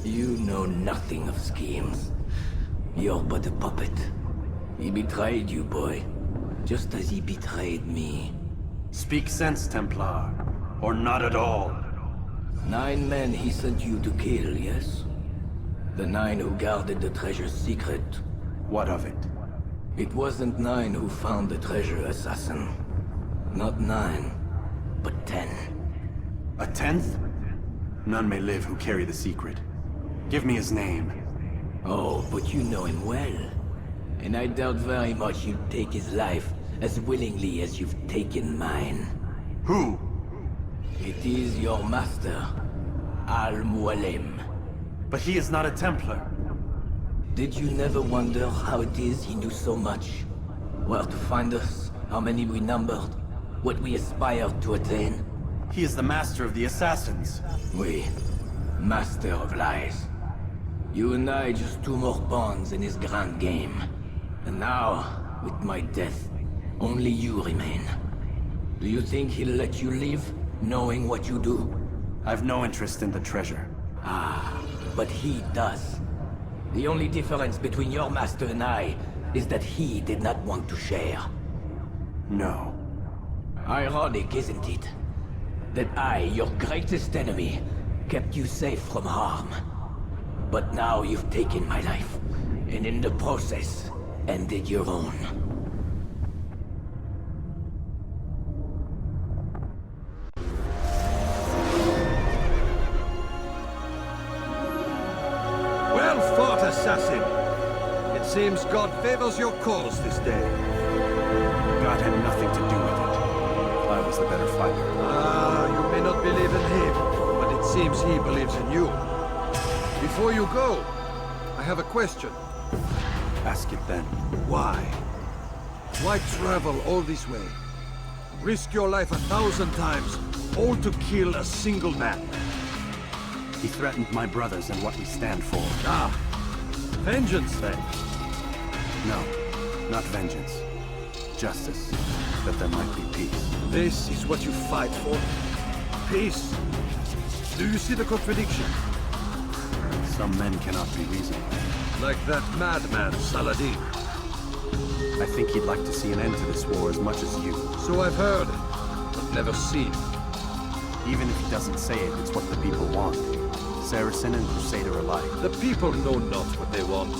You know nothing of schemes. You're but a puppet. He betrayed you, boy. Just as he betrayed me. Speak sense, Templar. Or not at all. 9 men he sent you to kill, yes? The 9 who guarded the treasure's secret. What of it? It wasn't 9 who found the treasure, assassin. Not 9, but 10. A 10th? None may live who carry the secret. Give me his name. Oh, but you know him well. And I doubt very much you'd take his life as willingly as you've taken mine. Who? It is your master, Al-Mualim. But he is not a Templar. Did you never wonder how it is he knew so much? Where to find us, how many we numbered, what we aspired to attain? He is the master of the assassins. Oui, master of lies. You and I just 2 more pawns in his grand game. And now, with my death, only you remain. Do you think he'll let you live, knowing what you do? I've no interest in the treasure. Ah, but he does. The only difference between your master and I is that he did not want to share. No. Ironic, isn't it? That I, your greatest enemy, kept you safe from harm. But now you've taken my life, and in the process, ended your own. seems God favors your cause this day. God had nothing to do with it. I was the better fighter. Ah, you may not believe in him, but it seems he believes in you. Before you go, I have a question. Ask it then. Why? Why travel all this way? Risk your life 1,000 times, all to kill a single man. He threatened my brothers and what we stand for. Ah, vengeance then? No, not vengeance. Justice, that there might be peace. This is what you fight for? Peace? Do you see the contradiction? Some men cannot be reasoned. Like that madman, Saladin. I think he'd like to see an end to this war as much as you. So I've heard, but never seen. Even if he doesn't say it, it's what the people want. Saracen and Crusader alike. The people know not what they want.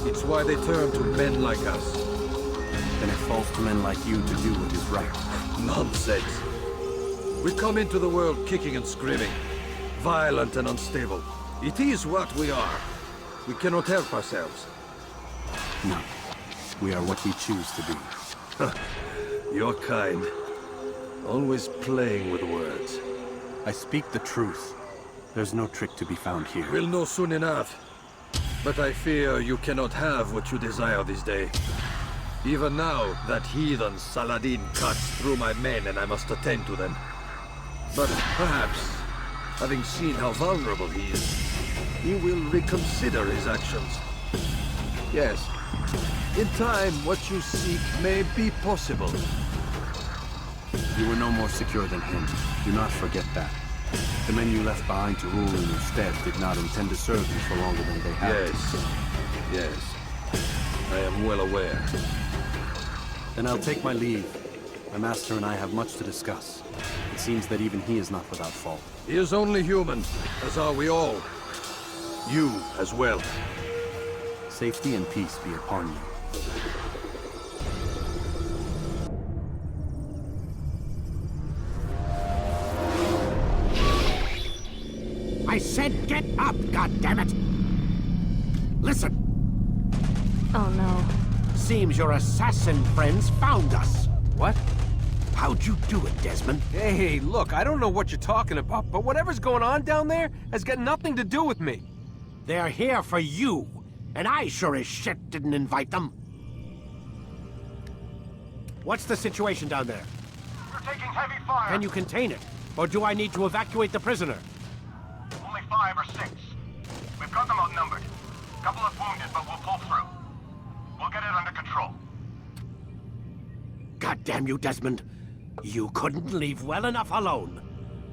It's why they turn to men like us. Then it falls to men like you to do what is right. Nonsense. We come into the world kicking and screaming, violent and unstable. It is what we are. We cannot help ourselves. No. We are what we choose to be. Your kind. Always playing with words. I speak the truth. There's no trick to be found here. We'll know soon enough. But I fear you cannot have what you desire this day. Even now, that heathen Saladin cuts through my men and I must attend to them. But perhaps, having seen how vulnerable he is, he will reconsider his actions. Yes, in time, what you seek may be possible. You were no more secure than him. Do not forget that. The men you left behind to rule in your stead did not intend to serve you for longer than they had. Yes. I am well aware. Then I'll take my leave. My master and I have much to discuss. It seems that even he is not without fault. He is only human, as are we all. You as well. Safety and peace be upon you. I said get up, goddammit! Listen! Oh no. Seems your assassin friends found us. What? How'd you do it, Desmond? Hey, look, I don't know what you're talking about, but whatever's going on down there has got nothing to do with me. They're here for you, and I sure as shit didn't invite them. What's the situation down there? We're taking heavy fire. Can you contain it? Or do I need to evacuate the prisoner? Only 5 or 6. We've got them outnumbered. Couple of wounded, but we'll pull through. We'll get it under control. God damn you, Desmond. You couldn't leave well enough alone.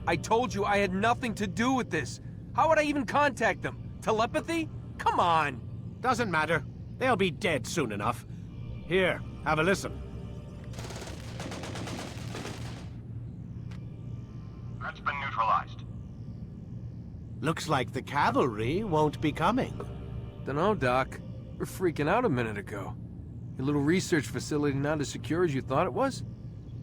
I told you I had nothing to do with this. How would I even contact them? Telepathy? Come on. Doesn't matter. They'll be dead soon enough. Here, have a listen. Threat's been neutralized. Looks like the cavalry won't be coming. Dunno, Doc. We're freaking out a minute ago. Your little research facility not as secure as you thought it was?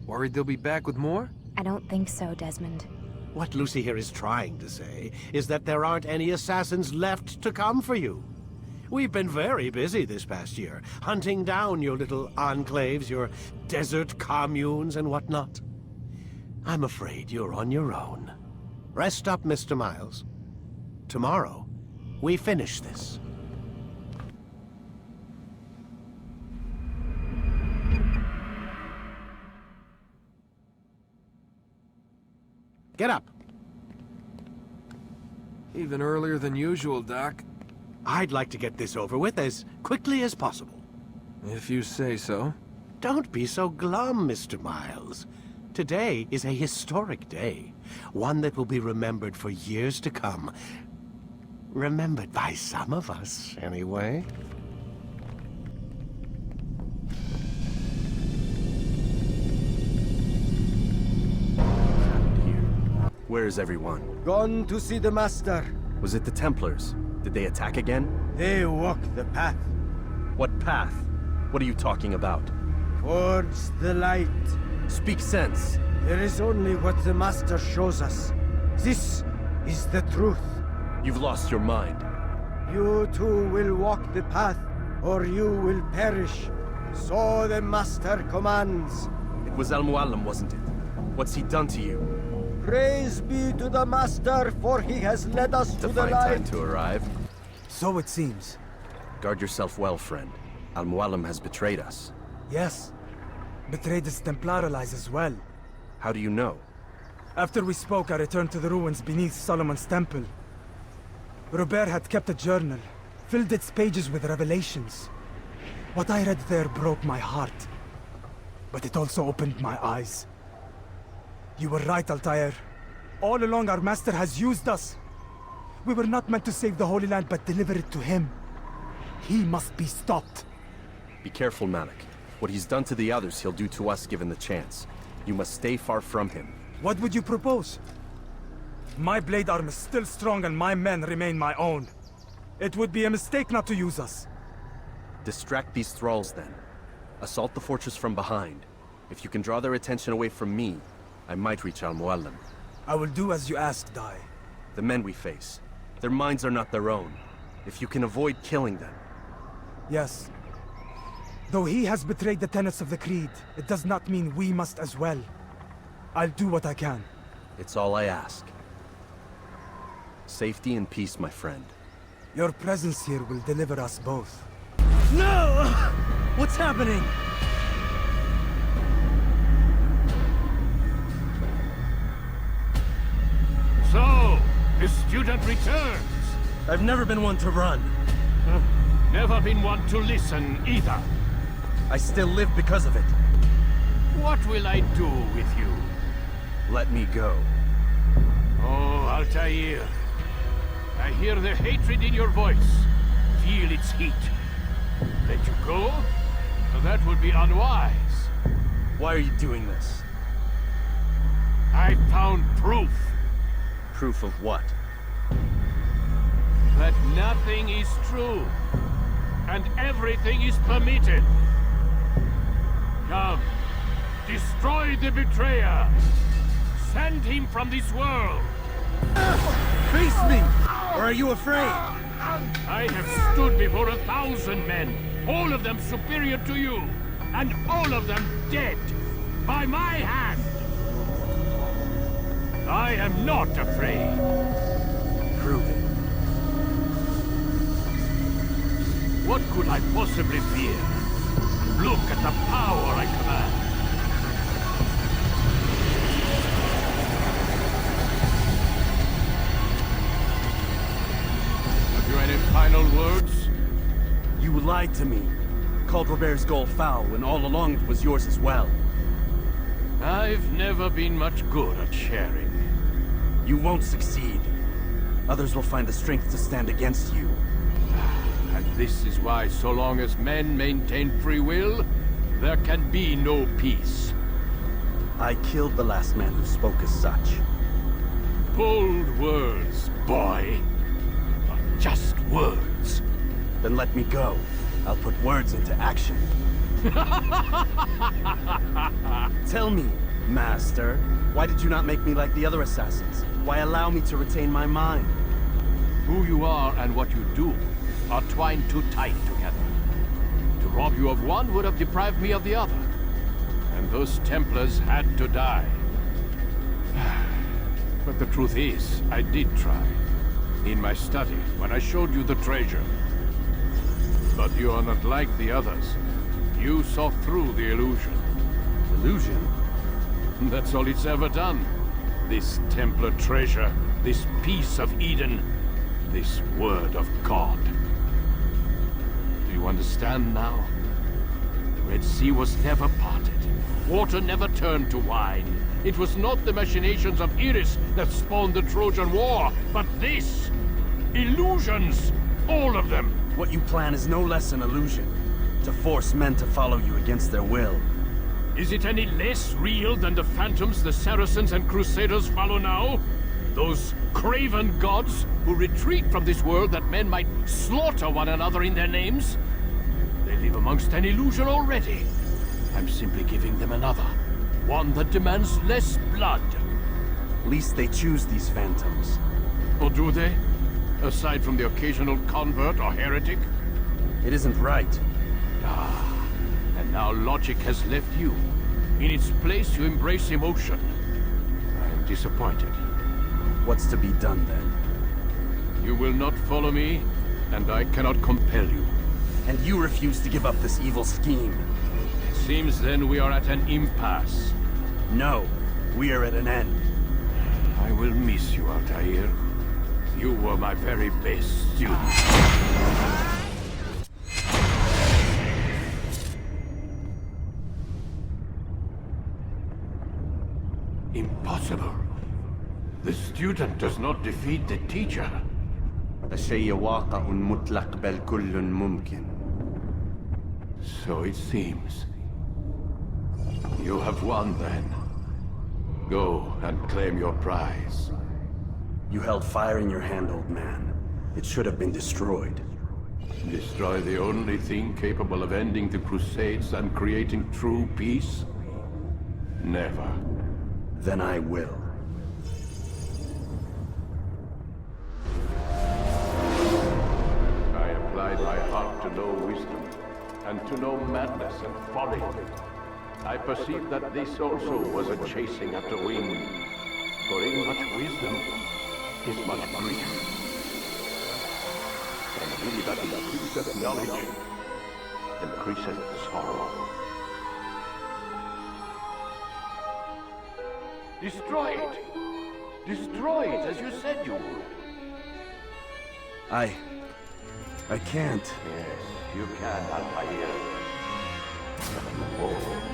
Worried they'll be back with more? I don't think so, Desmond. What Lucy here is trying to say is that there aren't any assassins left to come for you. We've been very busy this past year, hunting down your little enclaves, your desert communes and whatnot. I'm afraid you're on your own. Rest up, Mr. Miles. Tomorrow, we finish this. Get up. Even earlier than usual, Doc. I'd like to get this over with as quickly as possible. If you say so. Don't be so glum, Mr. Miles. Today is a historic day. One that will be remembered for years to come. Remembered by some of us, anyway. Where is everyone? Gone to see the Master. Was it the Templars? Did they attack again? They walk the path. What path? What are you talking about? Towards the light. Speak sense. There is only what the Master shows us. This is the truth. You've lost your mind. You too will walk the path or you will perish. So the Master commands. It was Mualim, wasn't it? What's he done to you? Praise be to the Master, for he has led us to the Fine light. time to arrive. So it seems. Guard yourself well, friend. Mualim has betrayed us. Yes. Betrayed his Templar allies as well. How do you know? After we spoke, I returned to the ruins beneath Solomon's temple. Robert had kept a journal, filled its pages with revelations. What I read there broke my heart. But it also opened my eyes. You were right, Altaïr. All along our master has used us. We were not meant to save the Holy Land, but deliver it to him. He must be stopped. Be careful, Malik. What he's done to the others, he'll do to us given the chance. You must stay far from him. What would you propose? My blade arm is still strong and my men remain my own. It would be a mistake not to use us. Distract these thralls, then. Assault the fortress from behind. If you can draw their attention away from me, I might reach Mualim. I will do as you ask, Dai. The men we face, their minds are not their own. If you can avoid killing them. Yes. Though he has betrayed the tenets of the Creed, it does not mean we must as well. I'll do what I can. It's all I ask. Safety and peace, my friend. Your presence here will deliver us both. No! What's happening? So, the student returns. I've never been one to run. Never been one to listen, either. I still live because of it. What will I do with you? Let me go. Oh, Altaïr. I hear the hatred in your voice. Feel its heat. Let you go? That would be unwise. Why are you doing this? I found proof. Proof of what? That nothing is true. And everything is permitted. Come. Destroy the betrayer. Send him from this world. Face me! Or are you afraid? I have stood before 1,000 men, all of them superior to you, and all of them dead, by my hand. I am not afraid. Prove it. What could I possibly fear? Look at the power I command. Have you any final words? You lied to me. Called Robert's goal foul when all along it was yours as well. I've never been much good at sharing. You won't succeed. Others will find the strength to stand against you. And this is why, so long as men maintain free will, there can be no peace. I killed the last man who spoke as such. Bold words, boy. But just words. Then let me go. I'll put words into action. Tell me, Master, why did you not make me like the other assassins? Why allow me to retain my mind? Who you are and what you do are twined too tight together. To rob you of one would have deprived me of the other. And those Templars had to die. But the truth is, I did try. In my study, when I showed you the treasure. But you are not like the others. You saw through the illusion. Illusion? That's all it's ever done. This Templar treasure, this piece of Eden, this word of God. Do you understand now? The Red Sea was never parted. Water never turned to wine. It was not the machinations of Iris that spawned the Trojan War, but this! Illusions! All of them! What you plan is no less an illusion. To force men to follow you against their will. Is it any less real than the phantoms the Saracens and Crusaders follow now? Those craven gods who retreat from this world that men might slaughter one another in their names? They live amongst an illusion already. I'm simply giving them another. One that demands less blood. Least they choose these phantoms. Or do they? Aside from the occasional convert or heretic? It isn't right. Ah, and now logic has left you. In its place, you embrace emotion. I am disappointed. What's to be done, then? You will not follow me, and I cannot compel you. And you refuse to give up this evil scheme. It seems then we are at an impasse. No, we are at an end. I will miss you, Altaïr. You were my very best student. Impossible. The student does not defeat the teacher. الشيء واقع مطلق بل كل ممكن. So it seems. You have won then. Go and claim your prize. You held fire in your hand, old man. It should have been destroyed. Destroy the only thing capable of ending the Crusades and creating true peace? Never. Then I will. I applied my heart to know wisdom, and to know madness and folly. I perceived that this also was a chasing after wind. For in much wisdom is much grief. And he that increaseth knowledge increaseth sorrow. Destroy it! Destroy it as you said you would. I can't. Yes, you can, Altaïr. But you won't.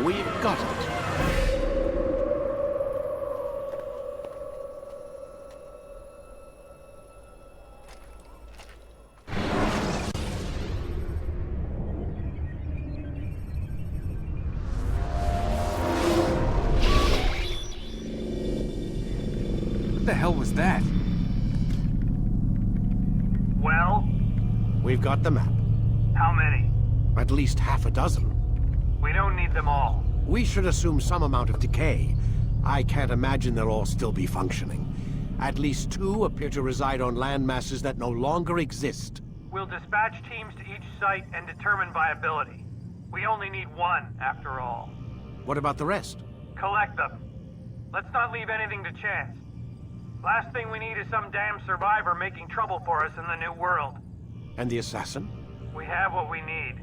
We've got it. What the hell was that? Well? We've got the map. How many? At least half a dozen. We don't need them all. We should assume some amount of decay. I can't imagine they'll all still be functioning. At least 2 appear to reside on land masses that no longer exist. We'll dispatch teams to each site and determine viability. We only need 1, after all. What about the rest? Collect them. Let's not leave anything to chance. Last thing we need is some damn survivor making trouble for us in the new world. And the assassin? We have what we need.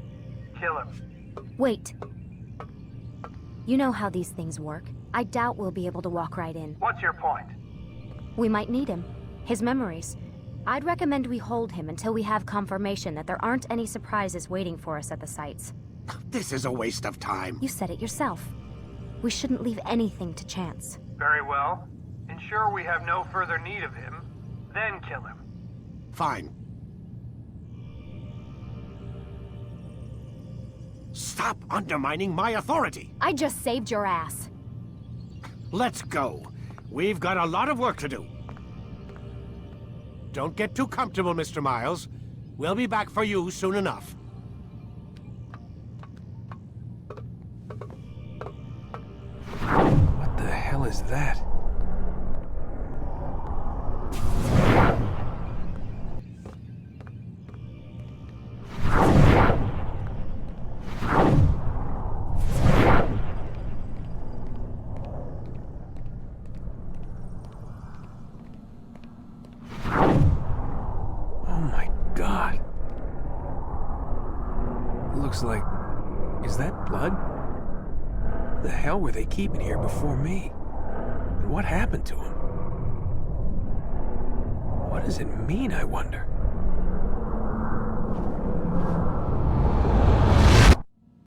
Kill him. Wait. You know how these things work. I doubt we'll be able to walk right in. What's your point? We might need him. His memories. I'd recommend we hold him until we have confirmation that there aren't any surprises waiting for us at the sites. This is a waste of time. You said it yourself. We shouldn't leave anything to chance. Very well. Ensure we have no further need of him, then kill him. Fine. Stop undermining my authority! I just saved your ass. Let's go. We've got a lot of work to do. Don't get too comfortable, Mr. Miles. We'll be back for you soon enough. What the hell is that? Like, is that blood? The hell were they keeping here before me? And what happened to him? What does it mean, I wonder?